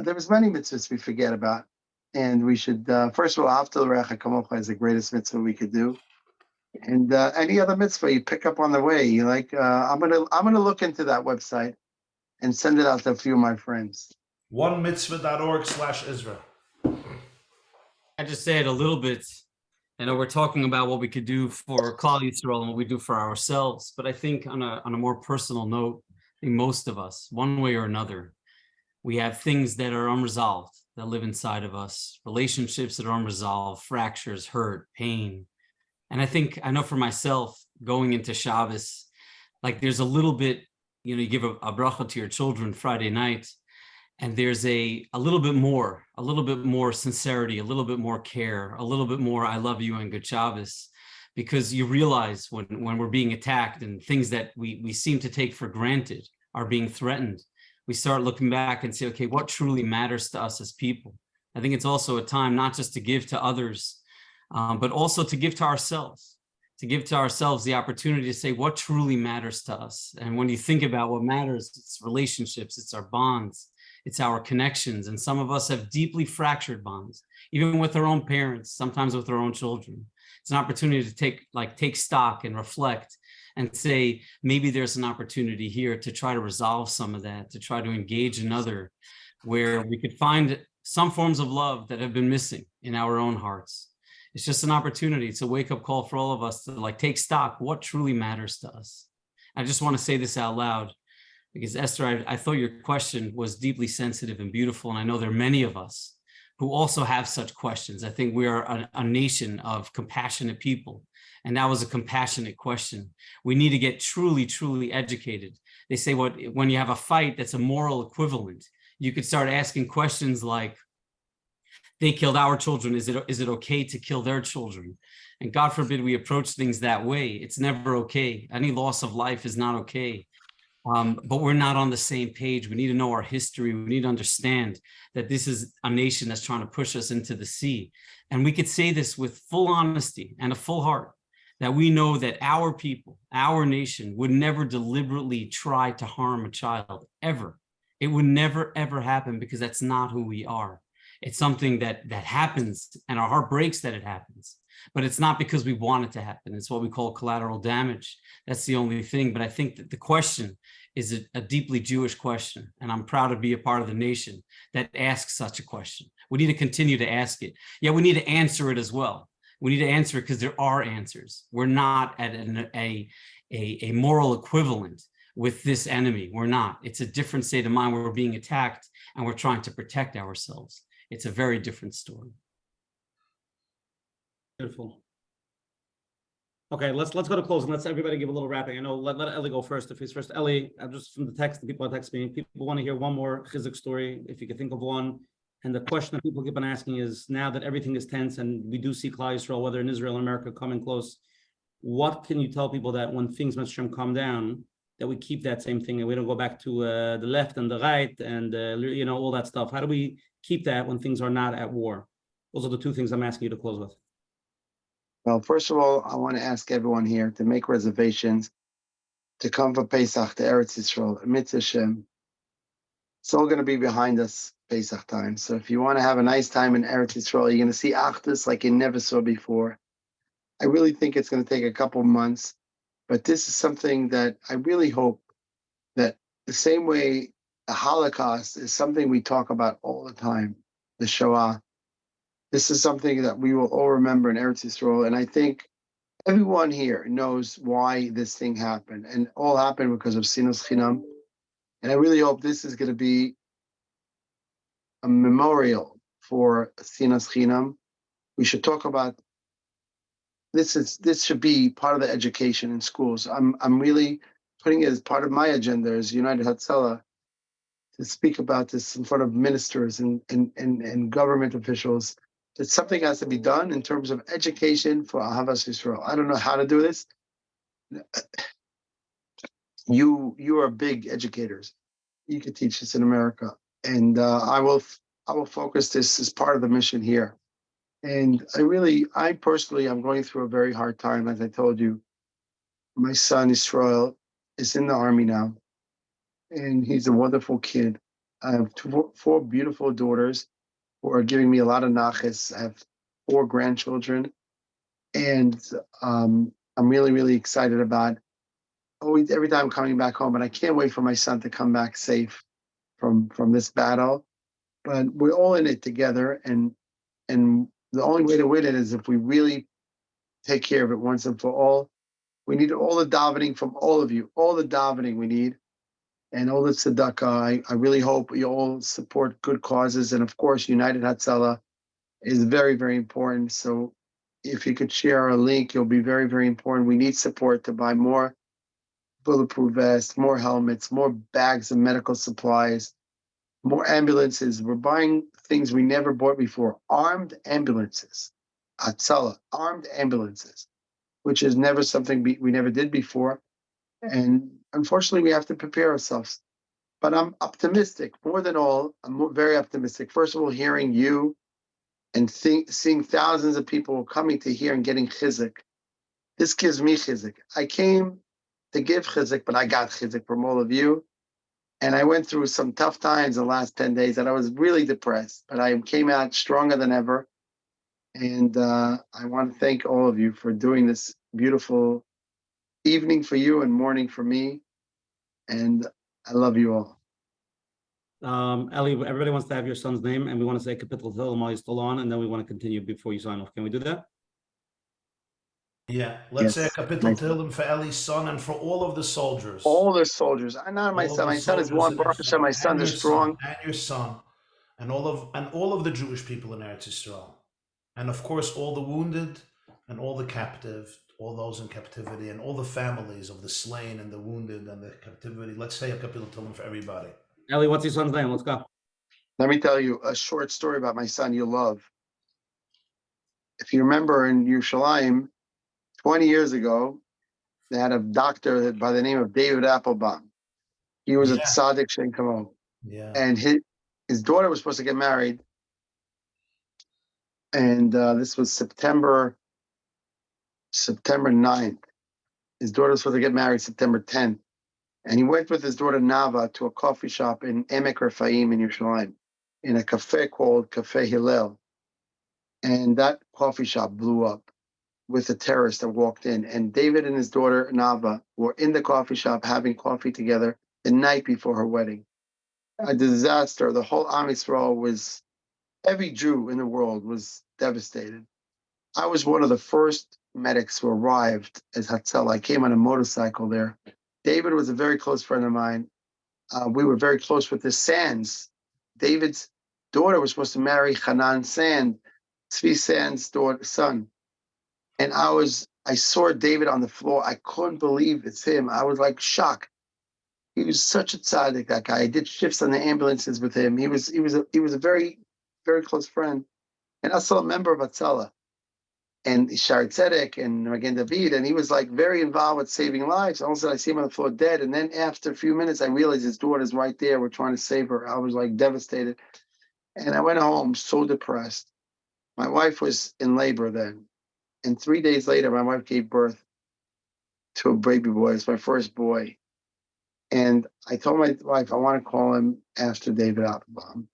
There's many mitzvahs we forget about. And we should, first of all, After L'Recha Kamocha is the greatest mitzvah we could do. And any other mitzvah you pick up on the way, you like, I'm gonna look into that website and send it out to a few of my friends. onemitzvah.org/Israel. I just say it a little bit. I know we're talking about what we could do for Klal Yisrael and what we do for ourselves, but I think on a more personal note, I think most of us, one way or another, we have things that are unresolved that live inside of us, relationships that are unresolved, fractures, hurt, pain. And I know for myself, going into Shabbos, like there's a little bit, you give a bracha to your children Friday night, and there's a little bit more sincerity, a little bit more care, a little bit more I love you and good Shabbos, because you realize when we're being attacked and things that we seem to take for granted are being threatened, we start looking back and say, okay, what truly matters to us as people? I think it's also a time not just to give to others, but also to give to ourselves, the opportunity to say what truly matters to us. And when you think about what matters, it's relationships, it's our bonds, it's our connections. And some of us have deeply fractured bonds, even with our own parents, sometimes with our own children. It's an opportunity to take stock and reflect and say, maybe there's an opportunity here to try to resolve some of that, to try to engage another, where we could find some forms of love that have been missing in our own hearts. It's just an opportunity. It's a wake-up call for all of us to take stock, what truly matters to us. I just want to say this out loud, because Esther, I thought your question was deeply sensitive and beautiful, and I know there are many of us who also have such questions. I think we are a nation of compassionate people, and that was a compassionate question. We need to get truly, truly educated. They say when you have a fight that's a moral equivalent, you could start asking questions like, they killed our children, is it okay to kill their children? And God forbid we approach things that way. It's never okay. Any loss of life is not okay. But we're not on the same page. We need to know our history. We need to understand that this is a nation that's trying to push us into the sea. And we could say this with full honesty and a full heart, that we know that our people, our nation would never deliberately try to harm a child, ever. It would never, ever happen, because that's not who we are. It's something that happens, and our heart breaks that it happens. But it's not because we want it to happen. It's what we call collateral damage. That's the only thing. But I think that the question is a deeply Jewish question. And I'm proud to be a part of the nation that asks such a question. We need to continue to ask it. Yeah, we need to answer it as well. We need to answer it because there are answers. We're not at a moral equivalent with this enemy. We're not. It's a different state of mind where we're being attacked and we're trying to protect ourselves. It's a very different story. Beautiful. Okay, let's go to close and let's everybody give a little wrapping. I know let Eli go first if he's first. Eli, just from the text, the people are texting me. People want to hear one more chizuk story, if you can think of one. And the question that people keep on asking is, now that everything is tense and we do see Klal Yisrael, whether in Israel and America, coming close, what can you tell people that when things Menachem calm down, that we keep that same thing and we don't go back to the left and the right and all that stuff? How do we keep that when things are not at war? Those are the two things I'm asking you to close with. Well, first of all, I want to ask everyone here to make reservations to come for Pesach to Eretz Yisrael, Mitzvah Hashem. It's all going to be behind us Pesach time. So if you want to have a nice time in Eretz Yisrael, you're going to see Achdus like you never saw before. I really think it's going to take a couple months, but this is something that I really hope that the same way the Holocaust is something we talk about all the time, the Shoah. This is something that we will all remember in Eretz Yisrael. And I think everyone here knows why this thing happened. And all happened because of Sinas Chinam. And I really hope this is going to be a memorial for Sinas Chinam. We should talk about this. This should be part of the education in schools. I'm really putting it as part of my agenda as United Hatzalah to speak about this in front of ministers and government officials. That something has to be done in terms of education for Ahavas Yisrael. I don't know how to do this. You are big educators. You could teach this in America, and I will focus this as part of the mission here. And I personally, I'm going through a very hard time. As I told you, my son Israel is in the army now, and he's a wonderful kid. I have four beautiful daughters who are giving me a lot of nachas. I have 4 grandchildren, and I'm really, really excited about always every time I'm coming back home. And I can't wait for my son to come back safe from this battle. But we're all in it together, and the only way to win it is if we really take care of it once and for all. We need all the davening from all of you, all the davening we need, and all the tzedakah. I really hope you all support good causes. And of course, United Hatzalah is very, very important. So if you could share our link, it'll be very, very important. We need support to buy more bulletproof vests, more helmets, more bags of medical supplies, more ambulances. We're buying things we never bought before. Armed ambulances, Hatzalah, armed ambulances, which is never something we never did before. And unfortunately, we have to prepare ourselves. But I'm optimistic. More than all, I'm very optimistic. First of all, hearing you and seeing thousands of people coming to hear and getting chizuk, this gives me chizuk. I came to give chizuk, but I got chizuk from all of you. And I went through some tough times the last 10 days, and I was really depressed. But I came out stronger than ever. And I want to thank all of you for doing this beautiful evening for you and morning for me. And I love you all. Eli, everybody wants to have your son's name, and we want to say Kapitel Tehillim while he's still on, and then we want to continue before you sign off. Can we do that? Yeah, let's say a Yes. Kapitel Tehillim for Eli's son and for all of the soldiers. All the soldiers. I know my All of son. the My son is soldiers one. in Baruch Hashem, my son and is your strong. son, and your son, and all of the Jewish people in Eretz Yisrael, and of course all the wounded and all the captive, all those in captivity, and all the families of the slain and the wounded and the captivity. Let's say a Kapitel Tehillim for everybody. Eli, what's your son's name? Let's go. Let me tell you a short story about my son you'll love. If you remember in Yerushalayim, 20 years ago, they had a doctor by the name of David Applebaum. He was a tzaddik Shem Kamo. Yeah. And his daughter was supposed to get married. And this was September 9th. His daughter was supposed to get married September 10th. And he went with his daughter Nava to a coffee shop in Emek Rafaim in Yerushalayim, in a cafe called Cafe Hillel. And that coffee shop blew up with a terrorist that walked in. And David and his daughter Nava were in the coffee shop having coffee together the night before her wedding. A disaster. The whole Am Yisrael was, every Jew in the world was devastated. I was one of the first medics who arrived as Hatzalah. I came on a motorcycle there. David was a very close friend of mine. We were very close with the Sands. David's daughter was supposed to marry Hanan Sand, Tzvi Sand's son. And I saw David on the floor. I couldn't believe it's him. I was like shocked. He was such a tzaddik, that guy. I did shifts on the ambulances with him. He was a very, very close friend, and also a member of Hatzalah, and Shari Tzedek and Magen David, and he was like very involved with saving lives. All of a sudden, I see him on the floor dead, and then after a few minutes, I realized his daughter's right there. We're trying to save her. I was like devastated, and I went home so depressed. My wife was in labor then, and 3 days later, my wife gave birth to a baby boy. It's my first boy. And I told my wife, I want to call him after David Applebaum.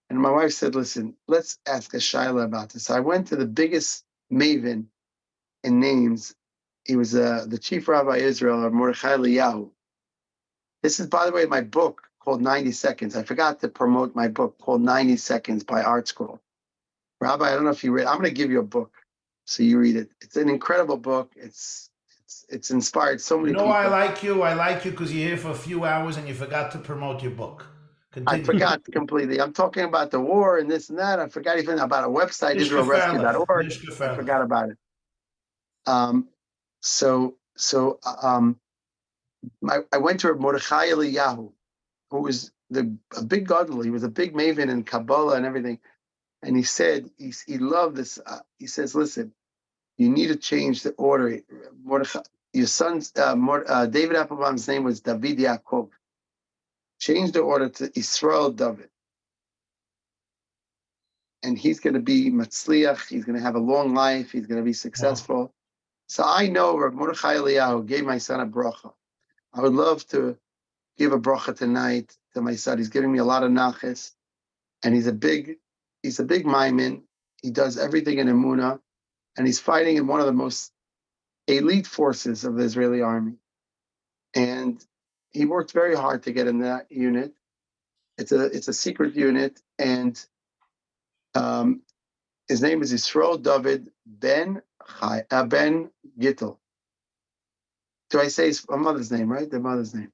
And my wife said, listen, let's ask a Shaila about this. So I went to the biggest maven in names. He was the chief rabbi Israel, or Mordechai Eliyahu. This is, by the way, my book called 90 Seconds. I forgot to promote my book called 90 Seconds by Art Scroll. Rabbi, I don't know if you read it. I'm going to give you a book so you read it. It's an incredible book. It's inspired so many You know people. why I like you? I like you because you're here for a few hours and you forgot to promote your book. Continue. I forgot completely. I'm talking about the war and this and that. I forgot even about a website, IsraelRescue.org. I forgot about it. I went to Mordechai Eliyahu, who was a big gadol. He was a big maven in Kabbalah and everything. And he said he loved this. He says, listen, you need to change the order. Mordechai, your son's David Applebaum's name was David Yaakov. Change the order to Israel David. and he's going to be matzliach. He's going to have a long life. He's going to be successful. So I know Rav Mordechai Eliyahu gave my son a bracha. I would love to give a bracha tonight to my son. He's giving me a lot of nachas, and he's a big maimin. He does everything in Emunah, and he's fighting in one of the most elite forces of the Israeli army. And he worked very hard to get in that unit. It's a secret unit, and his name is Yisrael David Ben Gittel. Do I say his mother's name, right? The mother's name.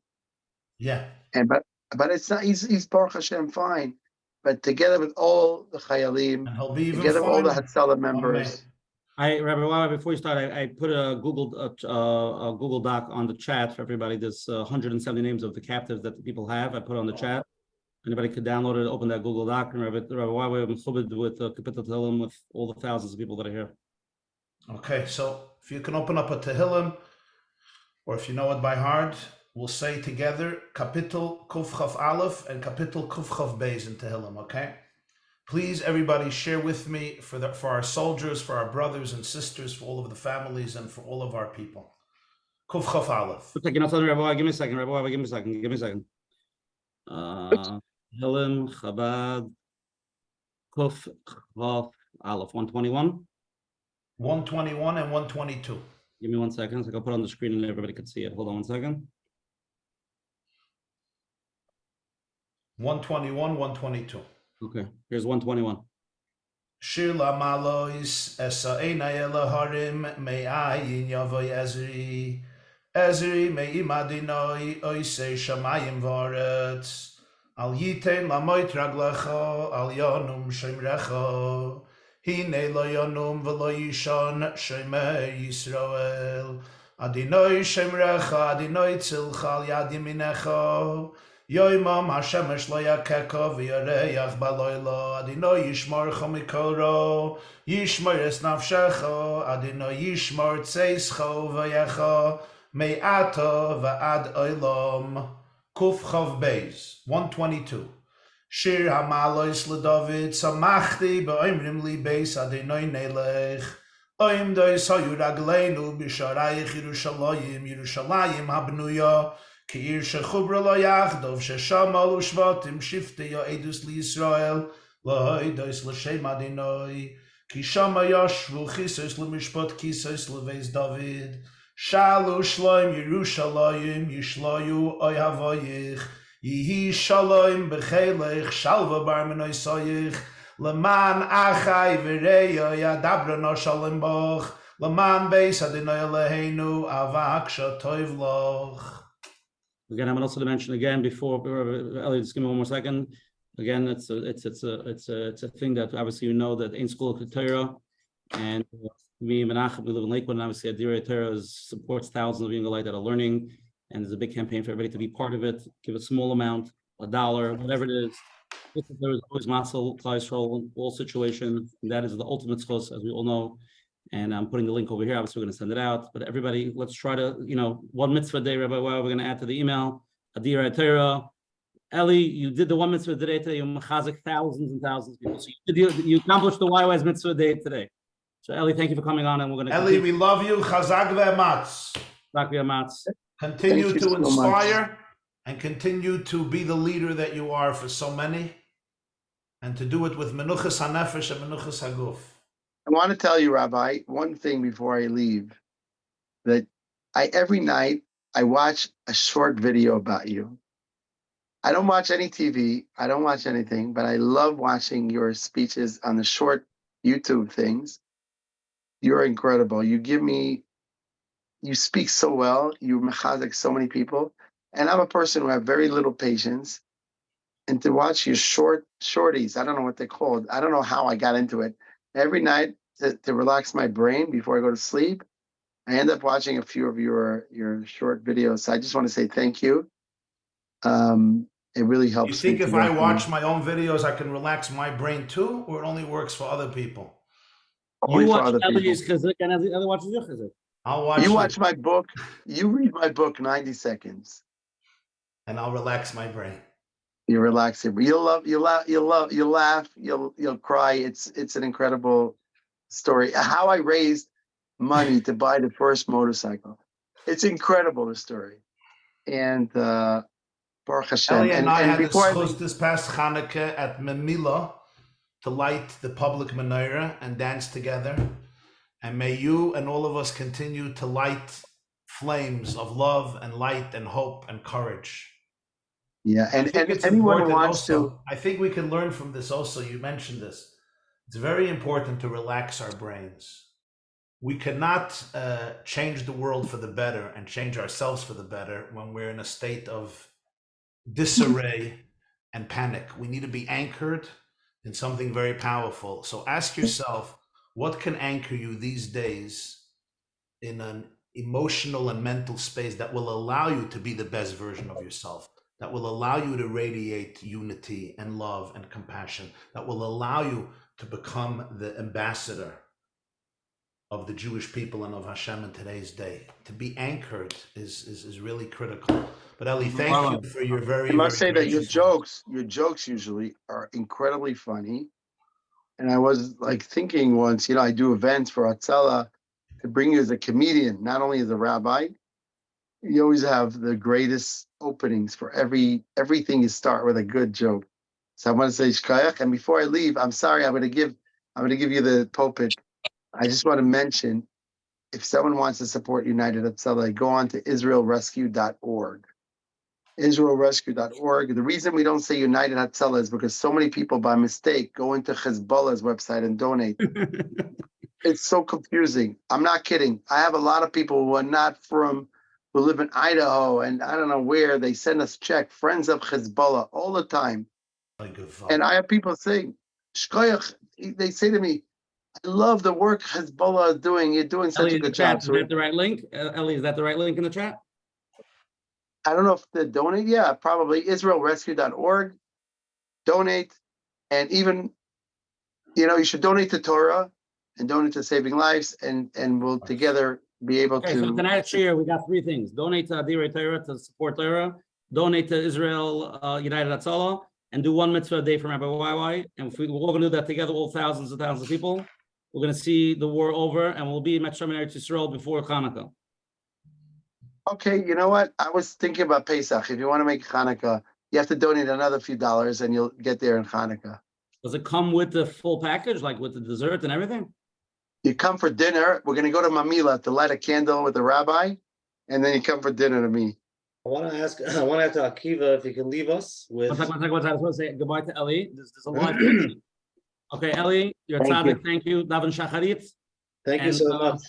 Yeah. And but it's not. He's Baruch Hashem fine, but together with all the chayalim, And he'll be even together with all the finer. Hatzalah members. Rabbi Wawa, before you start, I put a Google Doc on the chat for everybody. There's 170 names of the captives that the people have. I put on the chat. Anybody could download it, open that Google Doc, and Rabbi Wawa, I'm with Kapitel Tehillim with all the thousands of people that are here. Okay, so if you can open up a Tehillim, or if you know it by heart, we'll say together Kapitel Kuf Chaf Aleph and Kapitel Kuf Chaf Beis in Tehillim, okay? Please, everybody, share with me for our soldiers, for our brothers and sisters, for all of the families, and for all of our people. Kuf Chaf Aleph. Give me a second, Rabbi, give me a second. Tehillim, Chabad, Kuf Chaf Aleph, 121. 121 and 122. Give me 1 second, so I'll put it on the screen and everybody can see it. Hold on 1 second. 121, 122. Okay, here's 121. Shir Lamalois Esa Einay Elaharim Me'ayin Yavoy Ezri Ezri Me'imadinoi Oisei Shamayim Varetz Al Yitein Lamoit Raglecho Al Yonum Shemrecho Hine Lo Yonum V'Lo Yishon Shemei Yisrael Adinoi Shemrecha Adinoi Tzilcha Al Yad Yaminecho Yoimam Hashemesh lo yakeko v'yareach baloilo Adino yishmorcho mikoro Yishmor es nafshecho Adino yishmor tzeischo v'yecho Me'ato v'ad oilom Kuf Chav Beis 122 Shir hamalois l'David Samachti b'oimrim li beis Adinoi nelech Oim dois hayu ragleinu b'sharayich Yerushalayim habnuya Kiir shechubra lo yachdov sheshamal ushvatim shifte yo edus li Yisrael lohoidos l'shem adinoi ki shama yashvu chisos l'mishpat kisos l'veis David shalu shloim Yerushalayim yishloyu oy havoyich yihi shalom b'chelech shalva bar menoisayich leman achai v'reya yadabra no shalom boch leman beis adinoi leheinu avak shatoiv loch. Again, I'm also to mention again before Elliot, just give me 1 more second. Again, it's a thing that obviously you know that Ein School of Torah, and me and Menachem, we live in Lakewood, and obviously Adirei Hatorah supports thousands of young light that are learning, and there's a big campaign for everybody to be part of it. Give a small amount, $1, whatever it is. There is always muscle, cholesterol in all situations, and that is the ultimate zchus, as we all know. And I'm putting the link over here. Obviously, we're going to send it out. But everybody, let's try to, one mitzvah day, Rabbi, we're going to add to the email. Adirei Hatorah. Eli, you did the one mitzvah today. You machazik thousands and thousands of people. So you accomplished the YY's mitzvah day today. So Eli, thank you for coming on. And we're going to Eli, we love you. Chazak ve'ematz. Chazak ve'ematz. Continue to inspire and continue to be the leader that you are for so many, and to do it with menuchas hanefesh and menuchas haguf. I want to tell you, Rabbi, one thing before I leave, that every night I watch a short video about you. I don't watch any TV. I don't watch anything, but I love watching your speeches on the short YouTube things. You're incredible. You speak so well. You mechazik so many people. And I'm a person who have very little patience. And to watch your shorties, I don't know what they're called. I don't know how I got into it. Every night to relax my brain before I go to sleep, I end up watching a few of your short videos. So I just want to say thank you. It really helps. You think if I watch my own videos, I can relax my brain too, or it only works for other people? You watch Ellie's chizuk and Ellie watches your chizuk. I'll watch. You watch my book. You read my book 90 seconds. And I'll relax my brain. You're relaxing. You'll laugh, you'll cry. It's an incredible story. How I raised money to buy the first motorcycle. It's incredible, the story. And Baruch Hashem. Eli and I had the before zchus this past Hanukkah at Memila to light the public menorah and dance together. And may you and all of us continue to light flames of love and light and hope and courage. yeah, and it's anyone who important wants also, to, I think we can learn from this also. You mentioned this. It's very important to relax our brains. We cannot change the world for the better and change ourselves for the better when we're in a state of disarray and panic. We need to be anchored in something very powerful. So ask yourself, what can anchor you these days in an emotional and mental space that will allow you to be the best version of yourself, that will allow you to radiate unity and love and compassion, that will allow you to become the ambassador of the Jewish people and of Hashem in today's day. To be anchored is really critical. But Eli, thank you for your I must say that your gracious jokes usually are incredibly funny. And I was like thinking once, I do events for Hatzalah to bring you as a comedian, not only as a rabbi. You always have the greatest openings for everything. You start with a good joke. So I want to say shkayach. And before I leave, I'm sorry, I'm going to give you the pulpit. I just want to mention, if someone wants to support United Hatzalah, go on to israelrescue.org. Israelrescue.org. The reason we don't say United Hatzalah is because so many people by mistake go into Hezbollah's website and donate. It's so confusing. I'm not kidding. I have a lot of people who are not who live in Idaho and I don't know where. They send us check, friends of Hezbollah, all the time. And I have people saying, shkoyach, they say to me, I love the work Hezbollah is doing. You're doing such a good job. Is that the right link? Ellie, is that the right link in the chat? I don't know if they donate. Yeah, probably israelrescue.org. Donate. And even, you should donate to Torah and donate to Saving Lives, and we'll together be able to. So tonight's year, we got three things. Donate to Adirei Hatorah to support Torah, donate to Israel United Hatzalah, and do one mitzvah a day from Rabbi YY. And we're all going to do that together, all thousands and thousands of people. We're going to see the war over, and we'll be in Menachem and Eretz Yisrael before Hanukkah. Okay, you know what? I was thinking about Pesach. If you want to make Hanukkah, you have to donate another few dollars, and you'll get there in Hanukkah. Does it come with the full package, like with the dessert and everything? You come for dinner. We're going to go to Mamila to light a candle with the rabbi, and then you come for dinner to me. I want to ask Akiva if he can leave us with. One second. I was supposed to say goodbye to Eli. There's a live. Okay, Eli, you're tzaddik. Thank you. Davin Shacharit. Thank you so much.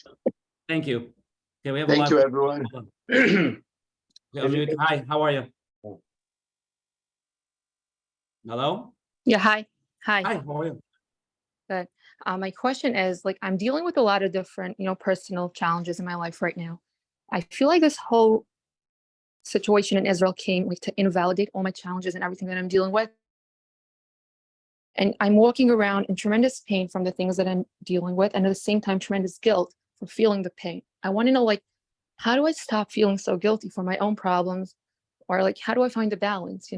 Thank you. Okay, we have Thank you, everyone. Hi, how are you? Hello? Yeah, hi. Hi. Hi, how are you? Good. My question is, I'm dealing with a lot of different, personal challenges in my life right now. I feel like this whole situation in Israel came to invalidate all my challenges and everything that I'm dealing with. And I'm walking around in tremendous pain from the things that I'm dealing with, and at the same time, tremendous guilt for feeling the pain. I want to know, how do I stop feeling so guilty for my own problems? Or how do I find the balance,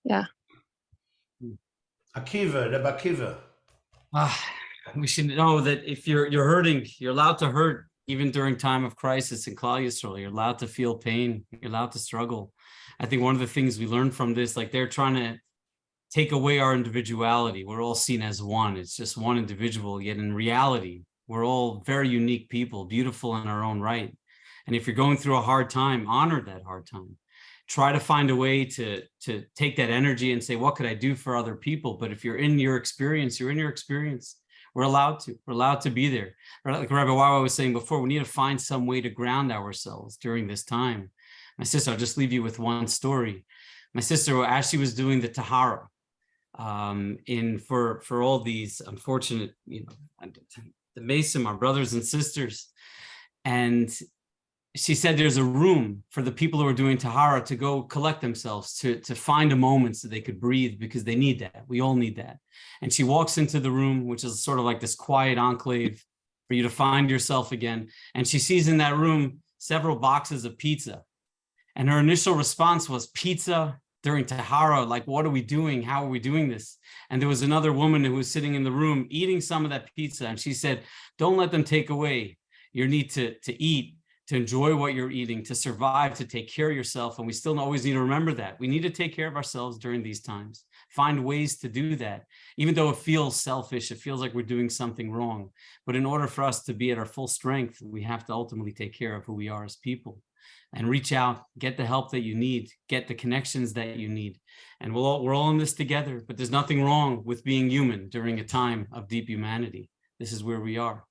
Yeah. Akiva, Rabbi Akiva. We should know that if you're hurting, you're allowed to hurt even during time of crisis in Klal Yisrael. You're allowed to feel pain. You're allowed to struggle. I think one of the things we learned from this, they're trying to take away our individuality. We're all seen as one. It's just one individual, yet in reality, we're all very unique people, beautiful in our own right. And if you're going through a hard time, honor that hard time. Try to find a way to take that energy and say, what could I do for other people? But if you're in your experience, you're in your experience. We're allowed to be there. Like Rabbi Wawa was saying before, we need to find some way to ground ourselves during this time. My sister, I'll just leave you with one story. My sister, as she was doing the Tahara, for all these unfortunate, the Mason, our brothers and sisters, and she said there's a room for the people who are doing Tahara to go collect themselves, to find a moment so they could breathe, because they need that. We all need that. And she walks into the room, which is sort of like this quiet enclave for you to find yourself again. And she sees in that room several boxes of pizza. And her initial response was, pizza? during Tahara, like, what are we doing? How are we doing this? And there was another woman who was sitting in the room eating some of that pizza. And she said, don't let them take away your need to eat, to enjoy what you're eating, to survive, to take care of yourself. And we still always need to remember that. We need to take care of ourselves during these times. Find ways to do that, even though it feels selfish, it feels like we're doing something wrong. But in order for us to be at our full strength, we have to ultimately take care of who we are as people. And reach out, get the help that you need, get the connections that you need. And we're all in this together, but there's nothing wrong with being human during a time of deep humanity. This is where we are.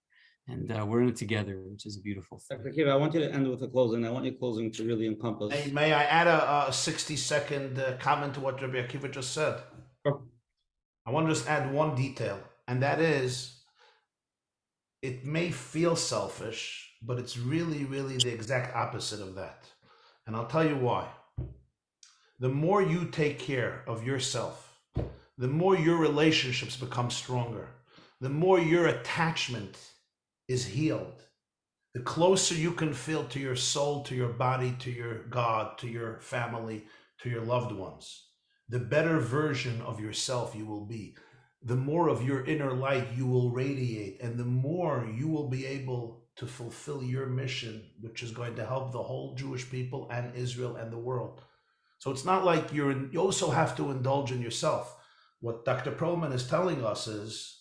And we're in it together, which is a beautiful thing. Dr. Akiva, I want you to end with a closing. I want your closing to really encompass. Hey, may I add a 60-second comment to what Rabbi Akiva just said? Sure. I want to just add one detail, and that is, it may feel selfish, but it's really, really the exact opposite of that. And I'll tell you why. The more you take care of yourself, the more your relationships become stronger, the more your attachment is healed, the closer you can feel to your soul, to your body, to your God, to your family, to your loved ones, the better version of yourself you will be. The more of your inner light you will radiate, and the more you will be able to fulfill your mission, which is going to help the whole Jewish people and Israel and the world. So it's not like you also have to indulge in yourself. What Dr. Perlman is telling us is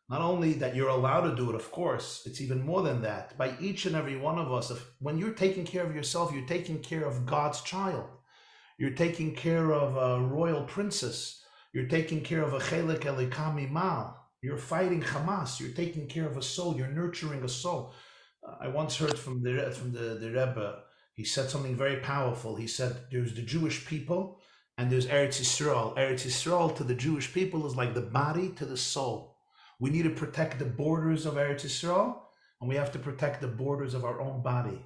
not only that you're allowed to do it, of course, it's even more than that. By each and every one of us, when you're taking care of yourself, you're taking care of God's child. You're taking care of a royal princess. You're taking care of a chelek elikam imal. You're fighting Hamas. You're taking care of a soul. You're nurturing a soul. I once heard from the Rebbe. He said something very powerful. He said, there's the Jewish people and there's Eretz Yisrael. Eretz Yisrael to the Jewish people is like the body to the soul. We need to protect the borders of Eretz Yisrael, and we have to protect the borders of our own body.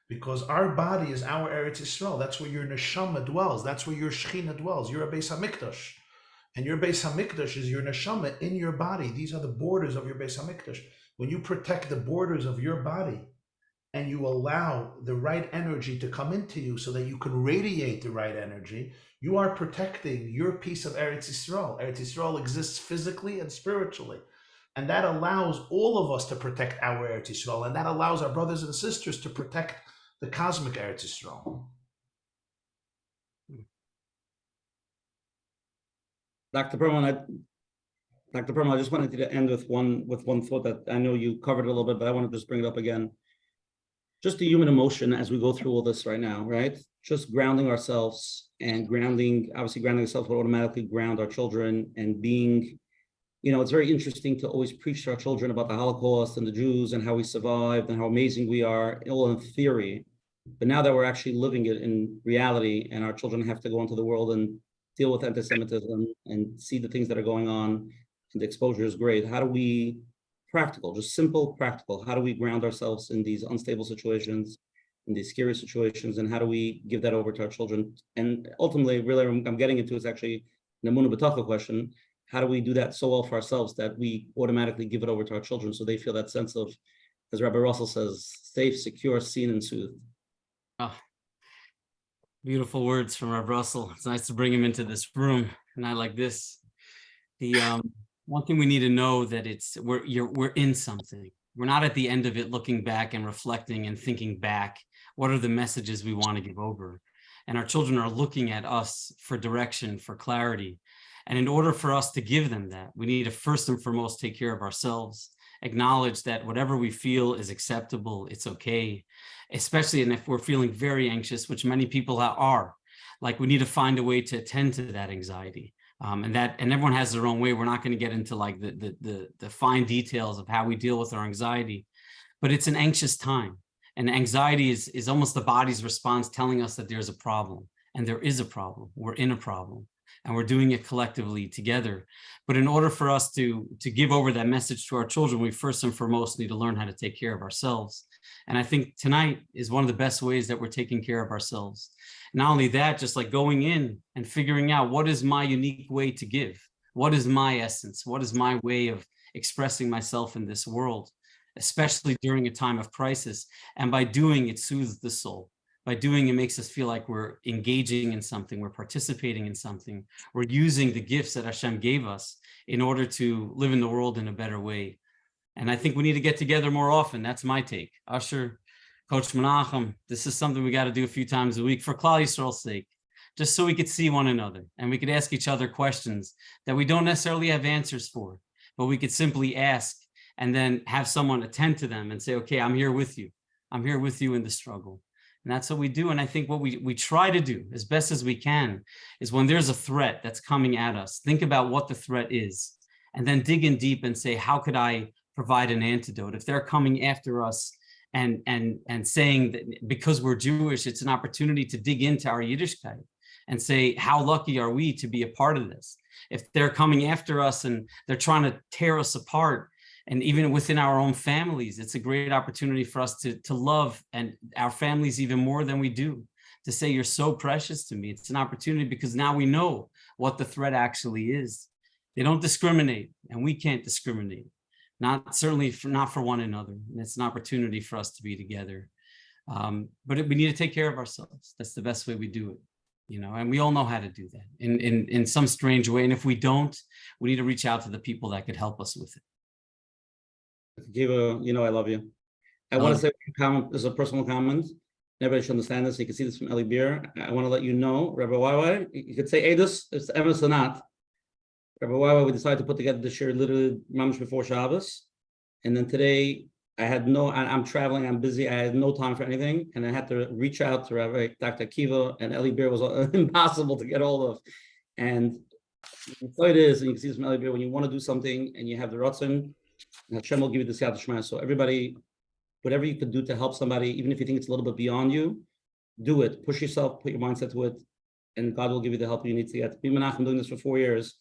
Because our body is our Eretz Yisrael. That's where your neshama dwells. That's where your shechina dwells. You're a Beis HaMikdash. And your Beis HaMikdash is your neshama in your body. These are the borders of your Beis HaMikdash. When you protect the borders of your body and you allow the right energy to come into you so that you can radiate the right energy, you are protecting your piece of Eretz Yisrael. Eretz Yisrael exists physically and spiritually. And that allows all of us to protect our Eretz Yisrael. And that allows our brothers and sisters to protect the cosmic Eretz Yisrael. Dr. Perlman, I just wanted you to end with one thought that I know you covered a little bit, but I want to just bring it up again. Just the human emotion as we go through all this right now, right? Just grounding ourselves and grounding ourselves will automatically ground our children, and being, it's very interesting to always preach to our children about the Holocaust and the Jews and how we survived and how amazing we are, all in theory. But now that we're actually living it in reality, and our children have to go into the world and deal with anti-Semitism and see the things that are going on, and the exposure is great. How do we, just simple practical, how do we ground ourselves in these unstable situations, in these scary situations, and how do we give that over to our children? And ultimately, really, I'm getting into is actually an Emunah B'Tocha question. How do we do that so well for ourselves that we automatically give it over to our children so they feel that sense of, as Rabbi Russell says, safe, secure, seen, and soothed? Oh, beautiful words from Rabbi Russell. It's nice to bring him into this room, and I like this. The one thing we need to know that we're in something. We're not at the end of it looking back and reflecting and thinking back. What are the messages we want to give over? And our children are looking at us for direction, for clarity. And in order for us to give them that, we need to first and foremost take care of ourselves, acknowledge that whatever we feel is acceptable, it's okay, especially if we're feeling very anxious, which many people are. Like, we need to find a way to attend to that anxiety. And everyone has their own way. We're not going to get into like the fine details of how we deal with our anxiety, but it's an anxious time. And anxiety is almost the body's response telling us that there's a problem, and there is a problem. We're in a problem, and we're doing it collectively together. But in order for us to give over that message to our children, we first and foremost need to learn how to take care of ourselves. And I think tonight is one of the best ways that we're taking care of ourselves. Not only that, just like going in and figuring out, what is my unique way to give? What is my essence? What is my way of expressing myself in this world, especially during a time of crisis? And by doing it, soothes the soul. By doing it makes us feel like we're engaging in something, we're participating in something, we're using the gifts that Hashem gave us in order to live in the world in a better way. And I think we need to get together more often. That's my take. Usher, Coach Menachem, this is something we got to do a few times a week for Klal Yisrael's sake, just so we could see one another and we could ask each other questions that we don't necessarily have answers for, but we could simply ask and then have someone attend to them and say, okay, I'm here with you. I'm here with you in the struggle. And that's what we do. And I think what we try to do as best as we can is when there's a threat that's coming at us, think about what the threat is, and then dig in deep and say, how could I provide an antidote? If they're coming after us and saying that because we're Jewish, it's an opportunity to dig into our Yiddishkeit and say, how lucky are we to be a part of this? If they're coming after us and they're trying to tear us apart, and even within our own families, it's a great opportunity for us to love and our families even more than we do, to say, you're so precious to me. It's an opportunity because now we know what the threat actually is. They don't discriminate, and we can't discriminate, not for one another. And it's an opportunity for us to be together. But we need to take care of ourselves. That's the best way we do it, and we all know how to do that in some strange way. And if we don't, we need to reach out to the people that could help us with it. I love you. I want to say a comment, as a personal comment. Everybody should understand this. You can see this from Eli Beer. I want to let you know, Rabbi Wawa, you could say Edus, it's emes or not. Rabbi Wawa, we decided to put together this year literally mamash before Shabbos. And then today, I'm traveling, I'm busy, I had no time for anything. And I had to reach out to Rabbi Dr. Akiva, and Eli Beer was impossible to get hold of. And so it is, and you can see this from Eli Beer, when you want to do something and you have the ratzon, Hashem will give you the siyata shema. So everybody, whatever you could do to help somebody, even if you think it's a little bit beyond you, do it. Push yourself, put your mindset to it, and God will give you the help you need to get. Me and Menachem doing this for 4 years.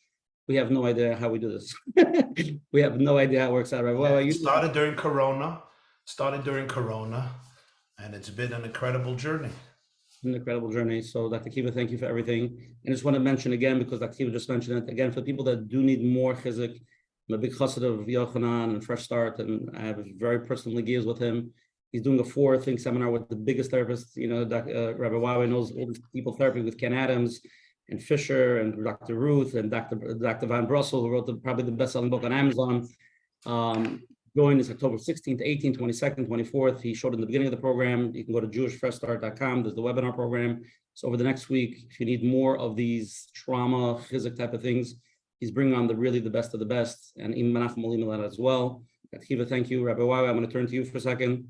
We have no idea how we do this. We have no idea how it works out. Right? Well, it started during Corona, and it's been an incredible journey. An incredible journey. So Dr. Akiva, thank you for everything. And I just want to mention again, because Dr. Akiva just mentioned it, again, for people that do need more chizuk, I'm a big chassid of Yochanan and Fresh Start, and I have very personal gears with him. He's doing a 4-thing seminar with the biggest therapists. Rabbi Wawa knows all these people therapy with Ken Adams and Fisher and Dr. Ruth and Dr. Van Brussel, who wrote probably the best-selling book on Amazon. Join this October 16th, 18th, 22nd, 24th. He showed in the beginning of the program. You can go to jewishfreshstart.com. There's the webinar program. So over the next week, if you need more of these trauma, chizuk type of things, he's bringing on the best of the best, and Im Menachem Olim as well. Akiva, thank you. Rabbi Wawa, I'm going to turn to you for a second.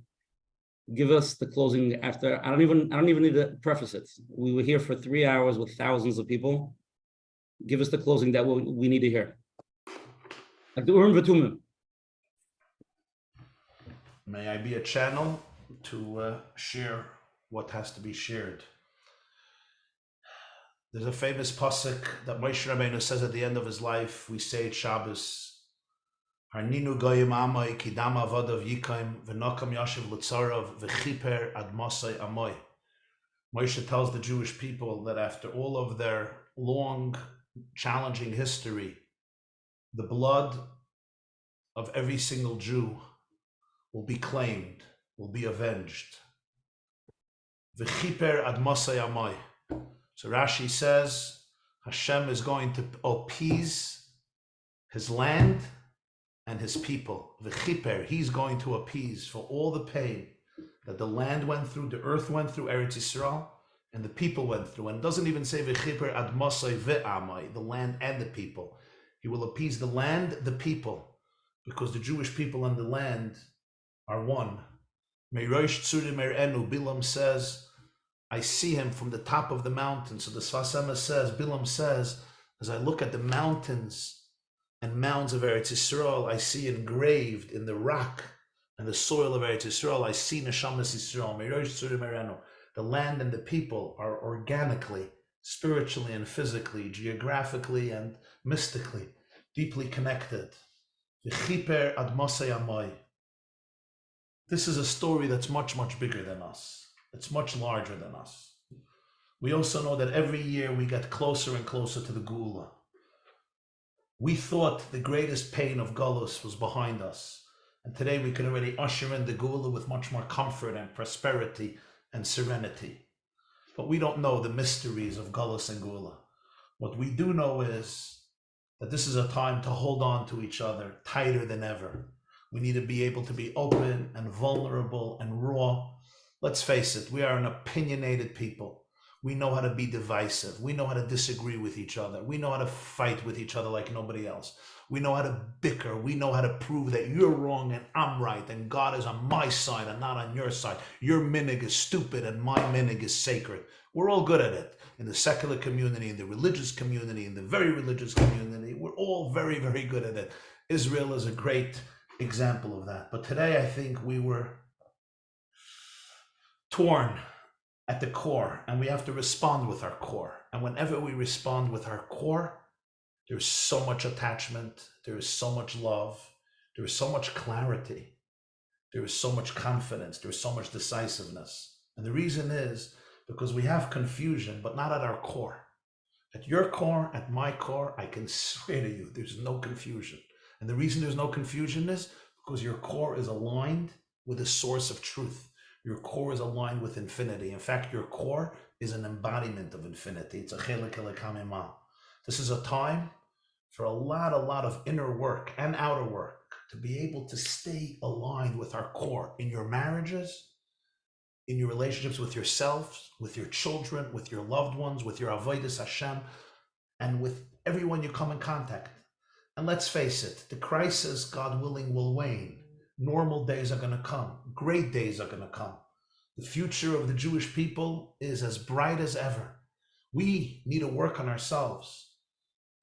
Give us the closing after. I don't even need to preface it. We were here for 3 hours with thousands of people. Give us the closing that we need to hear. May I be a channel to share what has to be shared. There's a famous pasuk that Moshe Rabbeinu says at the end of his life. We say at Shabbos, Harninu goyim amoi kidam avodav yikaim v'nokam yashiv l'tzarav v'chiper ad masai amoi. Moshe tells the Jewish people that after all of their long, challenging history, the blood of every single Jew will be claimed, will be avenged. V'chiper ad masai amoi. So Rashi says Hashem is going to appease his land and his people. V'chiper, he's going to appease for all the pain that the land went through, the earth went through, Eretz Yisrael, and the people went through. And it doesn't even say v'chiper ad masai ve'amai, the land and the people. He will appease the land, the people, because the Jewish people and the land are one. Meirosh tzurim erenu, Bilam says, I see him from the top of the mountain. So the Sfas says, Bilam says, as I look at the mountains and mounds of Eretz Yisrael, I see engraved in the rock and the soil of Eretz Yisrael, I see Neshamas Yisrael, Meirosh Tzurim Erenu. The land and the people are organically, spiritually and physically, geographically and mystically, deeply connected. V'chiper ad masai amai. This is a story that's much, much bigger than us. It's much larger than us. We also know that every year we get closer and closer to the Geula. We thought the greatest pain of Galus was behind us. And today we can already usher in the Geula with much more comfort and prosperity and serenity. But we don't know the mysteries of Galus and Gula. What we do know is that this is a time to hold on to each other tighter than ever. We need to be able to be open and vulnerable and raw. Let's face it, we are an opinionated people. We know how to be divisive. We know how to disagree with each other. We know how to fight with each other like nobody else. We know how to bicker. We know how to prove that you're wrong and I'm right and God is on my side and not on your side. Your minhag is stupid and my minhag is sacred. We're all good at it. In the secular community, in the religious community, in the very religious community, we're all very, very good at it. Israel is a great example of that. But today I think we were torn at the core, and we have to respond with our core. And whenever we respond with our core, there's so much attachment, there is so much love, there is so much clarity, there is so much confidence, there is so much decisiveness. And the reason is because we have confusion, but not at our core. At your core, at my core, I can swear to you, there's no confusion. And the reason there's no confusion is because your core is aligned with the source of truth. Your core is aligned with infinity. In fact, your core is an embodiment of infinity. It's a chelik elikamima. This is a time for a lot of inner work and outer work to be able to stay aligned with our core in your marriages, in your relationships with yourselves, with your children, with your loved ones, with your avodas Hashem, and with everyone you come in contact. And let's face it, the crisis, God willing, will wane. Normal days are going to come. Great days are going to come. The future of the Jewish people is as bright as ever. We need to work on ourselves,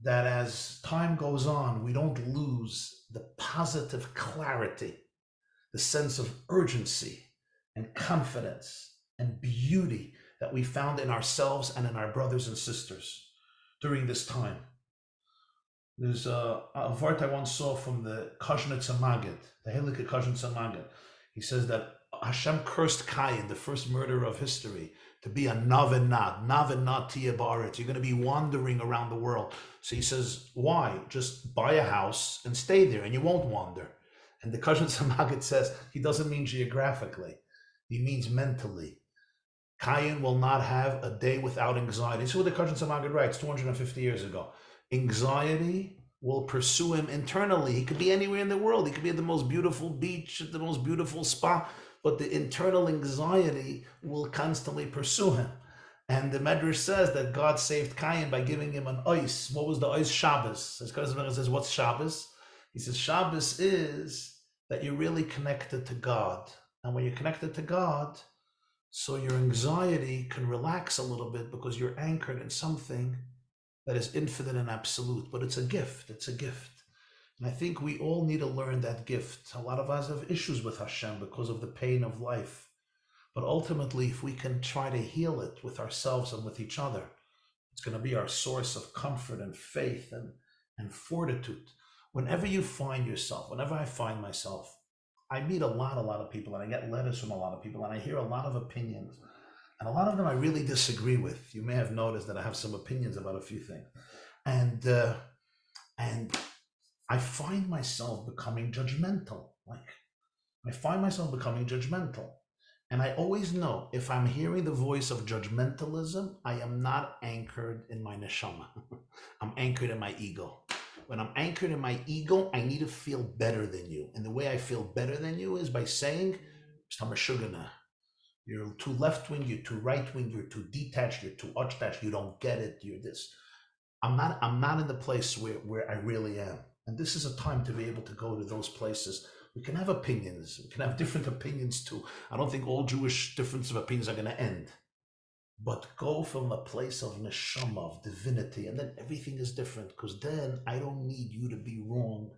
that as time goes on, we don't lose the positive clarity, the sense of urgency and confidence and beauty that we found in ourselves and in our brothers and sisters during this time. There's a vart I once saw from the Kazhnitzer Maggid, the Heilige Kazhnitzer Maggid. He says that Hashem cursed Cain, the first murderer of history, to be a navenad tiye ba'aretz. You're going to be wandering around the world. So he says, why? Just buy a house and stay there and you won't wander. And the Kazhnitzer Maggid says he doesn't mean geographically. He means mentally. Cain will not have a day without anxiety. This is what the Kazhnitzer Maggid writes 250 years ago. Anxiety will pursue him internally. He could be anywhere in the world. He could be at the most beautiful beach, at the most beautiful spa, but the internal anxiety will constantly pursue him. And the Medrash says that God saved Cain by giving him an ois. What was the ois? Shabbos. As Kazhnitzer says, what's Shabbos? He says, Shabbos is that you're really connected to God. And when you're connected to God, so your anxiety can relax a little bit because you're anchored in something that is infinite and absolute, but it's a gift. It's a gift. And I think we all need to learn that gift. A lot of us have issues with Hashem because of the pain of life. But ultimately, if we can try to heal it with ourselves and with each other, it's going to be our source of comfort and faith and fortitude. Whenever you find yourself, whenever I find myself, I meet a lot of people, and I get letters from a lot of people, and I hear a lot of opinions. And a lot of them I really disagree with. You may have noticed that I have some opinions about a few things. And I find myself becoming judgmental. And I always know if I'm hearing the voice of judgmentalism, I am not anchored in my neshama. I'm anchored in my ego. When I'm anchored in my ego, I need to feel better than you. And the way I feel better than you is by saying, you're too left-wing, you're too right-wing, you're too detached, you're too attached, you don't get it, you're this. I'm not in the place where I really am. And this is a time to be able to go to those places. We can have opinions, we can have different opinions too. I don't think all Jewish difference of opinions are going to end. But go from a place of neshama, of divinity, and then everything is different, because then I don't need you to be wrong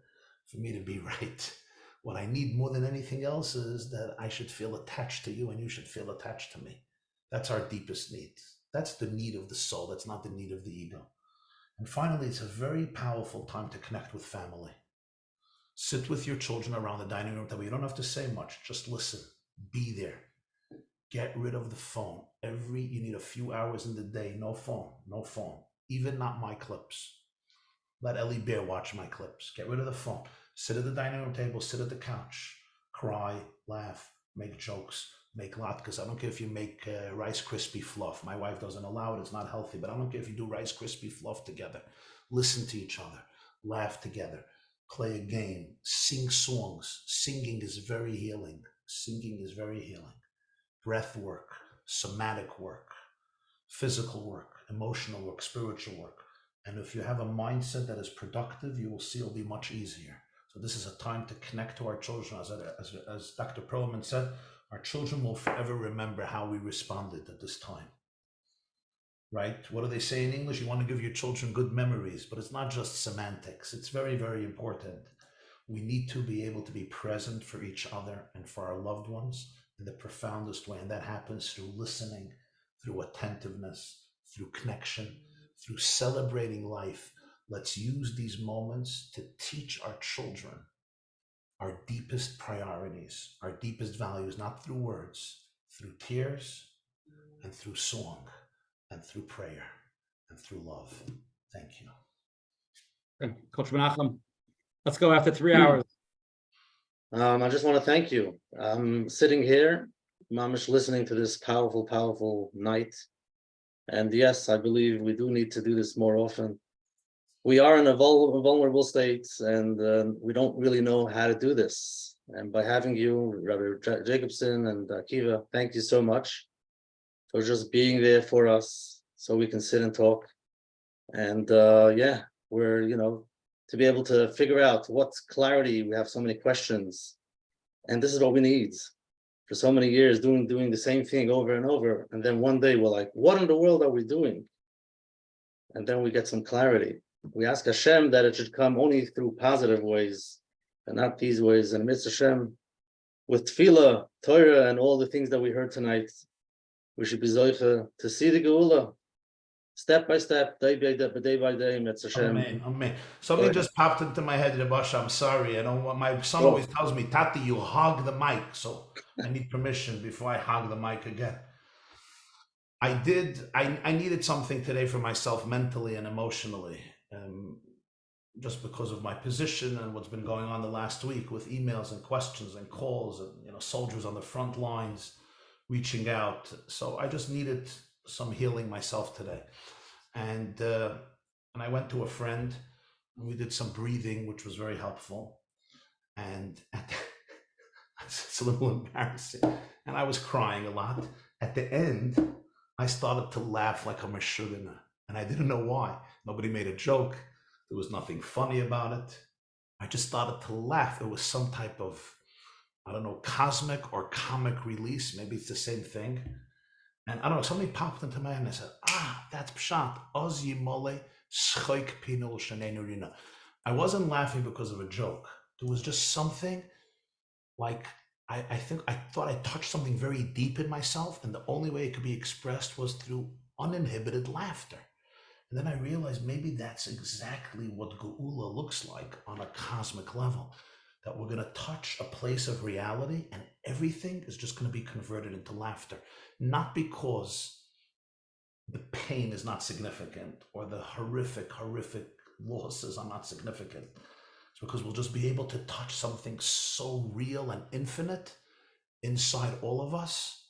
for me to be right. What I need more than anything else is that I should feel attached to you and you should feel attached to me. That's our deepest need. That's the need of the soul. That's not the need of the ego. And finally, it's a very powerful time to connect with family. Sit with your children around the dining room table. You don't have to say much. Just listen. Be there. Get rid of the phone. You need a few hours in the day. No phone. No phone. Even not my clips. Let Eli Beer watch my clips. Get rid of the phone. Sit at the dining room table. Sit at the couch. Cry. Laugh. make jokes, make latkes. I don't care if you make Rice Krispie fluff. My wife doesn't allow it, it's not healthy, but I don't care if you do Rice Krispie fluff together. Listen to each other, laugh together, play a game, sing songs. Singing is very healing. Singing is very healing. Breath work, somatic work, physical work, emotional work, spiritual work. And if you have a mindset that is productive, you will see it'll be much easier. So this is a time to connect to our children. As Dr. Perlman said, our children will forever remember how we responded at this time. Right? What do they say in English? You want to give your children good memories, but it's not just semantics. It's very, very important. We need to be able to be present for each other and for our loved ones in the profoundest way. And that happens through listening, through attentiveness, through connection, through celebrating life. Let's use these moments to teach our children our deepest priorities, our deepest values, not through words, through tears and through song and through prayer and through love. Thank you. Okay. Coach Menachem, let's go after 3 hours. I just want to thank you. I'm sitting here, mamish, listening to this powerful, powerful night. And yes, I believe we do need to do this more often. We are in a vulnerable state, and we don't really know how to do this. And by having you, Rabbi Jacobson and Akiva, thank you so much for just being there for us so we can sit and talk. And yeah, we're, to be able to figure out what clarity. We have so many questions, and this is what we need. For so many years, doing the same thing over and over, and then one day we're like, what in the world are we doing? And then we get some clarity. We ask Hashem that it should come only through positive ways and not these ways. And Mitzvah Hashem, with Tefillah, Torah, and all the things that we heard tonight, we should be zoicha to see the Geula, step by step, day by day, Mitzvah Hashem. Amen, amen. Something just popped into my head, Rabash. I'm sorry. I don't want, my son always tells me, Tati, you hog the mic. So I need permission before I hog the mic again. I needed something today for myself mentally and emotionally, just because of my position and what's been going on the last week with emails and questions and calls and soldiers on the front lines reaching out. So I just needed some healing myself today, and I went to a friend and we did some breathing, which was very helpful. And it's a little embarrassing, and I was crying a lot. At the end, I started to laugh like a meshugana, and I didn't know why. Nobody made a joke. There was nothing funny about it. I just started to laugh. It was some type of, I don't know, cosmic or comic release. Maybe it's the same thing. And I don't know, something popped into my head and I said, that's pshat. Oz yimole schoik pinol shanenu rina. I wasn't laughing because of a joke. There was just something like, I thought I touched something very deep in myself, and the only way it could be expressed was through uninhibited laughter. And then I realized maybe that's exactly what Geula looks like on a cosmic level, that we're going to touch a place of reality and everything is just going to be converted into laughter. Not because the pain is not significant or the horrific losses are not significant. It's because we'll just be able to touch something so real and infinite inside all of us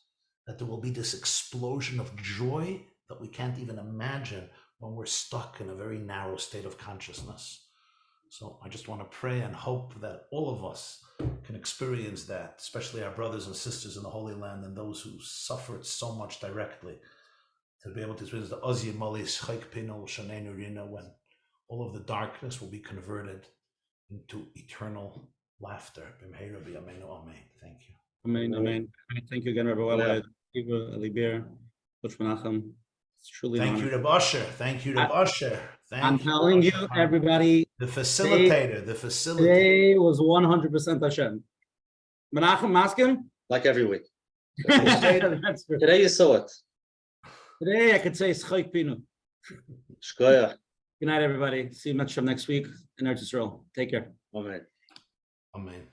that there will be this explosion of joy that we can't even imagine when we're stuck in a very narrow state of consciousness. So I just want to pray and hope that all of us can experience that, especially our brothers and sisters in the Holy Land and those who suffered so much directly, to be able to experience the Oz Yimali Schoik Pinol Shanenu Rina, when all of the darkness will be converted into eternal laughter. B'mheira b'yameinu amen. Thank you. Amen, amen. Thank you again, Rabbi Eli Beer, Coach Menachem. It's truly Thank you, Rabbi Usher. Thank you, Rabbi Usher. I'm telling you, everybody, the facilitator. Today was 100% Hashem. Menachem Maskin? Like every week. That's true. Today you saw it. Today I could say Schoik Pinu. Shkoyach. Good night, everybody. See you next week in Eretz Yisrael. Take care. Amen. Amen.